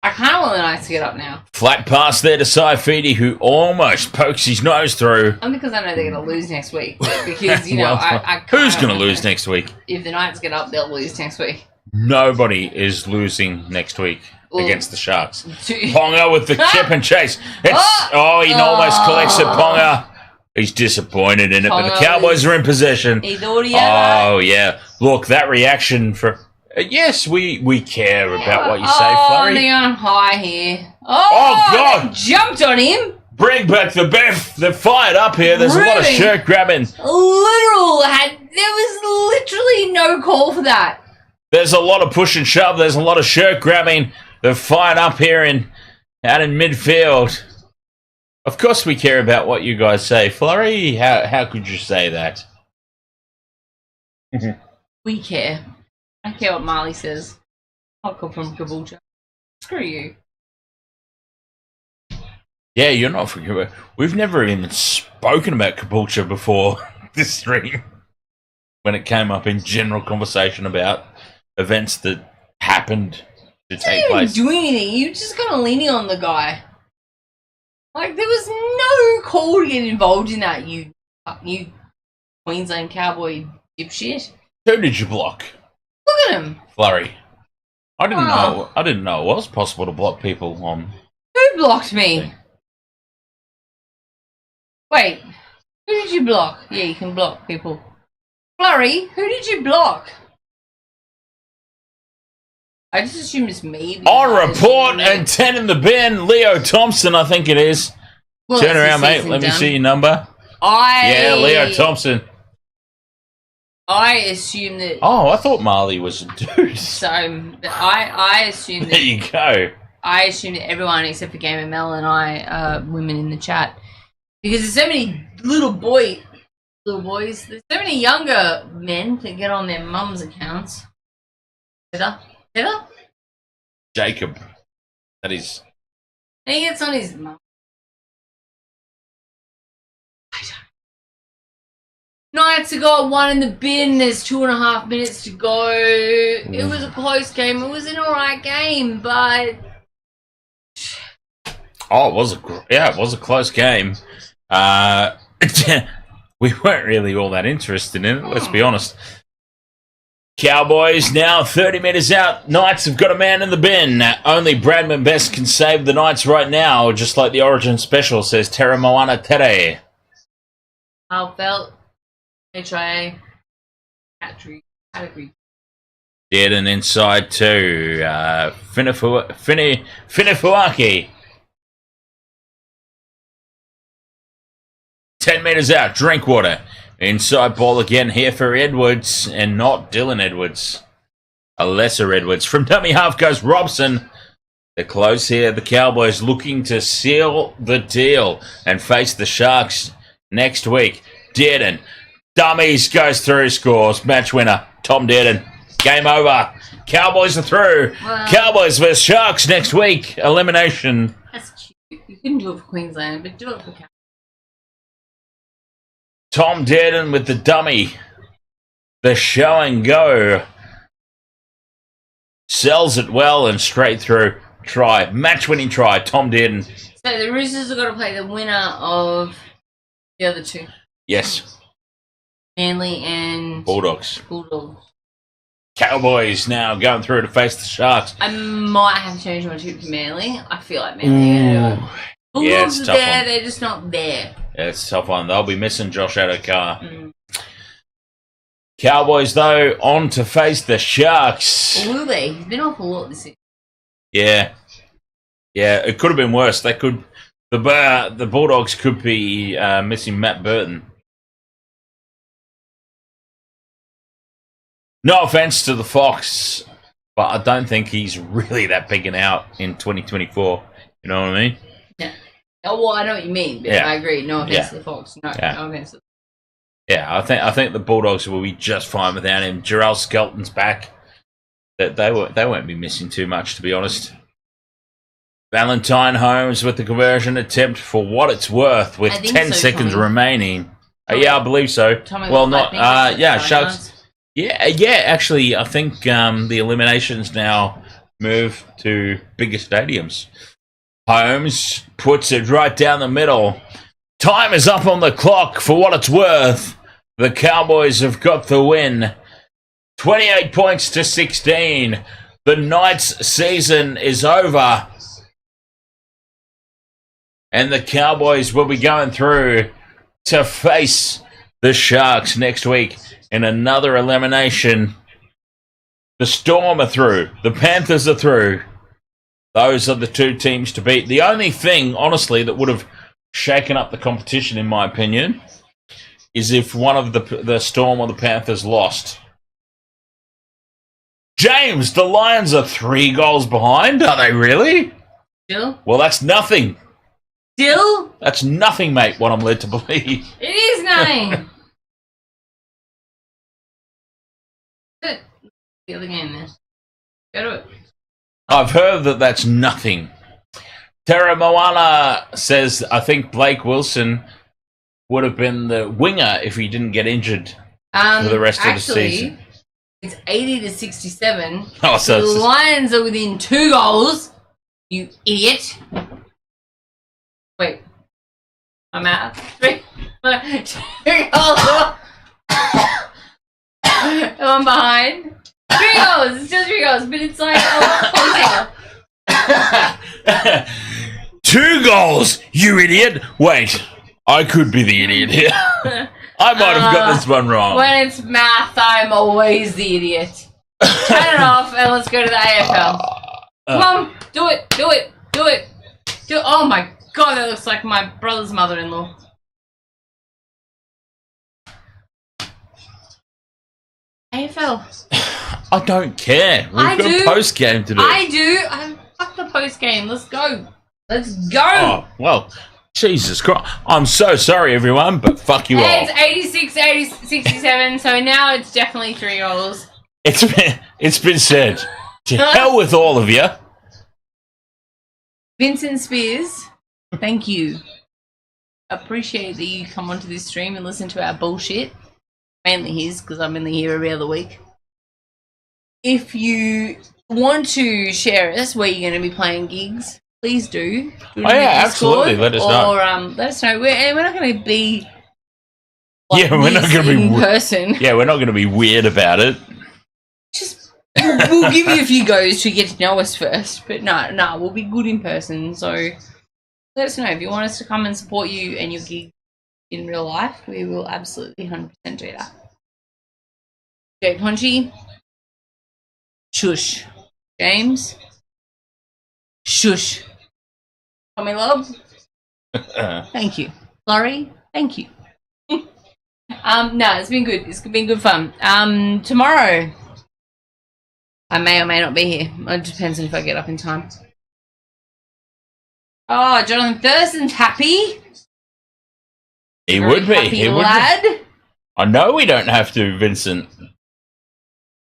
I kind of want the Knights to get up now. Flat pass there to Saifidi, who almost pokes his nose through. Only because I know they're going to lose next week. Because, you know, I who's going to lose next week? If the Knights get up, they'll lose next week. Nobody is losing next week against the Sharks. Ponga Ponga with the chip and chase. He almost collects it, Ponga. He's disappointed in it, but the Cowboys are in possession. Oh, yeah. Look, that reaction for... yes, we care about what you say, Flurry. They're on high here. Oh, God. They jumped on him. Bring back the Biff. They're fired up here. There's a lot of shirt grabbing. There was literally no call for that. There's a lot of push and shove. There's a lot of shirt grabbing. They're fired up here out in midfield. Of course we care about what you guys say. Flurry, how could you say that? We care. I don't care what Marley says. I'll come from Caboolture. Screw you. Yeah, you're not forgetting. We've never even spoken about Caboolture before this stream. When it came up in general conversation about events that happened to take place. You didn't do anything. You just kind of leaning on the guy. Like, there was no call to get involved in that, you Queensland Cowboy dipshit. Who did you block? Look at him. Flurry. I didn't know it was possible to block people on. Who blocked me? Wait. Who did you block? Yeah, you can block people. Flurry, who did you block? I just assume it's me. On report and 10 in the bin. Leo Thompson, I think it is. Well, turn around, mate. Let me see your number. Leo Thompson. I assume that... oh, I thought Marley was a dude. So, I assume that... there you go. I assume that everyone except for Gamer Mel and I are women in the chat. Because there's so many little boys. There's so many younger men that get on their mums' accounts. Heather? Jacob. That is. And he gets on his mum. Knights have got one in the bin. There's 2.5 minutes to go. It was a close game. It was an alright game, but Oh, it was a close game. We weren't really all that interested in it, let's be honest. Cowboys now 30 metres out. Knights have got a man in the bin. Only Bradman Best can save the Knights right now, just like the Origin Special says Terra Moana Tere. Felt HIA category. Dead inside to Finafuaki. 10 metres out, Drinkwater. Inside ball again here for Edwards, and not Dylan Edwards. A lesser Edwards. From dummy half goes Robson. They're close here. The Cowboys looking to seal the deal and face the Sharks next week. Dearden. Dummies goes through, scores. Match winner, Tom Dearden. Game over. Cowboys are through. Well, Cowboys vs Sharks next week. Elimination. That's cute. You couldn't do it for Queensland, but do it for Cowboys. Tom Dearden with the dummy. The show and go. Sells it well and straight through. Try. Match-winning try. Tom Dearden. So the Roosters have got to play the winner of the other two. Yes. Manly and Bulldogs. Bulldogs. Cowboys now going through to face the Sharks. I might have to change my tip to Manly. I feel like Manly are going to do it. Bulldogs it's are tough there, one. they're just not there. Yeah, it's a tough one. They'll be missing Josh Adokar. Cowboys, though, on to face the Sharks. Or will they? He's been off a lot this year. Yeah. Yeah, it could have been worse. They could. The Bulldogs could be missing Matt Burton. No offense to the Fox, but I don't think he's really that bigging out in 2024. You know what I mean? Yeah. Oh, well, I know what you mean, but Yeah. I agree. No offense Yeah. to the Fox. No, Yeah. no offense to the Yeah, I think the Bulldogs will be just fine without him. Jarrell Skelton's back. They won't be missing too much, to be honest. Valentine Holmes with the conversion attempt for what it's worth with I think 10 so, seconds Tommy. remaining. Tommy. Yeah, I believe so. Tommy Well, got not. 5 minutes, Yeah, that's Sharks. nice. Yeah. Actually, I think the eliminations now move to bigger stadiums. Holmes puts it right down the middle. Time is up on the clock for what it's worth. The Cowboys have got the win. 28 points to 16. The Knights' season is over. And the Cowboys will be going through to face the Sharks next week in another elimination. The Storm are through. The Panthers are through. Those are the two teams to beat. The only thing, honestly, that would have shaken up the competition, in my opinion, is if one of the Storm or the Panthers lost. James, the Lions are 3 goals behind. Are they really? Still? Well, that's nothing. Still? That's nothing, mate, what I'm led to believe. It is nothing. The other game there. Go to it. I've heard that that's nothing. Terra Moana says, I think Blake Wilson would have been the winger if he didn't get injured for the rest of the season. It's 80 to 67. Oh, so The it's just- Lions are within 2 goals. You idiot. Wait. I'm out. 3 goals. I'm behind. 3 goals. It's just 3 goals, but it's like a 2 goals, you idiot! Wait, I could be the idiot here. I might have got this one wrong. When it's math, I'm always the idiot. Turn it off and let's go to the AFL. Come on, do it. Oh my god, that looks like my brother's mother-in-law. AFL. I don't care. We've I got do. a post game to do. I do. Fuck the post game. Let's go. Let's go. Oh, well, Jesus Christ. I'm so sorry, everyone, but fuck you all. It's 86, 67, so now it's definitely 3 goals. It's been said. To hell with all of you. Vincent Spears, thank you. Appreciate that you come onto this stream and listen to our bullshit. Mainly his, because I'm in here every other week. If you want to share us where you're going to be playing gigs, please do. Oh yeah, absolutely. Let us know. Or let us know. We're not going to be we're not going to be in person. Yeah, we're not going to be weird about it. Just we'll give you a few goes to get to know us first, but no, we'll be good in person. So let us know if you want us to come and support you and your gig in real life. We will absolutely 100% do that. Jake Punchy, shush. James, shush. Tommy Lob, thank you. Laurie, thank you. No, it's been good. It's been good fun. Tomorrow, I may or may not be here. It depends on if I get up in time. Oh, Jonathan Thurston's happy. He would be. Happy He lad. would be. I know we don't have to, Vincent. It's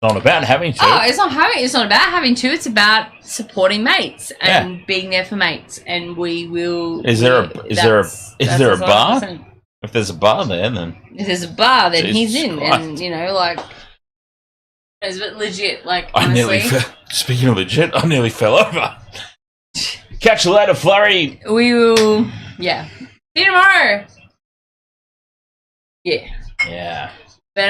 not about having to. Oh, it's not about having to. It's about supporting mates and being there for mates. And we will. Is there a bar? If there's a bar there, then if there's a bar, then Jesus he's in, Christ. and like, it's a bit legit. Like, honestly, speaking of legit, I nearly fell over. Catch you later, Flurry. We will. Yeah. See you tomorrow. Yeah. Yeah. But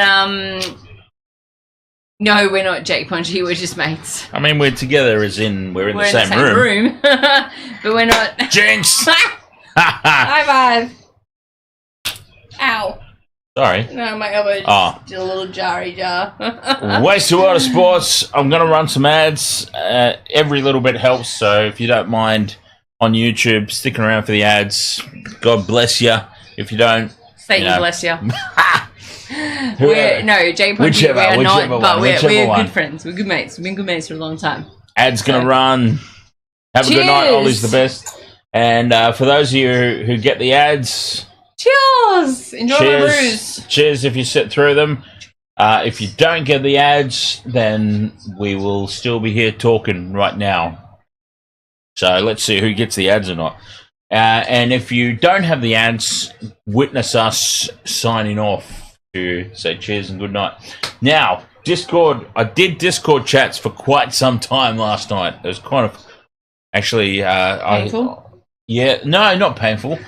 no, we're not Jake Punchy. We're just mates. I mean, we're together, as in we're in the same room. But we're not. Jinx. High five. Ow. Sorry. No, my elbow just did a little jarry jar. Waste a lot of sports. I'm going to run some ads. Every little bit helps, so if you don't mind on YouTube, sticking around for the ads, God bless you. If you don't, Satan bless you. Jake Punchy, we are not, but we're good friends. We're good mates. We've been good mates for a long time. Ad's going to run. Have a good night. Ollie's the best. And for those of you who get the ads... Cheers! Enjoy my brews. Cheers if you sit through them. If you don't get the ads, then we will still be here talking right now. So let's see who gets the ads or not. And if you don't have the ads, witness us signing off to say cheers and good night. Now, Discord. I did Discord chats for quite some time last night. It was kind of actually painful. No, not painful.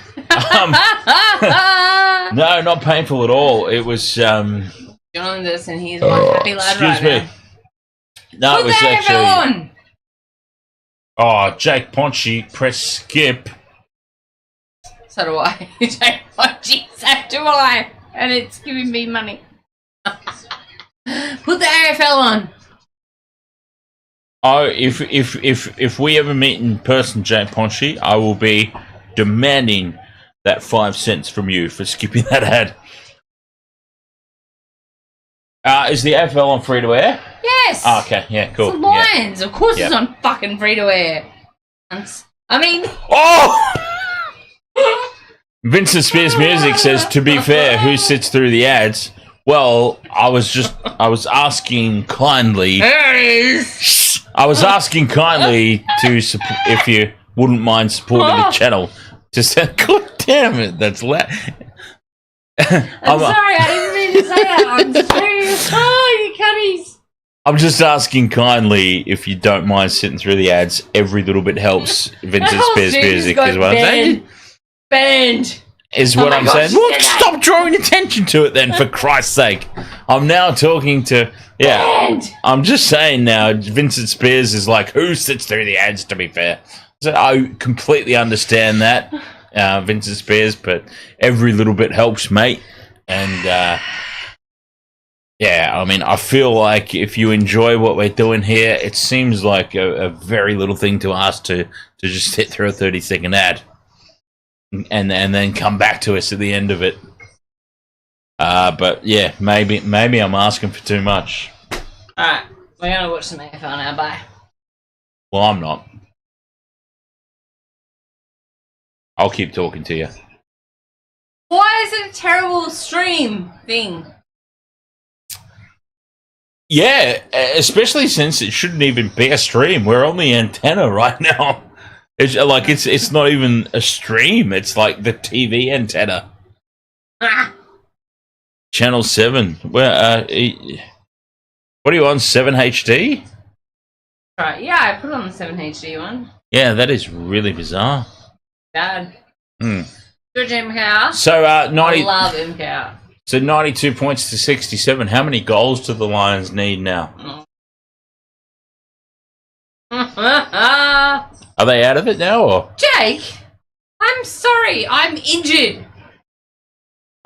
No, not painful at all. It was John Anderson, he's one happy lad right now. No, Put it was the actually AFL on. Oh, Jake Punchy, press skip. So do I. Jake Punchy, so do I. And it's giving me money. Put the AFL on. Oh, if we ever meet in person, Jake Punchy, I will be demanding that 5 cents from you for skipping that ad. Is the AFL on free to air? Yes. Oh, okay, yeah, cool. It's the Lions. Of course it's on fucking free to air. I mean... Oh! Vincent Spears Music says, to be fair, who sits through the ads? Well, I was asking kindly... I was asking kindly to if you wouldn't mind supporting the channel. Just God damn it, that's loud. I'm sorry, I didn't mean to say that. I'm serious. Oh, you cunnies. I'm just asking kindly if you don't mind sitting through the ads. Every little bit helps. Vincent Spears Music is what I'm saying. Banned. Is what I'm saying. Well, stop drawing attention to it then, for Christ's sake. I'm now talking to... Yeah, Banned. I'm just saying now, Vincent Spears is like, who sits through the ads, to be fair? So I completely understand that, Vincent Spears, but every little bit helps, mate. And, yeah, I mean, I feel like if you enjoy what we're doing here, it seems like a very little thing to ask to just sit through a 30-second ad and then come back to us at the end of it. But yeah, maybe I'm asking for too much. Alright, we're gonna watch some AFL now, bye. Well, I'm not. I'll keep talking to you. Why is it a terrible stream thing? Yeah, especially since it shouldn't even be a stream. We're on the antenna right now. It's like it's not even a stream. It's like the TV antenna. Ah. Channel 7. Where? What are you on? 7 HD? Right. Yeah, I put on the 7 HD one. Yeah, that is really bizarre. Bad. Hmm. Good, MKR. So 90. I love MKR. So 92 points to 67. How many goals do the Lions need now? Are they out of it now, or Jake, I'm sorry, I'm injured.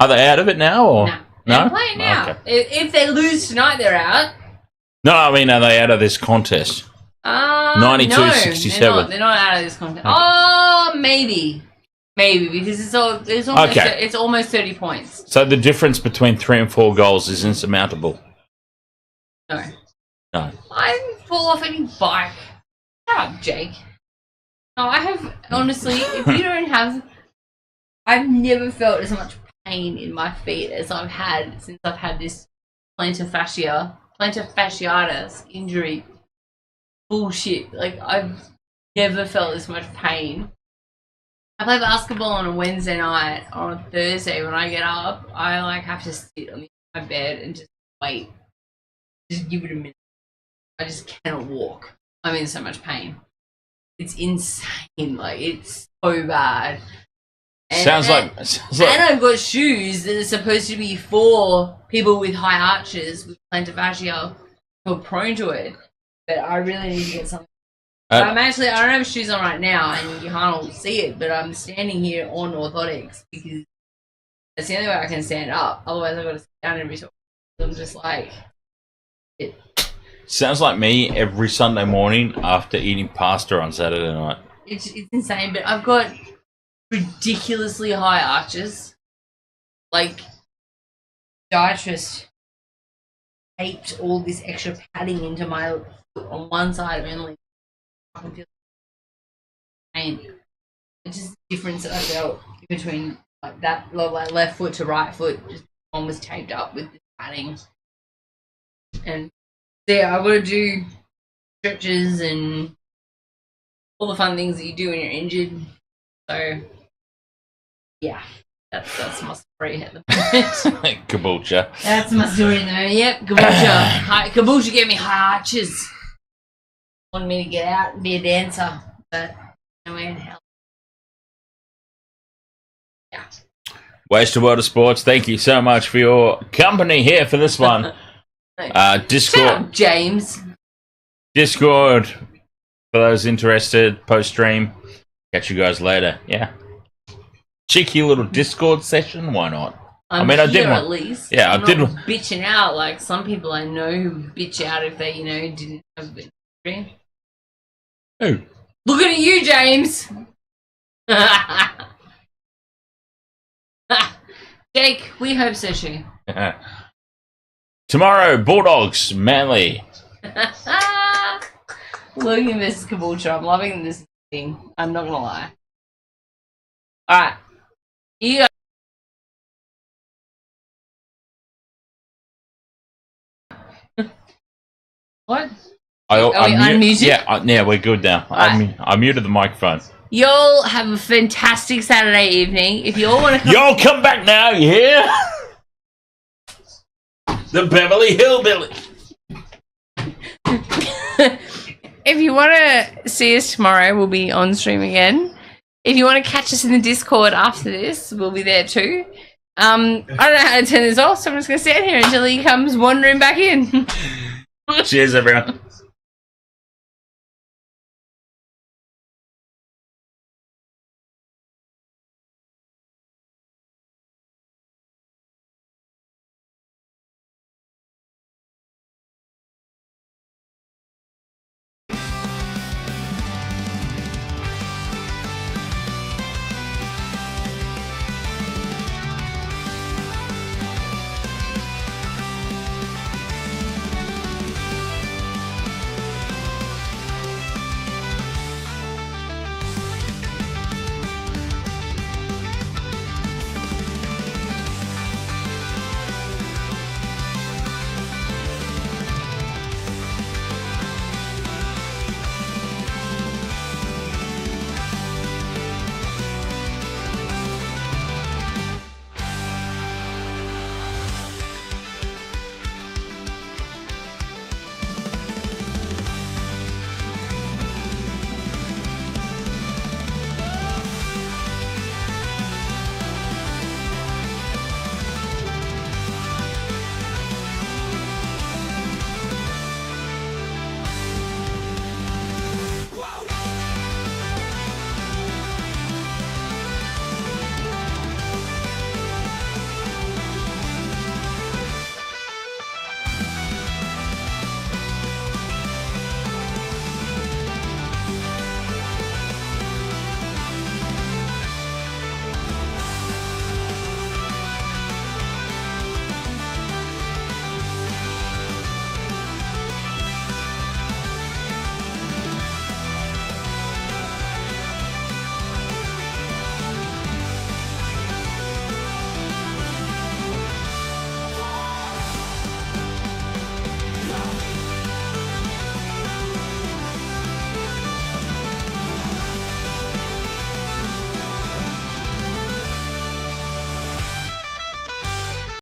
are they out of it now, or No, they're playing now. Okay. If they lose tonight, they're out. No, I mean, are they out of this contest? 92-67. No, they're not out of this contest. Okay. Oh, maybe because it's almost 30 points. So the difference between 3 and 4 goals is insurmountable. No, No. I didn't fall off any bike. Shut up, Jake. No, I have honestly. If you don't have, I've never felt as much pain in my feet as I've had since I've had this plantar fasciitis injury. Bullshit. Like, I've never felt this much pain. I play basketball on a Wednesday night. On a Thursday, when I get up, I like have to sit on my bed and just wait. Just give it a minute. I just cannot walk. I'm in so much pain. It's insane. Like, it's so bad. Sounds like. And I've got shoes that are supposed to be for people with high arches with plantar fascia who are prone to it. But I really need to get something. I don't have shoes on right now, and you can't see it, but I'm standing here on orthotics because that's the only way I can stand up. Otherwise, I've got to sit down every so often. I'm just like, it. Sounds like me every Sunday morning after eating pasta on Saturday night. It's insane, but I've got ridiculously high arches. Like, dietitian taped all this extra padding into my foot on one side only. I can feel pain. It's just the difference that I felt between like that, like left foot to right foot. Just one was taped up with this padding, and so yeah, I've got to do stretches and all the fun things that you do when you're injured. So yeah, that's my story at the moment. Caboolture. That's my story at the moment. Yep, caboolture. Caboolture gave me high arches. Wanted me to get out and be a dancer, but no way in hell. Yeah. Wasted World of Sports, thank you so much for your company here for this one. Discord. Shut up, James. Discord, for those interested, post-stream. Catch you guys later. Yeah. Cheeky little Discord session, why not? I did one. At least. Yeah, I'm I did not one. Bitching out like some people I know who bitch out if they, didn't have a dream. Who? Looking at you, James. Jake, we hope so too. Tomorrow, Bulldogs, Manly. Logan versus Caboolture. I'm loving this thing. I'm not gonna lie. Alright. You What? Are we unmuted? Yeah, we're good now. Right. I muted the microphone. Y'all have a fantastic Saturday evening. If you all want to come... Y'all come back now, you hear? The Beverly Hillbilly. If you want to see us tomorrow, we'll be on stream again. If you want to catch us in the Discord after this, we'll be there too. I don't know how to turn this off, so I'm just going to stand here until he comes wandering back in. Cheers, everyone.